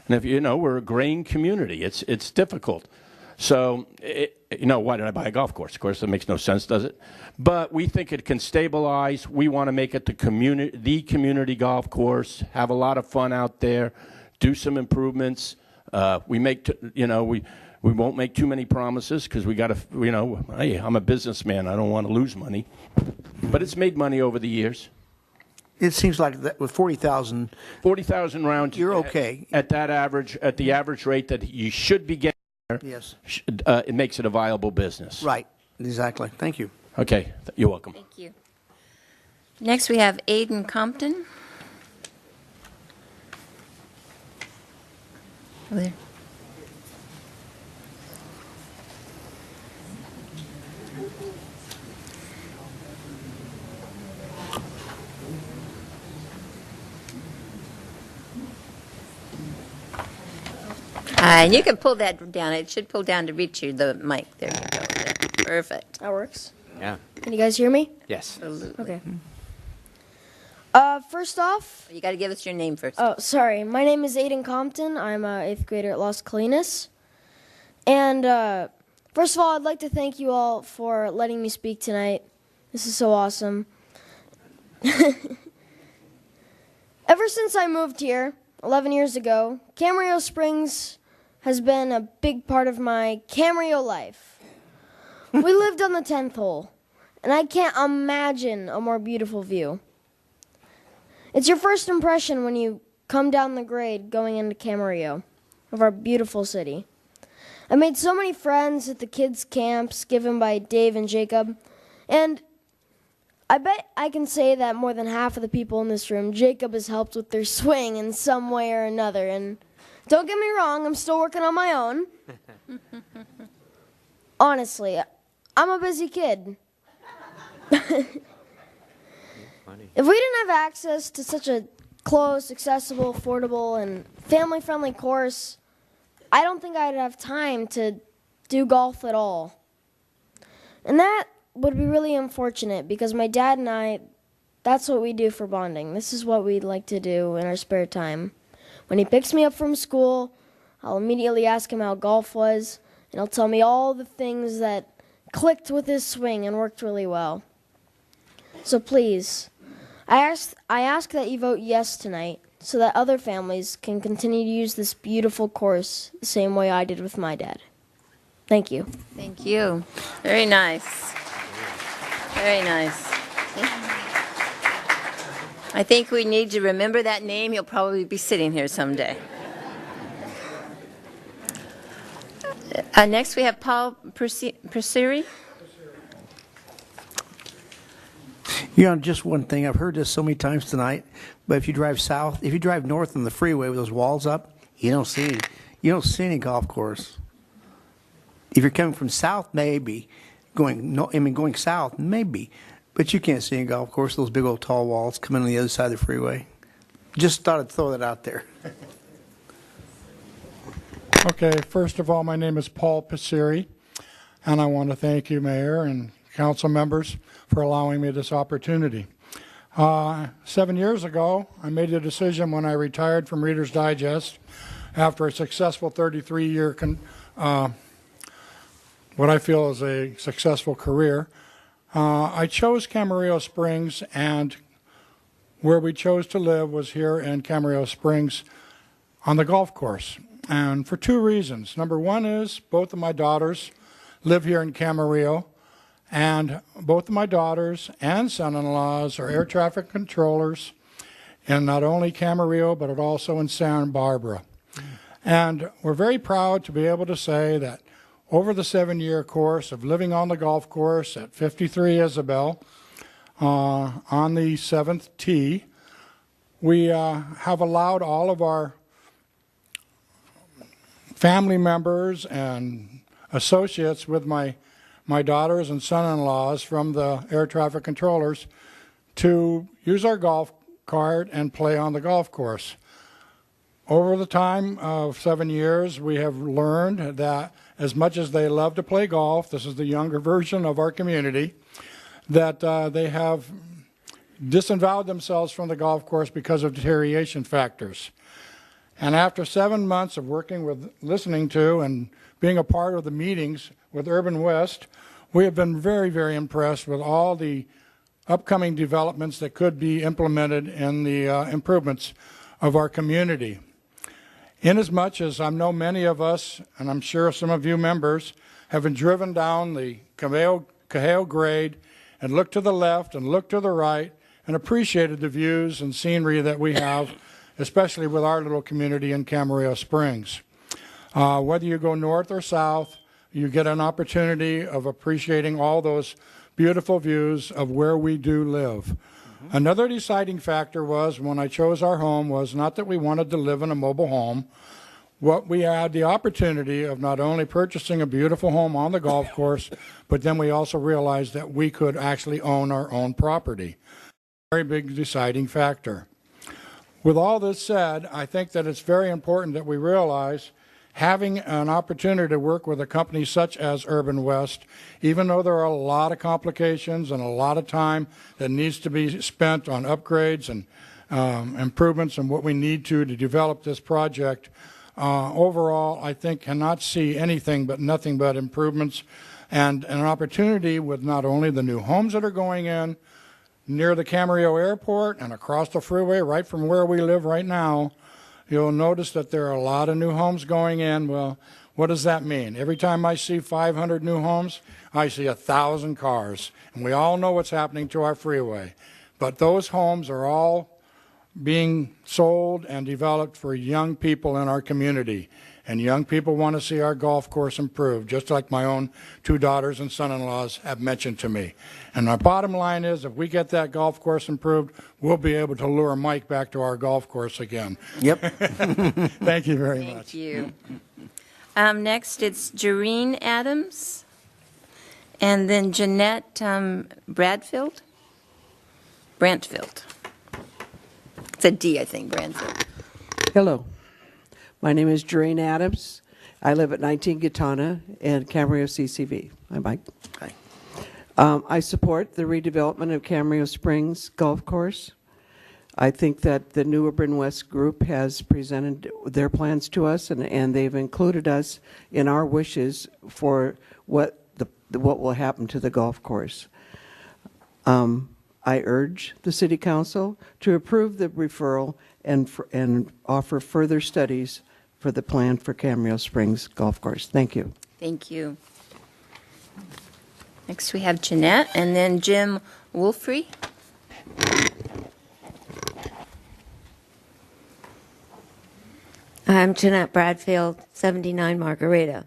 And if we're a graying community. It's difficult. So, why did I buy a golf course? Of course, that makes no sense, does it? But we think it can stabilize. We want to make it the community golf course, have a lot of fun out there, do some improvements. We won't make too many promises because we got to, hey, I'm a businessman. I don't want to lose money. But it's made money over the years. It seems like that with 40,000 rounds, you're okay. At the average rate that you should be getting. Yes. It makes it a viable business. Right. Exactly. Thank you. Okay. You're welcome. Thank you. Next, we have Aiden Compton. Over there. And you can pull that down. It should pull down to reach you, the mic. There you go. Yeah. Perfect. That works. Yeah. Can you guys hear me? Yes. Absolutely. Okay. First off, you got to give us your name first. Oh, sorry. My name is Aiden Compton. I'm an 8th grader at Las Colinas. And first of all, I'd like to thank you all for letting me speak tonight. This is so awesome. Ever since I moved here 11 years ago, Camarillo Springs has been a big part of my Camarillo life. We lived on the 10th hole, and I can't imagine a more beautiful view. It's your first impression when you come down the grade going into Camarillo, of our beautiful city. I made so many friends at the kids' camps given by Dave and Jacob, and I bet I can say that more than half of the people in this room, Jacob has helped with their swing in some way or another. And don't get me wrong, I'm still working on my own. Honestly, I'm a busy kid. If we didn't have access to such a close, accessible, affordable, and family-friendly course, I don't think I'd have time to do golf at all. And that would be really unfortunate because my dad and I, that's what we do for bonding. This is what we like to do in our spare time. When he picks me up from school, I'll immediately ask him how golf was, and he'll tell me all the things that clicked with his swing and worked really well. So please, I ask that you vote yes tonight so that other families can continue to use this beautiful course the same way I did with my dad. Thank you. Thank you. Very nice. Very nice. I think we need to remember that name. You'll probably be sitting here someday. Next, we have Paul Perseri. You know, just one thing. I've heard this so many times tonight, but if you drive south, if you drive north on the freeway with those walls up, you don't see any golf course. If you're coming from south, maybe. Going south, maybe. But you can't see a golf course, those big old tall walls coming on the other side of the freeway. Just thought I'd throw that out there. Okay, first of all, my name is Paul Passeri, and I want to thank you, Mayor and council members, for allowing me this opportunity. 7 years ago, I made a decision when I retired from Reader's Digest after a successful 33-year what I feel is a successful career. I chose Camarillo Springs, and where we chose to live was here in Camarillo Springs on the golf course. And for two reasons. Number one is both of my daughters live here in Camarillo, and both of my daughters and son-in-laws are air traffic controllers in not only Camarillo, but also in Santa Barbara. And we're very proud to be able to say that over the 7-year course of living on the golf course at 53 Isabel, on the 7th tee, we have allowed all of our family members and associates with my daughters and son-in-laws from the air traffic controllers to use our golf cart and play on the golf course. Over the time of 7 years, we have learned that as much as they love to play golf, this is the younger version of our community, that they have disavowed themselves from the golf course because of deterioration factors. And after 7 months of working with, listening to, and being a part of the meetings with Urban West, we have been very, very impressed with all the upcoming developments that could be implemented in the improvements of our community. Inasmuch as I know many of us, and I'm sure some of you members, have been driven down the Cajeo grade and looked to the left and looked to the right and appreciated the views and scenery that we have, especially with our little community in Camarillo Springs. Whether you go north or south, you get an opportunity of appreciating all those beautiful views of where we do live. Another deciding factor was when I chose our home was not that we wanted to live in a mobile home. What we had the opportunity of not only purchasing a beautiful home on the golf course, but then we also realized that we could actually own our own property. Very big deciding factor. With all this said, I think that it's very important that we realize having an opportunity to work with a company such as Urban West, even though there are a lot of complications and a lot of time that needs to be spent on upgrades and improvements and what we need to develop this project, overall, I think cannot see anything but nothing but improvements and an opportunity with not only the new homes that are going in near the Camarillo Airport and across the freeway right from where we live right now. You'll notice that there are a lot of new homes going in. Well, what does that mean? Every time I see 500 new homes, I see 1,000 cars. And we all know what's happening to our freeway. But those homes are all being sold and developed for young people in our community. And young people want to see our golf course improved, just like my own 2 daughters and son-in-laws have mentioned to me. And our bottom line is, if we get that golf course improved, we'll be able to lure Mike back to our golf course again. Yep. Thank you very much. Thank you. Next, it's Jareen Adams, and then Jeanette Brantfield. It's a D, I think, Brantfield. Hello. My name is Jareen Adams. I live at 19 Gitana and Camarillo CCV. Hi, Mike. Hi. I support the redevelopment of Camarillo Springs Golf Course. I think that the New Urban West group has presented their plans to us, and they've included us in our wishes for what will happen to the golf course. I urge the City Council to approve the referral and offer further studies for the plan for Camarillo Springs Golf Course. Thank you. Thank you. Next we have Jeanette, and then Jim Wolfrey. I'm Jeanette Bradfield, 79 Margarita.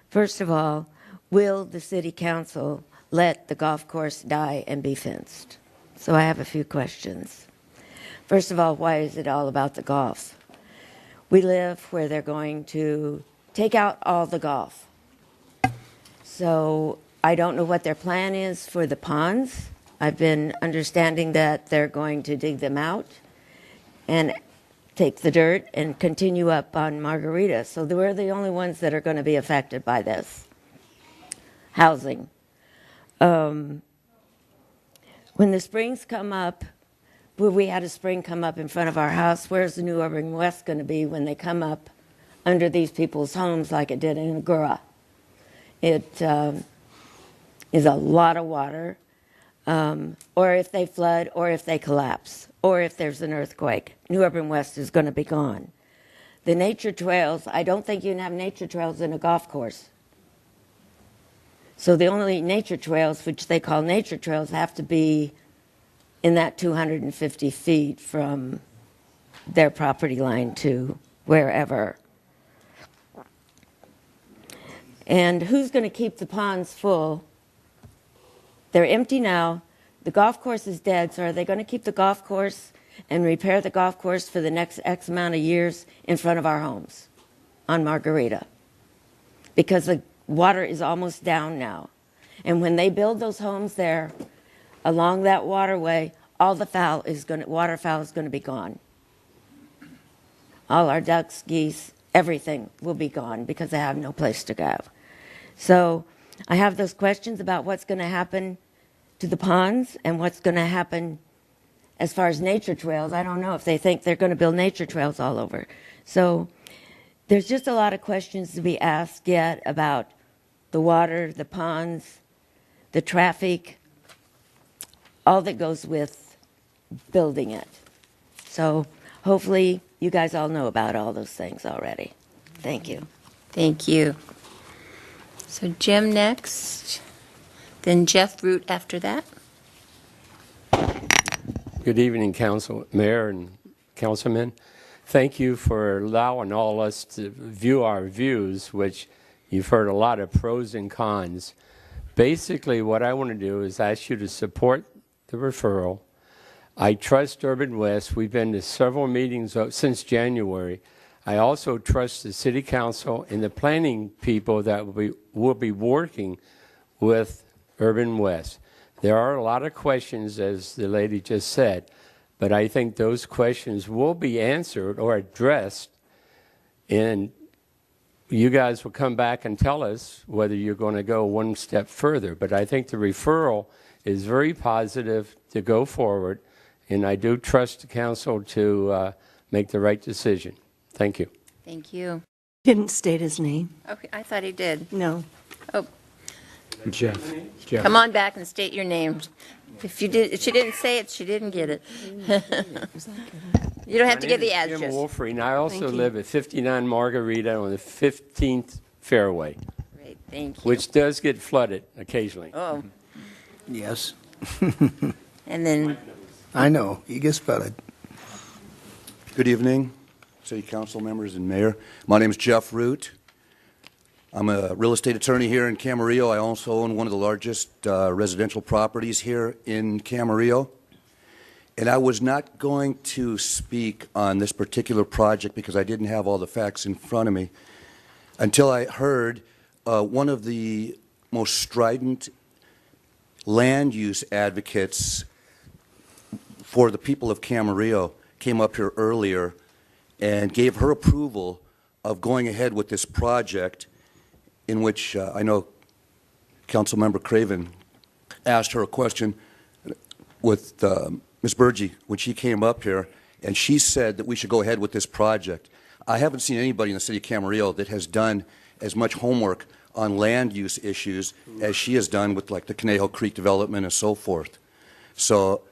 First of all, will the City Council let the golf course die and be fenced? So I have a few questions. First of all, why is it all about the golf? We live where they're going to take out all the golf. So I don't know what their plan is for the ponds. I've been understanding that they're going to dig them out and take the dirt and continue up on Margarita. So we're the only ones that are going to be affected by this. Housing. When the springs come up, where we had a spring come up in front of our house, where's the New Urban West going to be when they come up under these people's homes like it did in Agoura? It is a lot of water, or if they flood, or if they collapse, or if there's an earthquake, New Urban West is going to be gone. The nature trails, I don't think you can have nature trails in a golf course. So the only nature trails, which they call nature trails, have to be in that 250 feet from their property line to wherever. And who's going to keep the ponds full? They're empty now. The golf course is dead, so are they going to keep the golf course and repair the golf course for the next X amount of years in front of our homes on Margarita? Because the water is almost down now. And when they build those homes there, along that waterway, all the waterfowl is going to be gone. All our ducks, geese, everything will be gone because they have no place to go. So I have those questions about what's going to happen to the ponds and what's going to happen as far as nature trails. I don't know if they think they're going to build nature trails all over. So there's just a lot of questions to be asked yet about the water, the ponds, the traffic, all that goes with building it. So hopefully you guys all know about all those things already. Thank you. Thank you. So Jim next, then Jeff Root after that. Good evening, Mayor and Councilmen. Thank you for allowing all us to view our views, which you've heard a lot of pros and cons. Basically, what I want to do is ask you to support the referral. I trust Urban West. We've been to several meetings since January. I also trust the City Council and the planning people that will be working with Urban West. There are a lot of questions, as the lady just said, but I think those questions will be answered or addressed, and you guys will come back and tell us whether you're going to go one step further. But I think the referral is very positive to go forward, and I do trust the council to make the right decision. Thank you. Thank you. Didn't state his name. Okay, I thought he did. No. Oh, Jeff. come on back and state your name. If she didn't say it, she didn't get it. You don't have to give the address. Jim Wolfrey, and I also live at 59 Margarita on the 15th fairway. Great, thank you. Which does get flooded occasionally. Oh. Yes. And then I know, he gets flooded. Good evening, City Council members and Mayor. My name is Jeff Root. I'm a real estate attorney here in Camarillo. I also own one of the largest residential properties here in Camarillo. And I was not going to speak on this particular project because I didn't have all the facts in front of me until I heard one of the most strident land use advocates for the people of Camarillo came up here earlier and gave her approval of going ahead with this project, in which I know Councilmember Craven asked her a question with Ms. Burgee when she came up here, and she said that we should go ahead with this project. I haven't seen anybody in the city of Camarillo that has done as much homework on land use issues as she has done with like the Conejo Creek development and so forth. So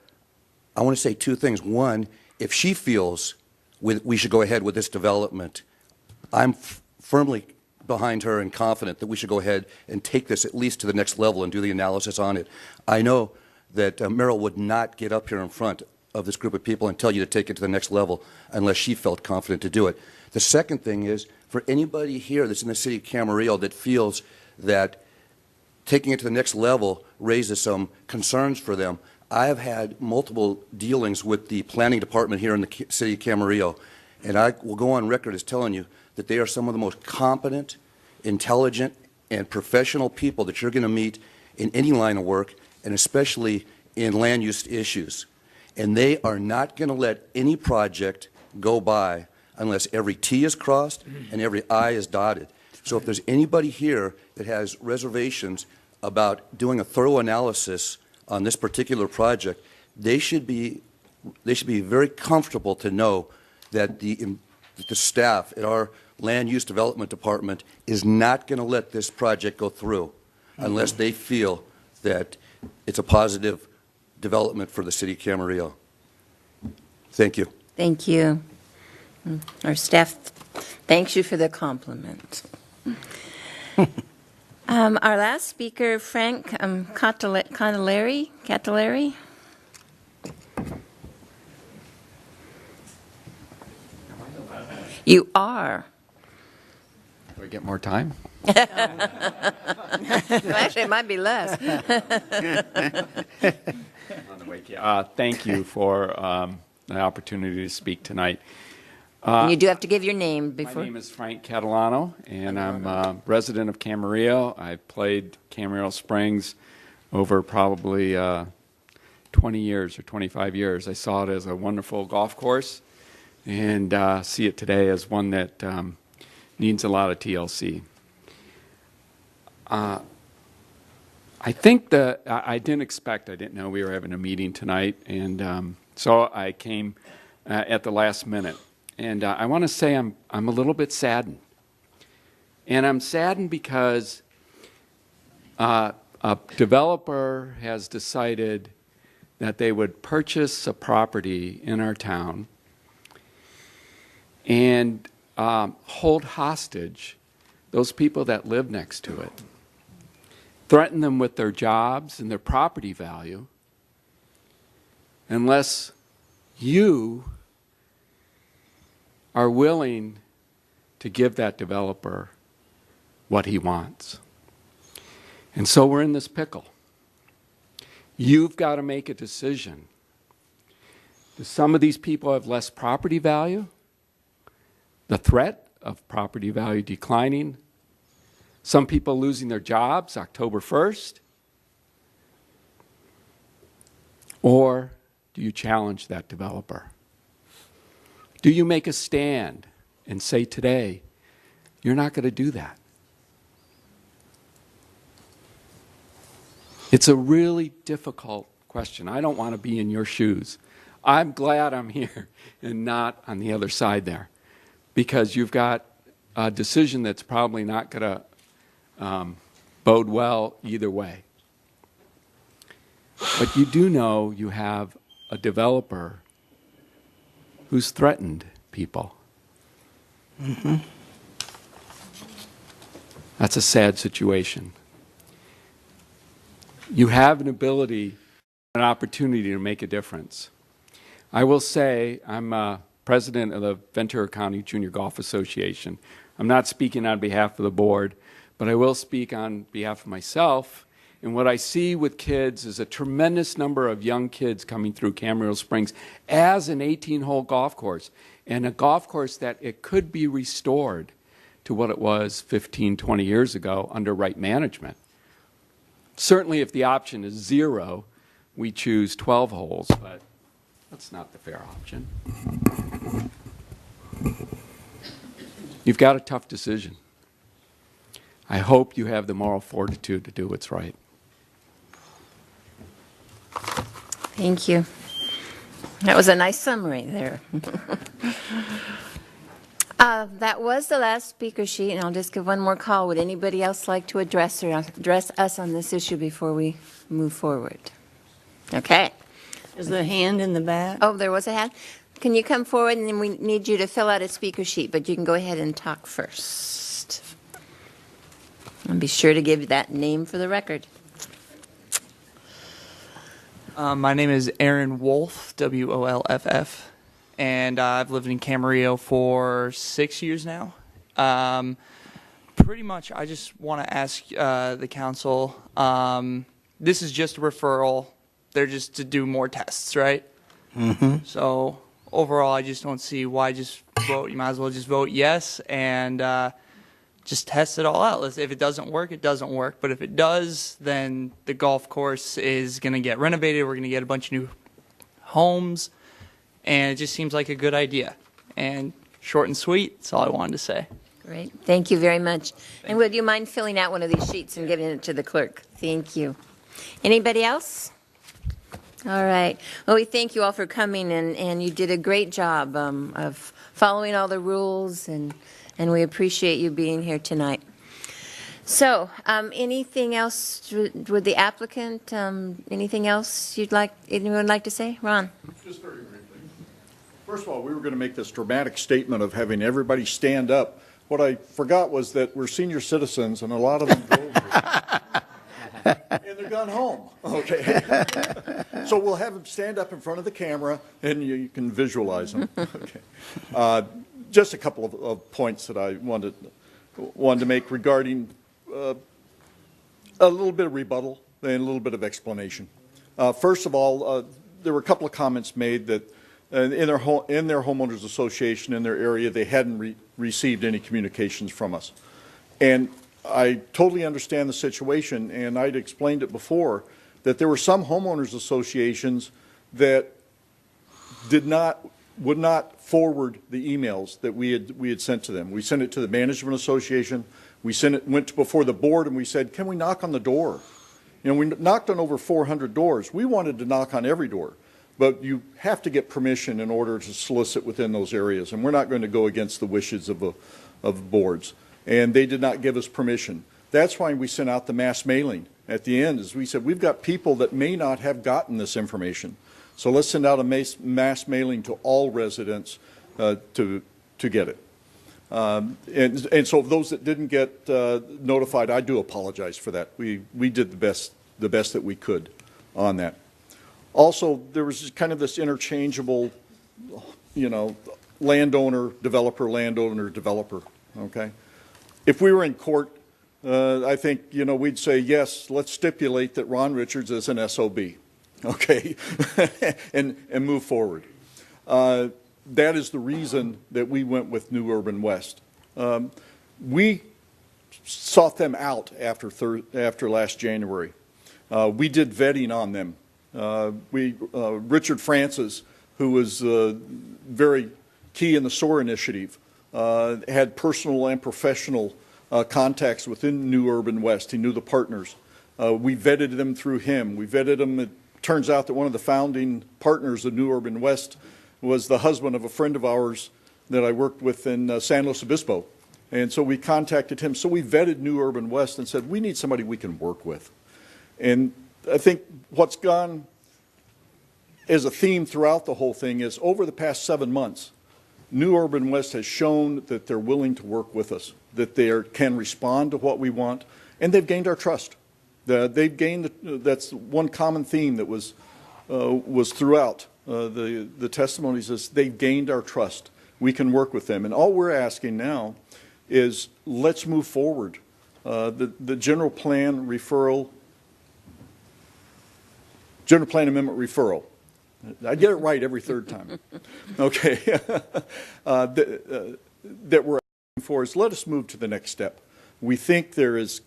I want to say two things. One, if she feels we should go ahead with this development, I'm firmly behind her and confident that we should go ahead and take this at least to the next level and do the analysis on it. I know that Merrill would not get up here in front of this group of people and tell you to take it to the next level unless she felt confident to do it. The second thing is, for anybody here that's in the city of Camarillo that feels that taking it to the next level raises some concerns for them, I have had multiple dealings with the planning department here in the city of Camarillo, and I will go on record as telling you that they are some of the most competent, intelligent, and professional people that you're going to meet in any line of work, and especially in land use issues. And they are not going to let any project go by unless every T is crossed and every I is dotted. So if there's anybody here that has reservations about doing a thorough analysis on this particular project, they should be very comfortable to know that the staff at our land use development department is not going to let this project go through unless they feel that it's a positive development for the city of Camarillo. Thank you. Thank you. Our staff thanks you for the compliment. Our last speaker, Frank Catalari. You are. Do I get more time? Actually, it might be less. Thank you for the opportunity to speak tonight. You do have to give your name before. My name is Frank Catalano, and I'm a resident of Camarillo. I've played Camarillo Springs over probably 20 years or 25 years. I saw it as a wonderful golf course and see it today as one that needs a lot of TLC. I didn't know we were having a meeting tonight, and so I came at the last minute. And I want to say I'm a little bit saddened. And I'm saddened because a developer has decided that they would purchase a property in our town and hold hostage those people that live next to it, threaten them with their jobs and their property value unless you are willing to give that developer what he wants. And so we're in this pickle. You've got to make a decision. Do some of these people have less property value? The threat of property value declining? Some people losing their jobs October 1st? Or do you challenge that developer? Do you make a stand and say today, you're not going to do that? It's a really difficult question. I don't want to be in your shoes. I'm glad I'm here and not on the other side there, because you've got a decision that's probably not going to bode well either way. But you do know you have a developer who's threatened people. Mm-hmm. That's a sad situation. You have an ability, an opportunity to make a difference. I will say I'm president of the Ventura County Junior Golf Association. I'm not speaking on behalf of the board, but I will speak on behalf of myself. And what I see with kids is a tremendous number of young kids coming through Camarillo Springs as an 18-hole golf course, and a golf course that it could be restored to what it was 15, 20 years ago under right management. Certainly if the option is 0, we choose 12 holes, but that's not the fair option. You've got a tough decision. I hope you have the moral fortitude to do what's right. Thank you. That was a nice summary there. That was the last speaker sheet, and I'll just give one more call. Would anybody else like to address us on this issue before we move forward? Okay. Is there a hand in the back? Oh, there was a hand. Can you come forward, and then we need you to fill out a speaker sheet, but you can go ahead and talk first. And be sure to give that name for the record. My name is Aaron Wolf, Wolff, and I've lived in Camarillo for 6 years now. Pretty much, I just want to ask the council, this is just a referral. They're just to do more tests, right? Mm-hmm. So overall, I just don't see why just vote. You might as well just vote yes and just test it all out. If it doesn't work, it doesn't work. But if it does, then the golf course is going to get renovated. We're going to get a bunch of new homes. And it just seems like a good idea. And short and sweet, that's all I wanted to say. Great. Thank you very much. And would you mind filling out one of these sheets and giving it to the clerk? Thank you. Anybody else? All right. Well, we thank you all for coming, and you did a great job of following all the rules, and we appreciate you being here tonight. So, anything else with the applicant? Anything else anyone would like to say? Ron? Just very briefly. First of all, we were going to make this dramatic statement of having everybody stand up. What I forgot was that we're senior citizens, and a lot of them drove here. And they're gone home. Okay. So we'll have them stand up in front of the camera, and you can visualize them. Okay. Just a couple of points that I wanted to make regarding a little bit of rebuttal and a little bit of explanation. First of all, there were a couple of comments made that in their homeowners association in their area, they hadn't received any communications from us. And I totally understand the situation, and I'd explained it before, that there were some homeowners associations that would not forward the emails that we had sent to them. We sent it to the management association. We went before the board, and we said, can we knock on the door? You know, we knocked on over 400 doors. We wanted to knock on every door, but you have to get permission in order to solicit within those areas, and we're not going to go against the wishes of boards. And they did not give us permission. That's why we sent out the mass mailing at the end, is we said, we've got people that may not have gotten this information. So let's send out a mass mailing to all residents to get it. And so those that didn't get notified, I do apologize for that. We did the best that we could on that. Also, there was kind of this interchangeable, landowner, developer, okay? If we were in court, I think, we'd say, yes, let's stipulate that Ron Richards is an SOB, okay, and move forward. That is the reason that we went with New Urban West. We sought them out after last January. We did vetting on them. Richard Francis, who was very key in the SOAR initiative, had personal and professional contacts within New Urban West. He knew the partners. We vetted them through him. We vetted them. It turns out that one of the founding partners of New Urban West was the husband of a friend of ours that I worked with in San Luis Obispo. And so we contacted him. So we vetted New Urban West and said, we need somebody we can work with. And I think what's gone as a theme throughout the whole thing is over the past 7 months, New Urban West has shown that they're willing to work with us, that they can respond to what we want, and they've gained our trust. That's one common theme that was throughout the testimonies is they've gained our trust. We can work with them, and all we're asking now is let's move forward. The general plan amendment referral. I get it right every third time. Okay. That we're asking for is let us move to the next step. We think there is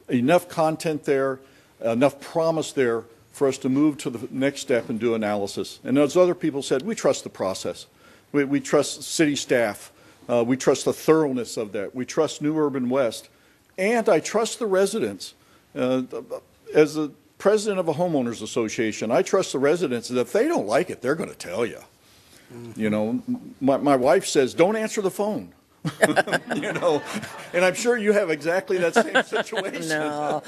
enough content there, enough promise there for us to move to the next step and do analysis. And as other people said, we trust the process. We trust city staff We trust the thoroughness of that. We trust New Urban West. And I trust the residents. As the president of a homeowners association, I trust the residents that if they don't like it, they're going to tell you. You know, my wife says, don't answer the phone. You know, and I'm sure you have exactly that same situation. No.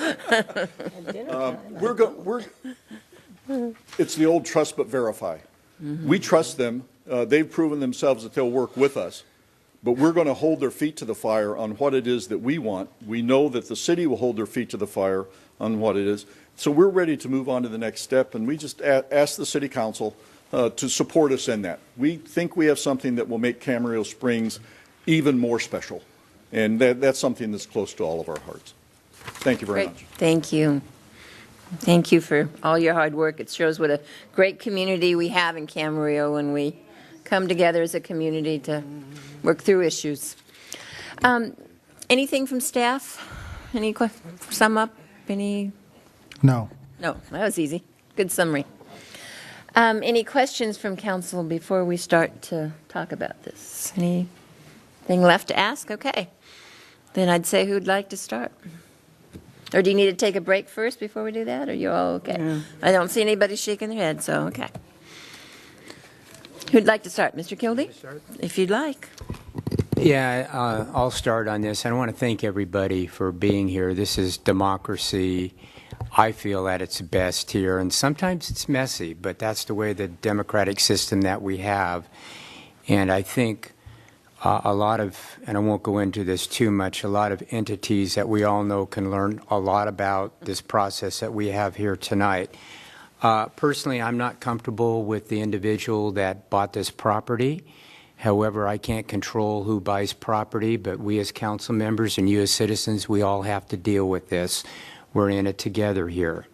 It's the old trust but verify. Mm-hmm. We trust them. They've proven themselves that they'll work with us. But we're going to hold their feet to the fire on what it is that we want. We know that the city will hold their feet to the fire on what it is. So we're ready to move on to the next step, and we just ask the city council to support us in that. We think we have something that will make Camarillo Springs even more special, and that's something that's close to all of our hearts. Thank you very much. Thank you. Thank you for all your hard work. It shows what a great community we have in Camarillo when we come together as a community to work through issues. Anything from staff? Any sum up? Any? No. No, that was easy. Good summary. Any questions from council before we start to talk about this? Anything left to ask? Okay. Then I'd say who'd like to start? Or do you need to take a break first before we do that? Or you all okay? Yeah. I don't see anybody shaking their head, so okay. Who'd like to start? Mr. Kildee? If you'd like. Yeah, I'll start on this. I want to thank everybody for being here. This is democracy, I feel, at its best here. And sometimes it's messy, but that's the way the democratic system that we have. And I think a lot of, and I won't go into this too much, a lot of entities that we all know can learn a lot about this process that we have here tonight. Personally, I'm not comfortable with the individual that bought this property. However, I can't control who buys property, but we as council members and you as citizens, we all have to deal with this. We're in it together here.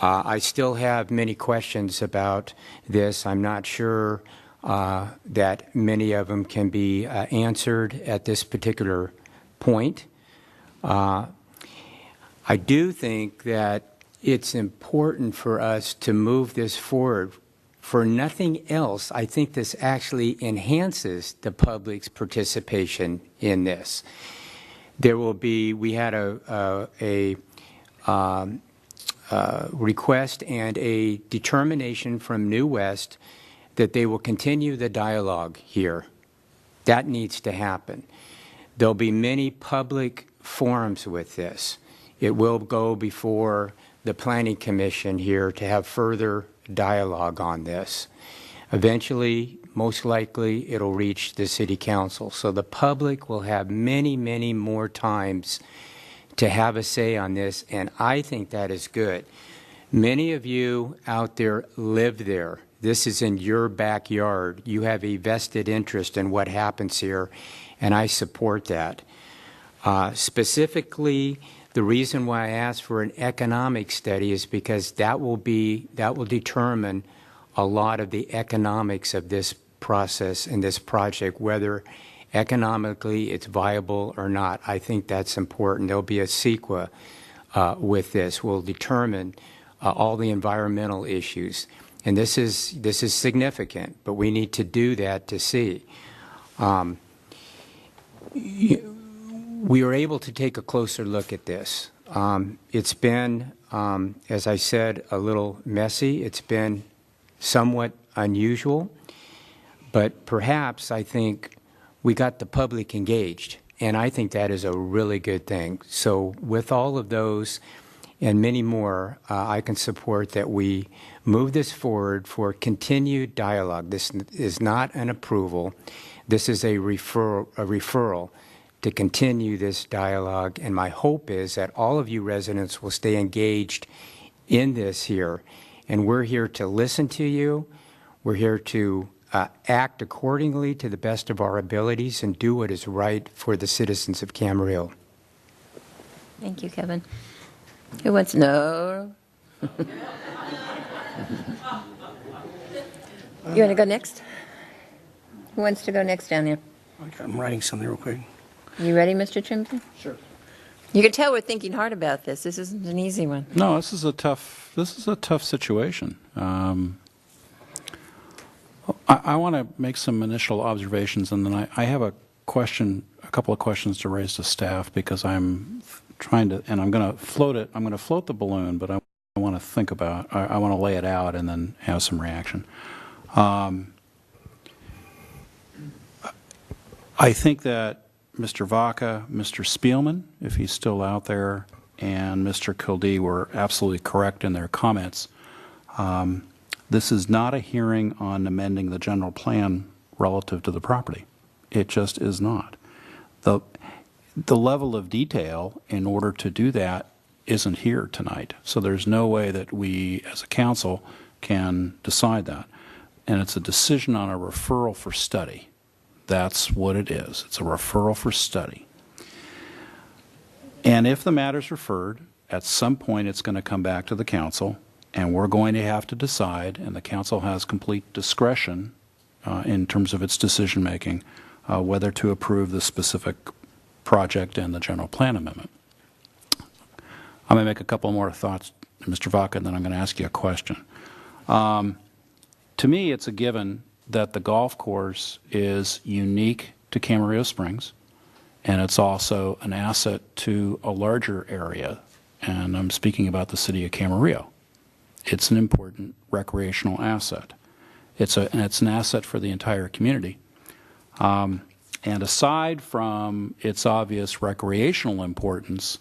I still have many questions about this. I'm not sure that many of them can be answered at this particular point. I do think that it's important for us to move this forward. For nothing else, I think this actually enhances the public's participation in this. There will be, we had a request and a determination from New West that they will continue the dialogue here. That needs to happen. There'll be many public forums with this. It will go before the Planning Commission here to have further dialogue on this. Eventually, most likely, it'll reach the City Council. So the public will have many, many more times to have a say on this, and I think that is good. Many of you out there live there. This is in your backyard. You have a vested interest in what happens here, and I support that. Specifically, the reason why I asked for an economic study is because that will determine a lot of the economics of this process and this project, whether economically it's viable or not. I think that's important. There'll be a CEQA with this. Will determine all the environmental issues. And this is significant, but we need to do that to see. We were able to take a closer look at this. It's been, as I said, a little messy. It's been somewhat unusual, but perhaps I think we got the public engaged, and I think that is a really good thing. So with all of those and many more, I can support that we move this forward for continued dialogue. This is not an approval. This is a referral to continue this dialogue, and my hope is that all of you residents will stay engaged in this here, and we're here to listen to you. We're here to act accordingly to the best of our abilities and do what is right for the citizens of Camarillo. Thank you, Kevin. Who wants no? You want to go next? Who wants to go next down here? I'm writing something real quick. You ready, Mr. Trimson? Sure. You can tell we're thinking hard about this. This isn't an easy one. No, this is a tough situation. I want to make some initial observations, and then I have a couple of questions to raise to staff, because I'm trying to, and I'm going to float it. I'm going to float the balloon, but I want to think about. I want to lay it out and then have some reaction. I think that Mr. Vaca, Mr. Spielman, if he's still out there, and Mr. Kildee were absolutely correct in their comments. This is not a hearing on amending the general plan relative to the property. It just is not. The level of detail in order to do that isn't here tonight. So there's no way that we as a council can decide that. And it's a decision on a referral for study. That's what it is. It's a referral for study. And if the matter's referred, at some point it's going to come back to the council, and we're going to have to decide, and the council has complete discretion in terms of its decision making, whether to approve the specific project and the general plan amendment. I'm going to make a couple more thoughts, Mr. Vaca, and then I'm going to ask you a question. To me, it's a given that the golf course is unique to Camarillo Springs, and it's also an asset to a larger area, and I'm speaking about the city of Camarillo. It's an important recreational asset. It's an asset for the entire community. And aside from its obvious recreational importance,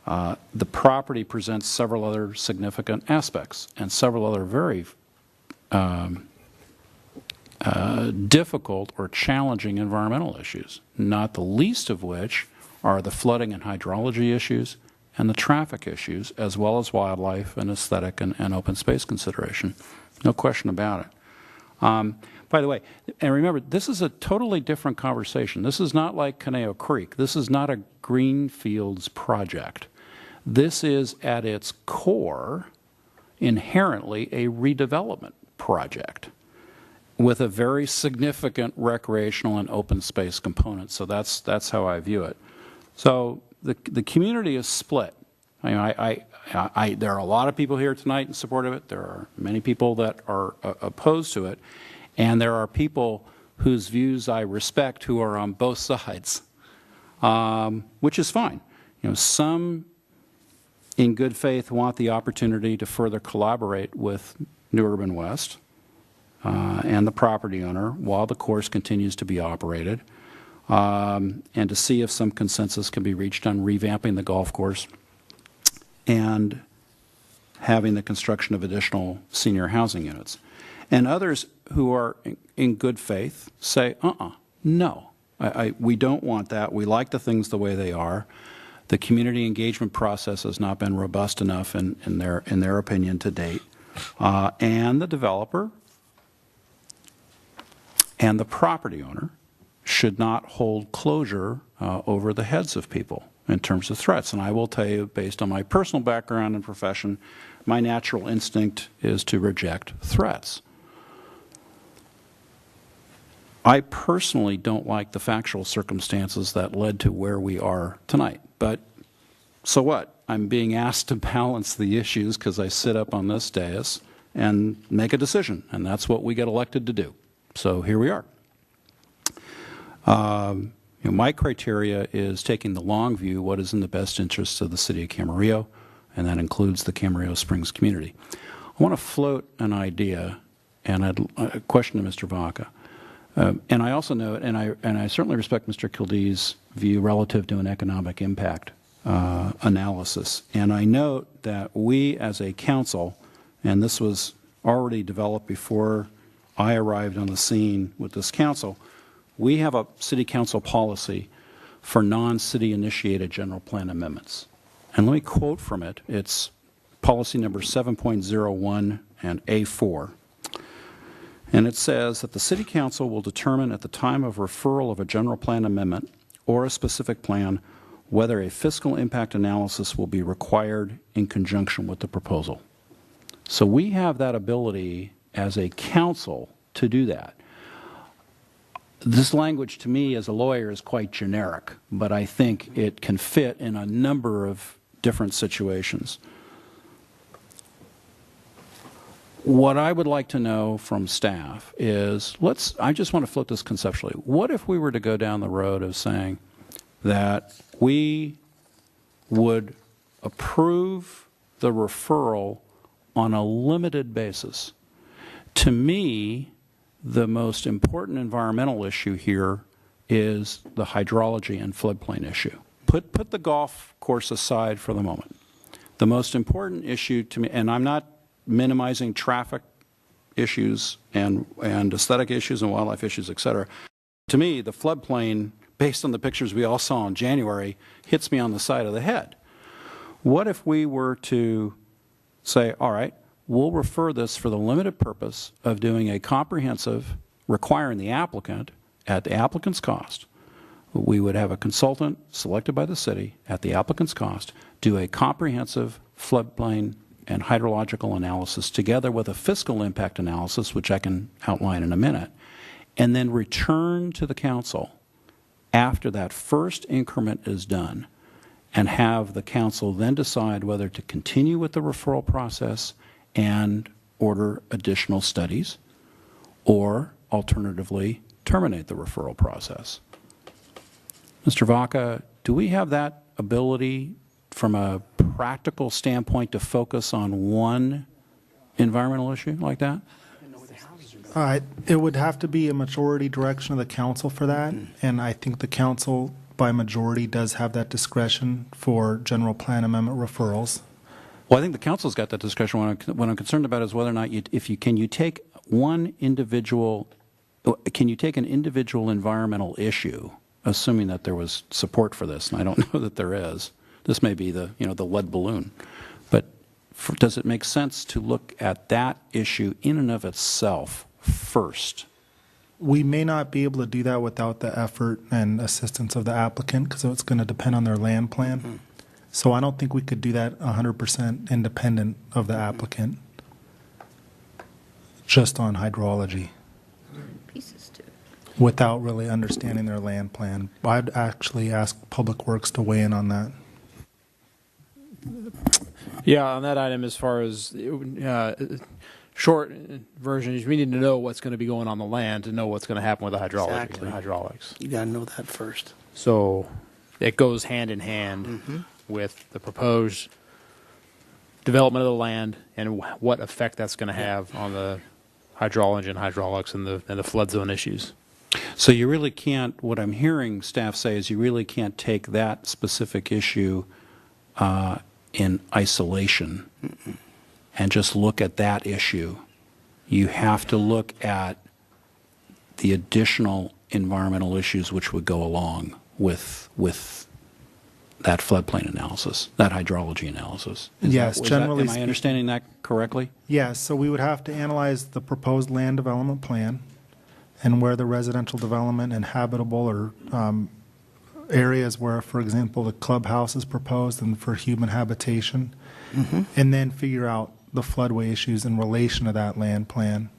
the property presents several other significant aspects and several other very difficult or challenging environmental issues, not the least of which are the flooding and hydrology issues and the traffic issues, as well as wildlife and aesthetic and open space consideration. No question about it. By the way, and remember, this is a totally different conversation. This is not like Conejo Creek. This is not a greenfields project. This is, at its core, inherently a redevelopment project with a very significant recreational and open space component. So that's how I view it. So the community is split. There are a lot of people here tonight in support of it. There are many people that are opposed to it. And there are people whose views I respect who are on both sides, which is fine. Some in good faith want the opportunity to further collaborate with New Urban West and the property owner while the course continues to be operated, and to see if some consensus can be reached on revamping the golf course and having the construction of additional senior housing units. And others who are in good faith say, no, we don't want that. We like the things the way they are. The community engagement process has not been robust enough in their opinion to date. And the developer and the property owner should not hold closure over the heads of people in terms of threats. And I will tell you, based on my personal background and profession, my natural instinct is to reject threats. I personally don't like the factual circumstances that led to where we are tonight. But so what? I'm being asked to balance the issues because I sit up on this dais and make a decision, and that's what we get elected to do. So here we are. My criteria is taking the long view, what is in the best interests of the city of Camarillo, and that includes the Camarillo Springs community. I want to float an idea and a question to Mr. Vaca. And I also know, and I certainly respect Mr. Kildee's view relative to an economic impact analysis. And I note that we as a council, and this was already developed before I arrived on the scene with this council, we have a city council policy for non-city initiated general plan amendments. And let me quote from it. It's policy number 7.01 and A4. And it says that the City Council will determine at the time of referral of a general plan amendment or a specific plan whether a fiscal impact analysis will be required in conjunction with the proposal. So we have that ability as a council to do that. This language to me as a lawyer is quite generic, but I think it can fit in a number of different situations. What I would like to know from staff is, I just want to flip this conceptually. What if we were to go down the road of saying that we would approve the referral on a limited basis? To me, the most important environmental issue here is the hydrology and floodplain issue. Put the golf course aside for the moment. The most important issue to me, and I'm not minimizing traffic issues and aesthetic issues and wildlife issues, et cetera. To me, the floodplain, based on the pictures we all saw in January, hits me on the side of the head. What if we were to say, all right, we'll refer this for the limited purpose of doing a comprehensive, requiring the applicant, at the applicant's cost, we would have a consultant selected by the city at the applicant's cost, do a comprehensive floodplain and hydrological analysis together with a fiscal impact analysis, which I can outline in a minute, and then return to the council after that first increment is done, and have the council then decide whether to continue with the referral process and order additional studies, or alternatively terminate the referral process. Mr. Vaca, do we have that ability from a practical standpoint to focus on one environmental issue like that? It would have to be a majority direction of the council for that, and I think the council by majority does have that discretion for general plan amendment referrals. Well, I think the council's got that discretion. What I'm concerned about is whether or not can you take an individual environmental issue, assuming that there was support for this, and I don't know that there is. This may be the lead balloon, but does it make sense to look at that issue in and of itself first? We may not be able to do that without the effort and assistance of the applicant, because it's going to depend on their land plan. So I don't think we could do that 100% independent of the applicant, just on hydrology, without really understanding their land plan. I'd actually ask Public Works to weigh in on that. Yeah, on that item, as far as short version is we need to know what's going to be going on the land to know what's going to happen with the hydrology and the hydraulics. You got to know that first. So it goes hand in hand with the proposed development of the land and what effect that's going to have on the hydrology and hydraulics and the flood zone issues. So you really can't, what I'm hearing staff say is you really can't take that specific issue in isolation and just look at that issue. You have to look at the additional environmental issues which would go along with that floodplain analysis, that hydrology analysis. Yes, generally. Am I understanding that correctly? Yes, so we would have to analyze the proposed land development plan and where the residential development and habitable or areas where, for example, the clubhouse is proposed and for human habitation, and then figure out the floodway issues in relation to that land plan.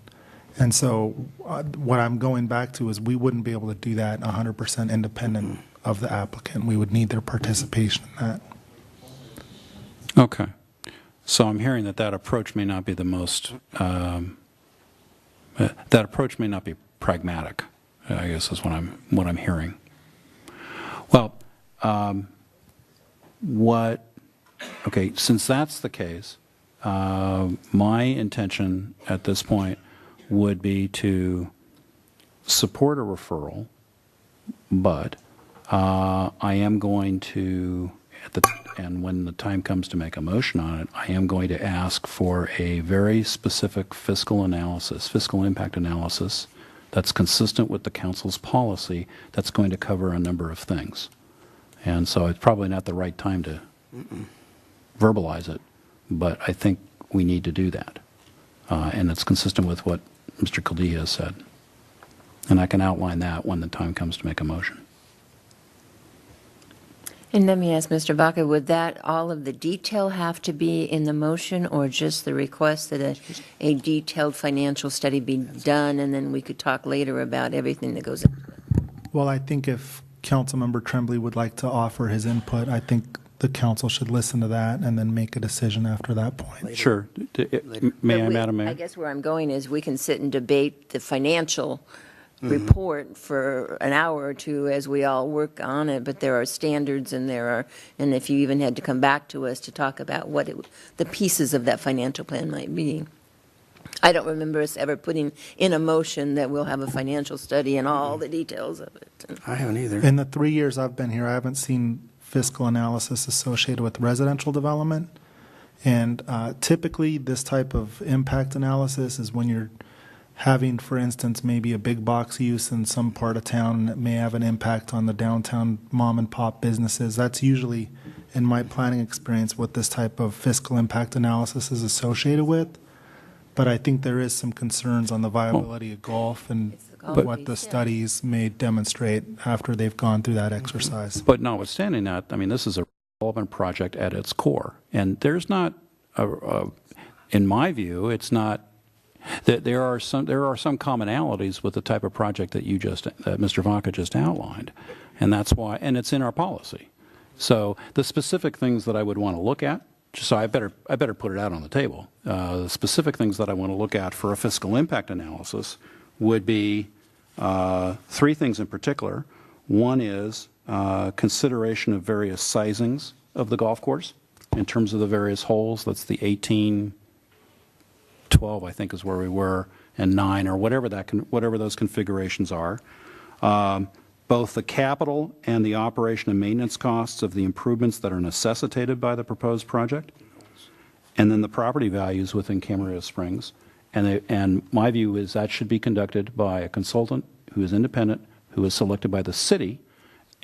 And so what I'm going back to is we wouldn't be able to do that 100% independent of the applicant. We would need their participation in that. Okay. So I'm hearing that approach may not be the most, that approach may not be pragmatic, I guess is what I'm hearing. Well, okay, since that's the case, my intention at this point would be to support a referral, but I am going to, and when the time comes to make a motion on it, I am going to ask for a very specific fiscal impact analysis that's consistent with the council's policy that's going to cover a number of things. And so it's probably not the right time to verbalize it, but I think we need to do that. And it's consistent with what Mr. Caldilla has said. And I can outline that when the time comes to make a motion. And let me ask Mr. Vaca, would that all of the detail have to be in the motion, or just the request that a detailed financial study be done, and then we could talk later about everything that goes into it? Well, I think if Councilmember Tremblay would like to offer his input, I think the council should listen to that and then make a decision after that point. Sure. May I, Madam Mayor? I guess where I'm going is we can sit and debate the financial report for an hour or two as we all work on it, but there are standards and and if you even had to come back to us to talk about what the pieces of that financial plan might be. I don't remember us ever putting in a motion that we'll have a financial study and all the details of it. I haven't either. In the 3 years I've been here, I haven't seen fiscal analysis associated with residential development. And typically, this type of impact analysis is when you're having, for instance, maybe a big box use in some part of town that may have an impact on the downtown mom and pop businesses. That's usually, in my planning experience, what this type of fiscal impact analysis is associated with. But I think there is some concerns on the viability of golf and what the studies may demonstrate after they've gone through that exercise. But notwithstanding that, I mean, this is a relevant project at its core. And there's not, in my view, it's not, that there are some commonalities with the type of project that Mr. Vaca just outlined. And that's why, and it's in our policy. So the specific things that I would want to look at, so I better put it out on the table. The specific things that I want to look at for a fiscal impact analysis would be three things in particular. One is consideration of various sizings of the golf course in terms of the various holes. That's the 18, 12, I think is where we were, and 9, or whatever those configurations are. Both the capital and the operation and maintenance costs of the improvements that are necessitated by the proposed project, and then the property values within Camarillo Springs. And my view is that should be conducted by a consultant who is independent, who is selected by the city,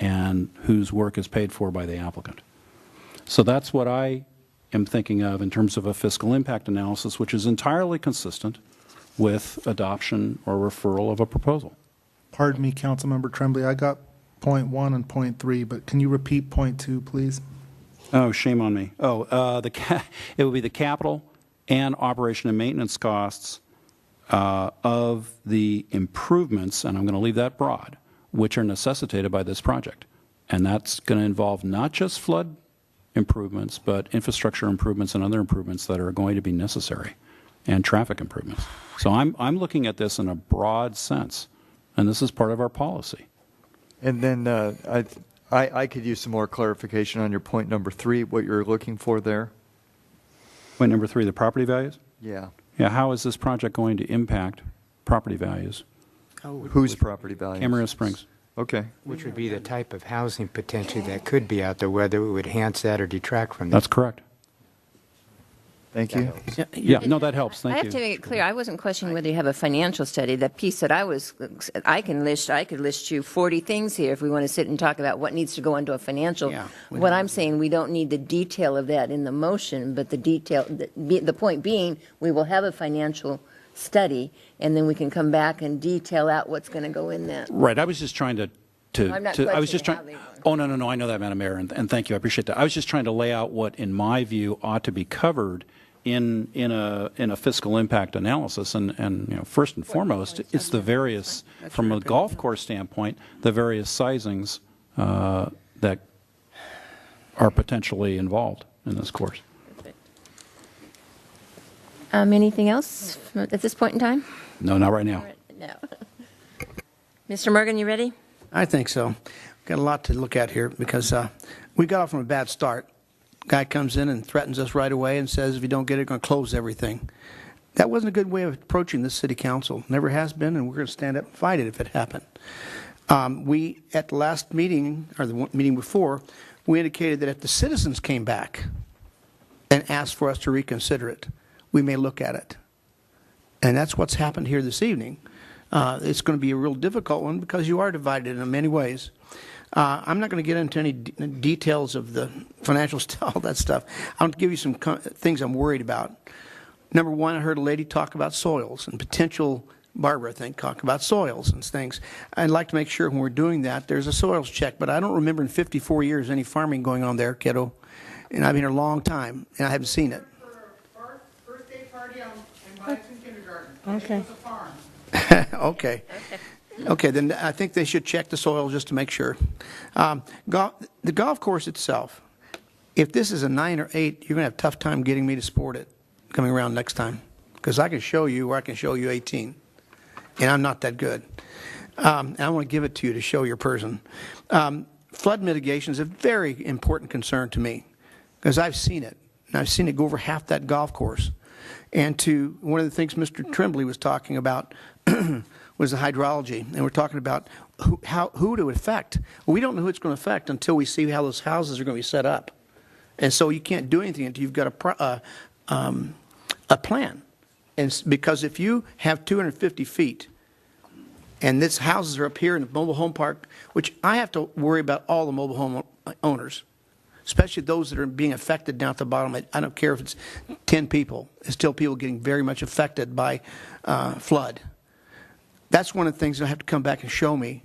and whose work is paid for by the applicant. So that's what I am thinking of in terms of a fiscal impact analysis, which is entirely consistent with adoption or referral of a proposal. Pardon me, Councilmember Tremblay, I got point 1 and point 3, but can you repeat point 2, please? Oh, shame on me. Oh, it would be the capital and operation and maintenance costs of the improvements, and I'm going to leave that broad, which are necessitated by this project. And that's going to involve not just flood improvements, but infrastructure improvements and other improvements that are going to be necessary, and traffic improvements. So I'm looking at this in a broad sense, and this is part of our policy. And then I could use some more clarification on your point number 3, what you're looking for there. Point number 3, the property values? Yeah. Yeah, how is this project going to impact property values? Whose property values? Camarillo Springs. Okay. Which would be the type of housing potentially that could be out there, whether it would enhance that or detract from that. That's correct. Thank you. Yeah, no, that helps. Thank you. I have to make it clear, I wasn't questioning whether you have a financial study. The piece that I could list you 40 things here if we want to sit and talk about what needs to go into a financial. Yeah, What I'm saying, we don't need the detail of that in the motion, but the point being, we will have a financial study, and then we can come back and detail out what's going to go in that. Right. I was just trying to I'm not I was just questioning trying. how they Oh, no, I know that, Madam Mayor, and thank you. I appreciate that. I was just trying to lay out what, in my view, ought to be covered in a fiscal impact analysis, and first and foremost, it's the various, from a golf course standpoint, the various sizings that are potentially involved in this course. Anything else at this point in time? No, not right now. No. Mr. Morgan, you ready? I think so. Got a lot to look at here because we got off on a bad start. Guy comes in and threatens us right away and says, if you don't get it, we're going to close everything. That wasn't a good way of approaching this city council. Never has been, and we're going to stand up and fight it if it happened. We, at the last meeting, or the meeting before, we indicated that if the citizens came back and asked for us to reconsider it, we may look at it. And that's what's happened here this evening. It's going to be a real difficult one because you are divided in many ways. I'm not going to get into any details of the financial all that stuff. I'll give you some things I'm worried about. Number one, I heard a lady talk about soils and potential, Barbara, I think, talk about soils and things. I'd like to make sure when we're doing that, there's a soils check, but I don't remember in 54 years any farming going on there, kiddo. And I've been here a long time, and I haven't seen it. Birthday party in kindergarten. Okay. It was a farm. Okay. Okay, then I think they should check the soil just to make sure. The golf course itself, if this is a 9 or 8, you're going to have a tough time getting me to support it coming around next time, because I can show you where I can show you 18, and I'm not that good. And I want to give it to you to show your person. Flood mitigation is a very important concern to me, because I've seen it. And I've seen it go over half that golf course. And to one of the things Mr. Tremblay was talking about was the hydrology. And we're talking about who to affect. Well, we don't know who it's going to affect until we see how those houses are going to be set up. And so you can't do anything until you've got a plan. And because if you have 250 feet, and this houses are up here in the mobile home park, which I have to worry about all the mobile home owners, especially those that are being affected down at the bottom. I don't care if it's 10 people. It's still people getting very much affected by flood. That's one of the things you'll have to come back and show me.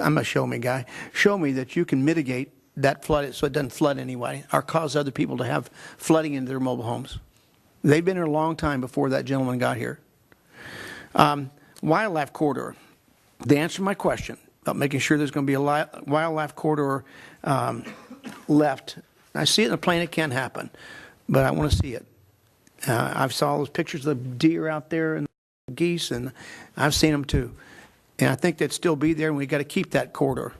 I'm a show me guy. Show me that you can mitigate that flood so it doesn't flood anyway or cause other people to have flooding into their mobile homes. They've been here a long time before that gentleman got here. Wildlife corridor. The answer to my question about making sure there's going to be a wildlife corridor left. I see it in the plan, it can happen, but I want to see it. I've saw those pictures of the deer out there and the geese, and I've seen them too. And I think they'd still be there, and we've got to keep that corridor.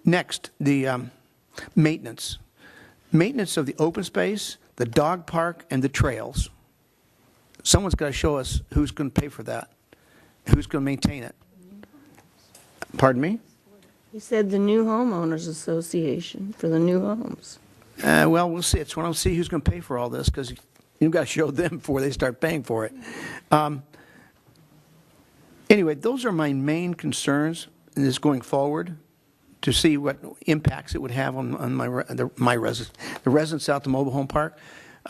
Next, the maintenance. Maintenance of the open space, the dog park, and the trails. Someone's got to show us who's going to pay for that, who's going to maintain it. Pardon me? He said the New Homeowners Association for the new homes. Well, we'll see. It's when I'll see who's going to pay for all this, because you've got to show them before they start paying for it. Anyway, those are my main concerns in this going forward, to see what impacts it would have on the residents out the mobile home park.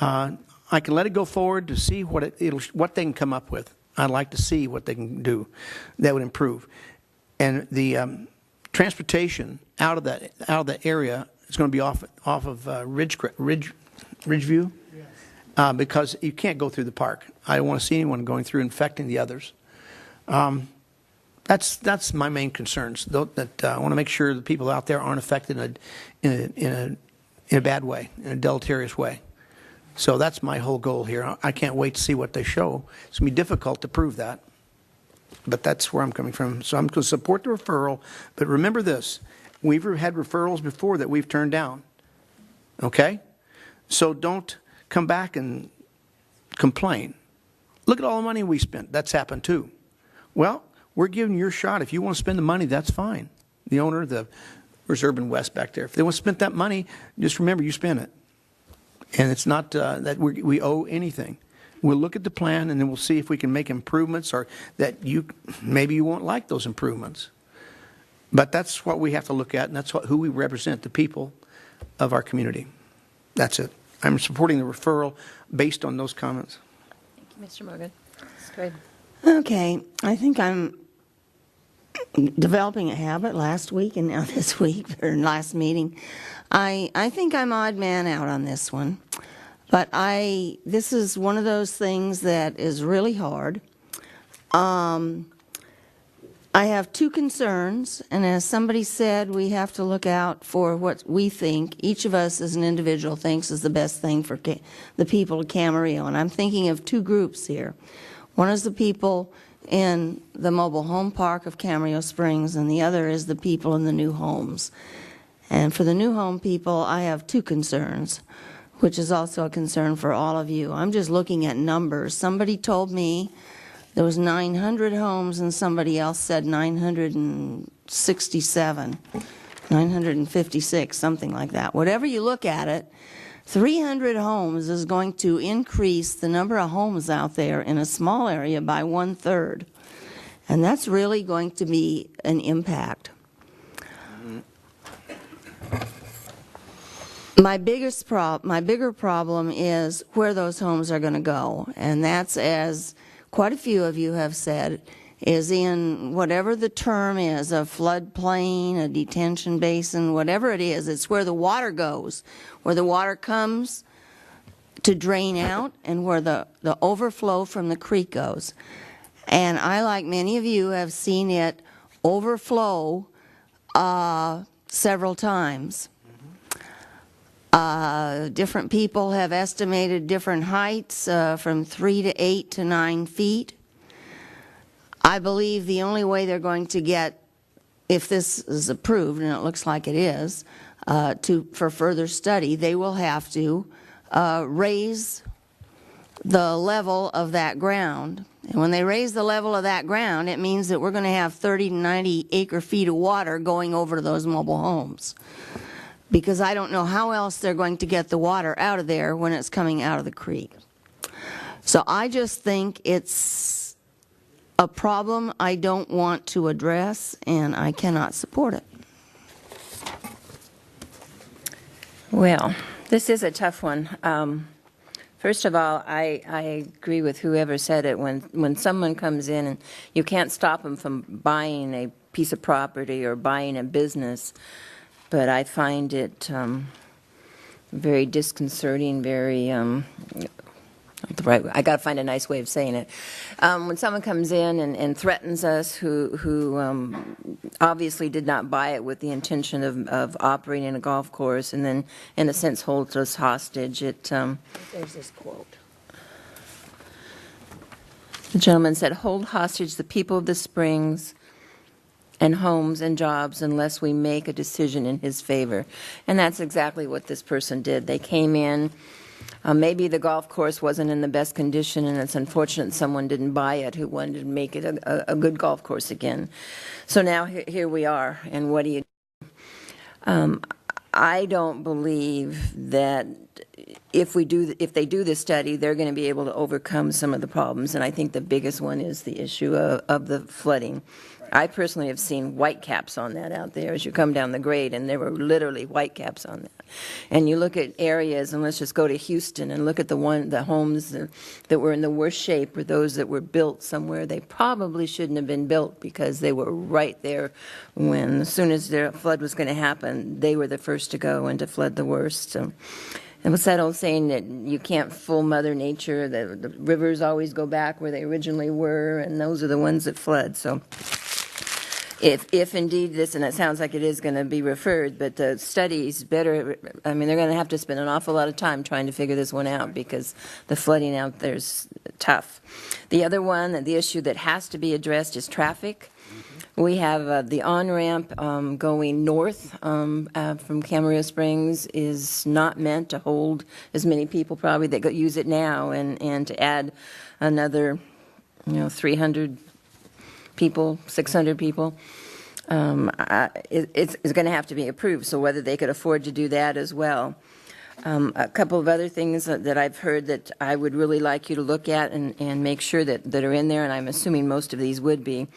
I can let it go forward to see what they can come up with. I'd like to see what they can do that would improve. And the transportation out of that area is going to be off of Ridgeview, because you can't go through the park. I don't want to see anyone going through infecting the others. That's my main concerns. That I want to make sure the people out there aren't affected in a bad way, in a deleterious way. So that's my whole goal here. I can't wait to see what they show. It's going to be difficult to prove that, but that's where I'm coming from. So I'm going to support the referral, but remember this. We've had referrals before that we've turned down, okay? So don't come back and complain. Look at all the money we spent. That's happened too. Well, we're giving you your shot. If you want to spend the money, that's fine. The owner, there's Urban West back there. If they want to spend that money, just remember you spent it. And it's not that we owe anything. We'll look at the plan, and then we'll see if we can make improvements, or that maybe you won't like those improvements. But that's what we have to look at, and that's who we represent, the people of our community. That's it. I'm supporting the referral based on those comments. Thank you, Mr. Morgan. That's great. Okay, I think I'm developing a habit last week and now this week, or last meeting. I think I'm odd man out on this one, but this is one of those things that is really hard. I have two concerns, and as somebody said, we have to look out for what we think, each of us as an individual thinks is the best thing for the people of Camarillo, and I'm thinking of two groups here. One is the people in the mobile home park of Camarillo Springs, and the other is the people in the new homes. And for the new home people, I have two concerns, which is also a concern for all of you. I'm just looking at numbers. Somebody told me there was 900 homes, and somebody else said 967, 956, something like that. Whatever you look at it, 300 homes is going to increase the number of homes out there in a small area by 1/3. And that's really going to be an impact. My bigger problem is where those homes are going to go, and that's, as quite a few of you have said, is in whatever the term is, a floodplain, a detention basin, whatever it is. It's where the water goes, where the water comes to drain out, and where the overflow from the creek goes. And I, like many of you, have seen it overflow several times. Different people have estimated different heights from 3 to 8 to 9 feet. I believe the only way they're going to get, if this is approved, and it looks like it is, for further study, they will have to raise the level of that ground. And when they raise the level of that ground, it means that we're going to have 30 to 90 acre feet of water going over to those mobile homes. Because I don't know how else they're going to get the water out of there when it's coming out of the creek. So I just think it's a problem I don't want to address, and I cannot support it. Well, this is a tough one. First of all, I agree with whoever said it. When someone comes in and you can't stop them from buying a piece of property or buying a business, but I find it very disconcerting, very, I got to find a nice way of saying it. When someone comes in and threatens us who obviously did not buy it with the intention of operating a golf course and then, in a sense, holds us hostage, There's this quote. The gentleman said, "Hold hostage the people of the Springs and homes and jobs unless we make a decision in his favor." And that's exactly what this person did. They came in. Maybe the golf course wasn't in the best condition, and it's unfortunate someone didn't buy it who wanted to make it a good golf course again. So now here we are, and what do you do? I don't believe that if they do this study, they're going to be able to overcome some of the problems, and I think the biggest one is the issue of the flooding. I personally have seen white caps on that out there as you come down the grade, and there were literally white caps on that. And you look at areas, and let's just go to Houston and look at the homes that were in the worst shape, or those that were built somewhere they probably shouldn't have been built because they were right there when, as soon as the flood was going to happen, they were the first to go and to flood the worst. So, and what's that old saying that you can't fool Mother Nature? The rivers always go back where they originally were, and those are the ones that flood. So if indeed this, and it sounds like it is going to be referred, but the studies better, I mean, they're going to have to spend an awful lot of time trying to figure this one out because the flooding out there's tough. The other one, the issue that has to be addressed is traffic. We have the on-ramp going north from Camarillo Springs is not meant to hold as many people probably that use it now, and to add another, 300 people, 600 people, it's going to have to be approved, so whether they could afford to do that as well. A couple of other things that I've heard that I would really like you to look at and make sure that are in there, and I'm assuming most of these would be,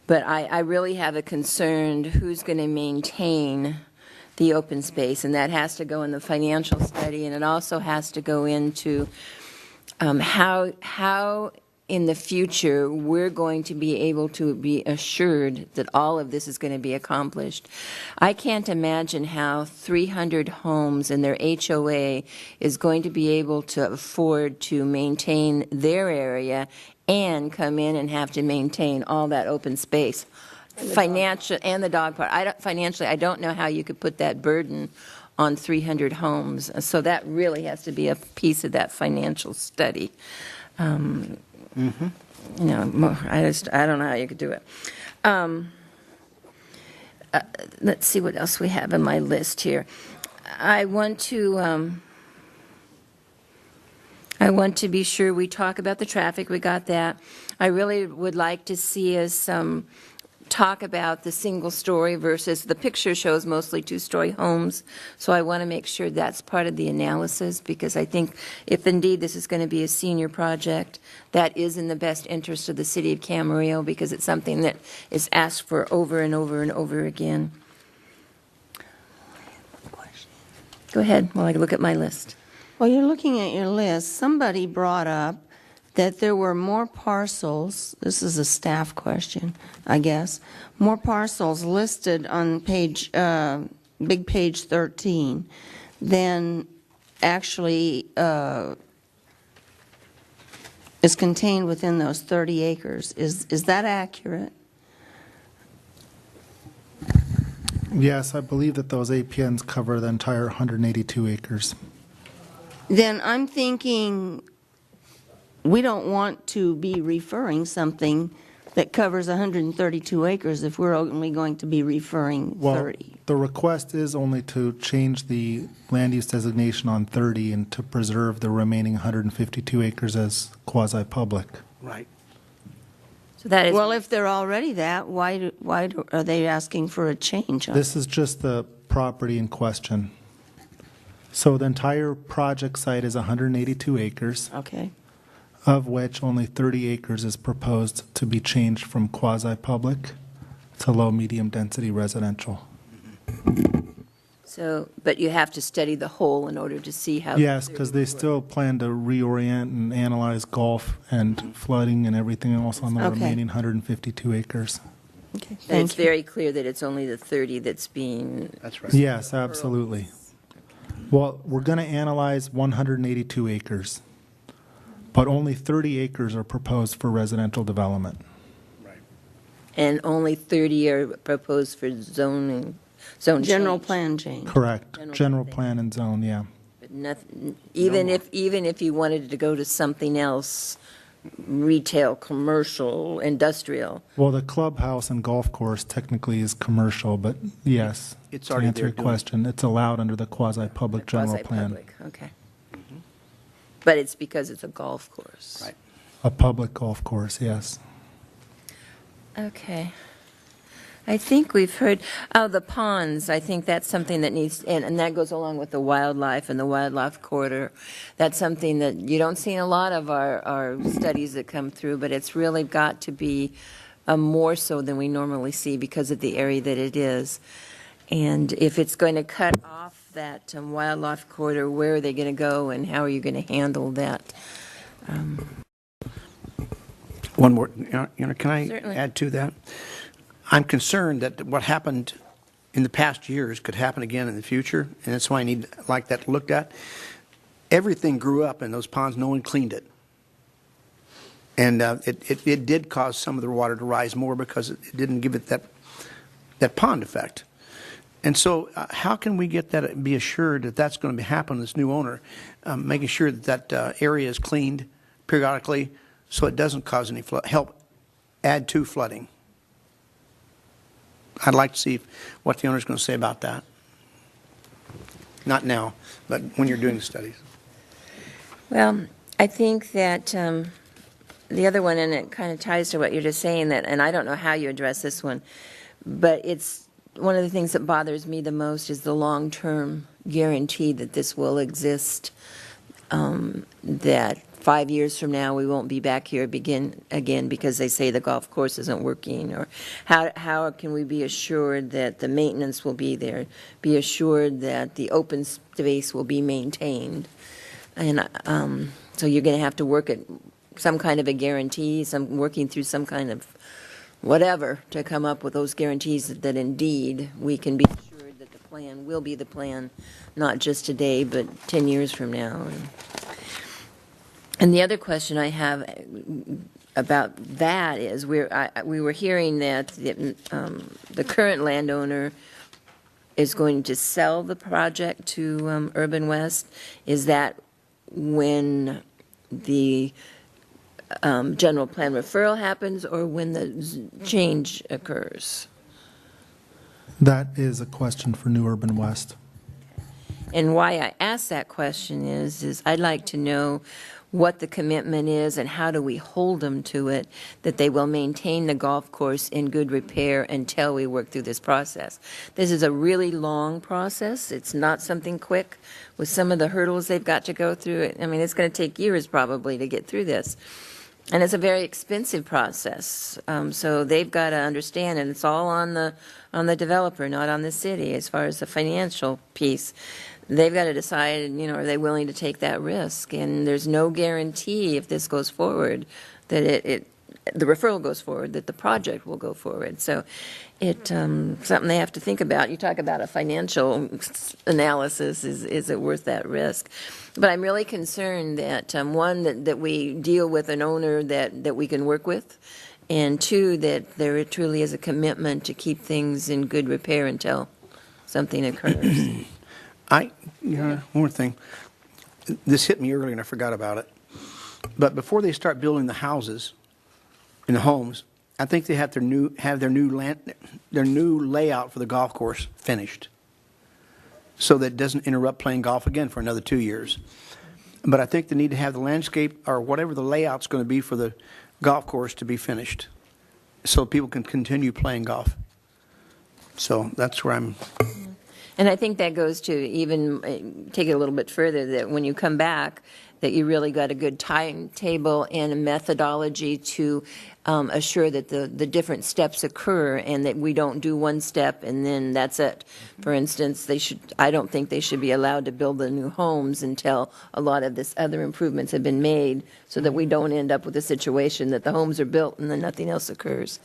but I really have a concern who's going to maintain the open space, and that has to go in the financial study, and it also has to go into how in the future we're going to be able to be assured that all of this is going to be accomplished. I can't imagine how 300 homes in their HOA is going to be able to afford to maintain their area and come in and have to maintain all that open space. Financial and the dog park. Financially, I don't know how you could put that burden on 300 homes. So that really has to be a piece of that financial study. I don't know how you could do it. Let's see what else we have in my list here. I want to be sure we talk about the traffic. We got that. I really would like to see us talk about the single story versus the picture shows mostly two-story homes. So I want to make sure that's part of the analysis, because I think if indeed this is going to be a senior project, that is in the best interest of the city of Camarillo, because it's something that is asked for over and over and over again. Go ahead while I look at my list. Well, you're looking at your list. Somebody brought up that there were more parcels, this is a staff question, I guess, more parcels listed on page, big page 13 than actually is contained within those 30 acres. Is that accurate? Yes, I believe that those APNs cover the entire 182 acres. Then I'm thinking we don't want to be referring something that covers 132 acres if we're only going to be referring Well, 30. the request is only to change the land use designation on 30 and to preserve the remaining 152 acres as quasi-public. Right. So that is Well, if they're already that, why are they asking for a change? This is just the property in question. So the entire project site is 182 acres. Okay. Of which only 30 acres is proposed to be changed from quasi-public to low-medium density residential. So, but you have to study the whole in order to see how. Yes, because they still plan to reorient and analyze golf and flooding and everything else on the Okay. remaining 152 acres. Okay. And it's very clear that it's only the 30 that's being. That's right. Yes, absolutely. Well, we're going to analyze 182 acres, but only 30 acres are proposed for residential development. And only 30 are proposed for zone General change. plan change. Correct. General plan and zone, yeah. But nothing, even if you wanted to go to something else, retail, commercial, industrial. Well, the clubhouse and golf course technically is commercial, but yes, It's to already answer there your doing- question, it's allowed under the quasi-public general plan. Quasi-public, okay. But it's because it's a golf course. Right. A public golf course, yes. Okay. I think we've heard, the ponds, I think that's something that needs, and that goes along with the wildlife and the wildlife corridor. That's something that you don't see in a lot of our studies that come through, but it's really got to be more so than we normally see because of the area that it is. And if it's going to cut off that wildlife corridor, where are they going to go and how are you going to handle that? One more, can I Certainly. add to that? I'm concerned that what happened in the past years could happen again in the future, and that's why I need like that looked at. Everything grew up in those ponds. No one cleaned it. And it did cause some of the water to rise more because it didn't give it that pond effect. And so how can we get that, be assured that that's going to happen, this new owner, making sure that that area is cleaned periodically so it doesn't cause any flood, help add to flooding? I'd like to see what the owner's going to say about that. Not now, but when you're doing the studies. Well, I think that the other one, and it kind of ties to what you're just saying, that, and I don't know how you address this one, but it's one of the things that bothers me the most is the long-term guarantee that this will exist, that 5 years from now we won't be back here again because they say the golf course isn't working, or how can we be assured that the maintenance will be there, be assured that the open space will be maintained, and so you're going to have to work at some kind of a guarantee, working through some kind of whatever to come up with those guarantees that indeed we can be assured that the plan will be the plan, not just today but 10 years from now. And the other question I have about that is we were hearing that the current landowner is going to sell the project to Urban West. Is that when the general plan referral happens or when the change occurs? That is a question for New Urban West. And why I ask that question is I'd like to know what the commitment is and how do we hold them to it, that they will maintain the golf course in good repair until we work through this process. This is a really long process. It's not something quick with some of the hurdles they've got to go through. I mean, it's going to take years probably to get through this. And it's a very expensive process. So they've got to understand, and it's all on the developer, not on the city, as far as the financial piece. They've got to decide, are they willing to take that risk? And there's no guarantee if this goes forward that the referral goes forward, that the project will go forward. So it's something they have to think about. You talk about a financial analysis, is it worth that risk? But I'm really concerned that, one, that we deal with an owner that we can work with, and two, that there truly is a commitment to keep things in good repair until something occurs. One more thing. This hit me earlier and I forgot about it. But before they start building the houses and the homes, I think they have their new layout for the golf course finished, so that it doesn't interrupt playing golf again for another 2 years. But I think they need to have the landscape or whatever the layout's going to be for the golf course to be finished, so people can continue playing golf. So that's where I'm. And I think that goes to even take it a little bit further, that when you come back, that you really got a good timetable and a methodology to assure that the different steps occur, and that we don't do one step and then that's it. For instance, I don't think they should be allowed to build the new homes until a lot of this other improvements have been made, so that we don't end up with a situation that the homes are built and then nothing else occurs.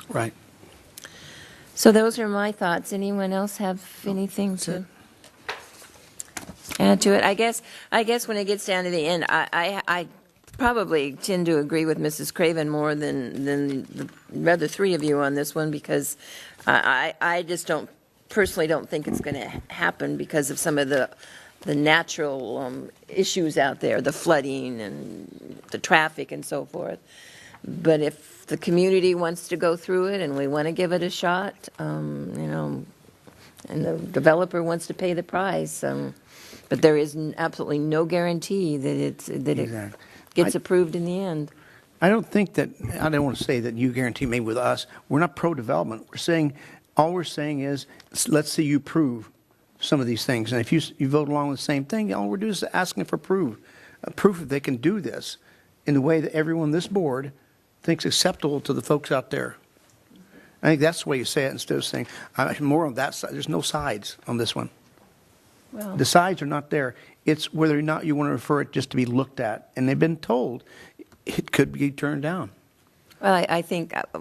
Right. So those are my thoughts. Anyone else have anything to add to it? I guess when it gets down to the end, I probably tend to agree with Mrs. Craven more than the other three of you on this one, because I just personally don't think it's going to happen because of some of the natural issues out there, the flooding and the traffic and so forth. But if the community wants to go through it and we want to give it a shot, and the developer wants to pay the price, but there is absolutely no guarantee that it gets approved in the end. I don't want to say that you guarantee maybe with us. We're not pro-development. All we're saying is, let's see you prove some of these things. And if you vote along with the same thing, all we're doing is asking for proof that they can do this in the way that everyone on this board thinks acceptable to the folks out there. I think that's the way you say it, instead of saying, more on that side. There's no sides on this one. Well, The sides are not there. It's whether or not you want to refer it just to be looked at. And they've been told it could be turned down. well,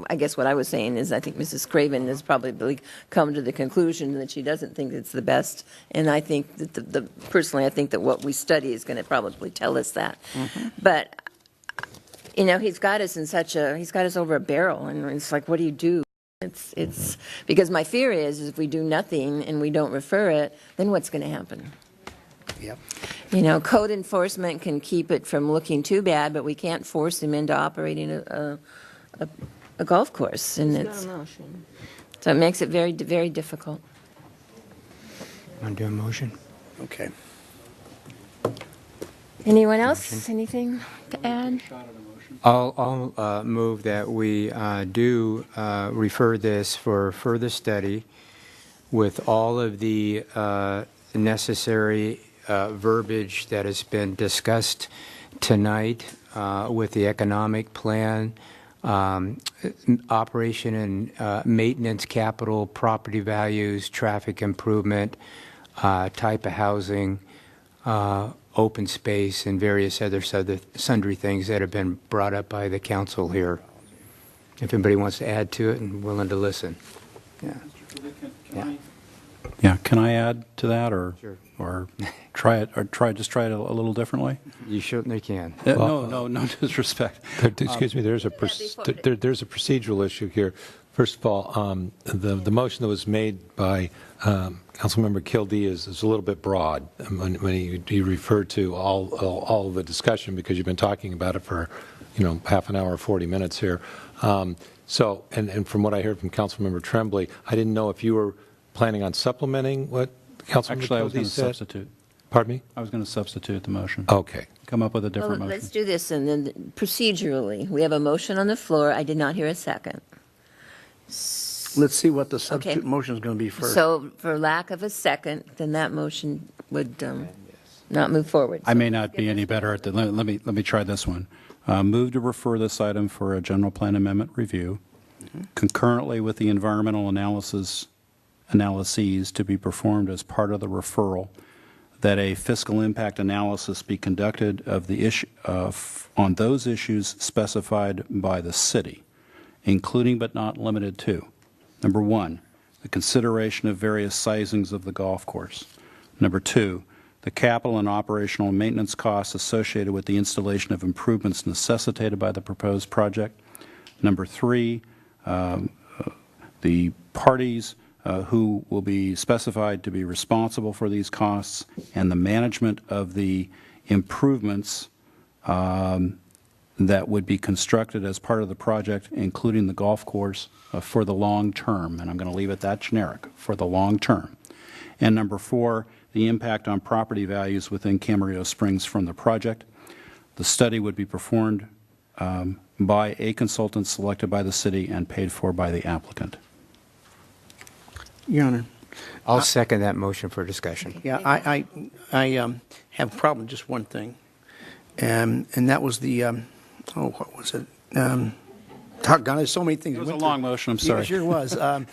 I guess what I was saying is I think Mrs. Craven has probably come to the conclusion that she doesn't think it's the best. And I think that personally, I think that what we study is going to probably tell us that. Mm-hmm. But he's got us over a barrel, and it's like, what do you do? It's because my fear is if we do nothing and we don't refer it, then what's going to happen? Yep. Code enforcement can keep it from looking too bad, but we can't force him into operating a golf course, and so it makes it very, very difficult. Want to do a motion? Okay. Anyone else? Anything to add? I'll move that we do refer this for further study with all of the necessary verbiage that has been discussed tonight with the economic plan, operation and maintenance capital, property values, traffic improvement, type of housing, open space, and various other sundry things that have been brought up by the council here. If anybody wants to add to it and willing to listen. Yeah, can I add to that, or Sure. or try it a little differently? You certainly can. No disrespect. Excuse me. There's a procedural issue here. First of all, the motion that was made by Councilmember Kildee is a little bit broad when he referred to all of the discussion, because you've been talking about it for half an hour, 40 minutes here. So, and from what I heard from Councilmember Tremblay, I didn't know if you were planning on supplementing what Councilmember Actually, I was going Kildee to said. substitute. Pardon me? I was going to substitute the motion. Okay. Come up with a different motion. Let's do this, and then procedurally, we have a motion on the floor. I did not hear a second. Let's see what the substitute motion is going to be first. So for lack of a second, then that motion would not move forward. I may not be any better at that. Let me try this one. Move to refer this item for a general plan amendment review, concurrently with the environmental analyses to be performed as part of the referral, that a fiscal impact analysis be conducted of the issue on those issues specified by the city, including but not limited to: number 1, the consideration of various sizings of the golf course; number 2, the capital and operational maintenance costs associated with the installation of improvements necessitated by the proposed project; number 3, the parties who will be specified to be responsible for these costs, and the management of the improvements that would be constructed as part of the project, including the golf course, for the long term. And I'm going to leave it that generic, for the long term. And number 4, the impact on property values within Camarillo Springs from the project. The study would be performed by a consultant selected by the city and paid for by the applicant. Your Honor. I'll second that motion for discussion. Yeah, I have a problem with just one thing, and that was the, what was it? God, there's so many things. It was a long motion, I'm sorry. It sure was. I'm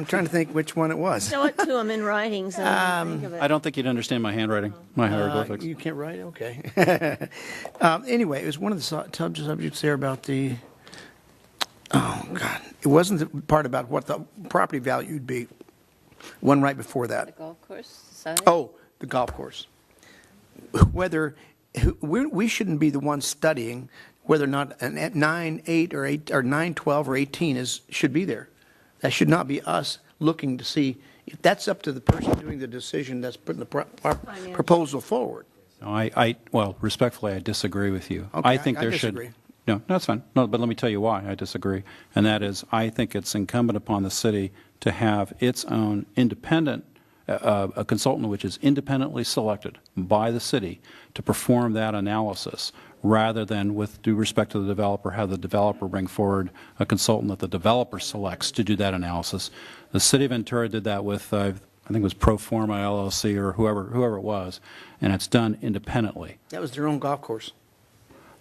trying to think which one it was. Show it to him in writing so I can think of it. I don't think you'd understand my handwriting, my hieroglyphics. You can't write? Okay. Anyway, it was one of the subjects there about the, oh, God. It wasn't the part about what the property value would be. One right before that. The golf course side? Oh, the golf course. Whether we shouldn't be the ones studying whether or not an 9-8 or 8 or 9-12 or 18 should be there. That should not be us looking to see if that's up to the person doing the decision that's putting the proposal forward. Well, respectfully, I disagree with you. Okay, I think I there disagree. should. No, that's fine. No, but let me tell you why I disagree. And that is, I think it's incumbent upon the city to have its own independent, a consultant which is independently selected by the city to perform that analysis, rather than, with due respect to the developer, have the developer bring forward a consultant that the developer selects to do that analysis. The city of Ventura did that with, I think it was Proforma LLC or whoever it was, and it's done independently. That was their own golf course.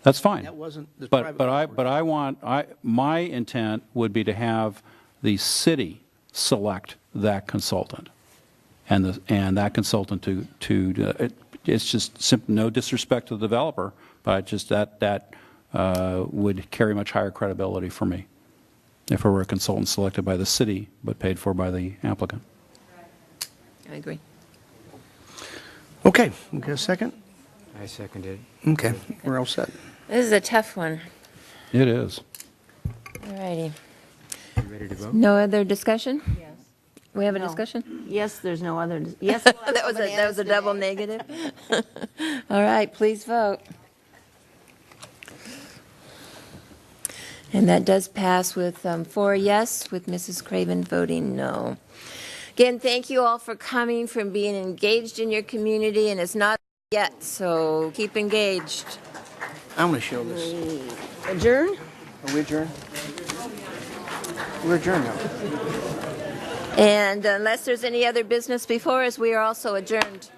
That's fine. That wasn't the But private my intent would be to have the city select that consultant, and that consultant it's just simple, no disrespect to the developer, but just that would carry much higher credibility for me if it were a consultant selected by the city but paid for by the applicant. I agree. Okay, we get a second? I seconded it. Okay, we're all set. This is a tough one. It is. All righty. You ready to vote? No other discussion? Yes. We have a No. discussion? Yes, there's no other. Yes. That was a double negative. All right, please vote. And that does pass with 4 yes, with Mrs. Craven voting no. Again, thank you all for coming, for being engaged in your community, and it's not yet, so keep engaged. I'm going to show this. Adjourn? Are we adjourned? We're adjourned now. And unless there's any other business before us, we are also adjourned.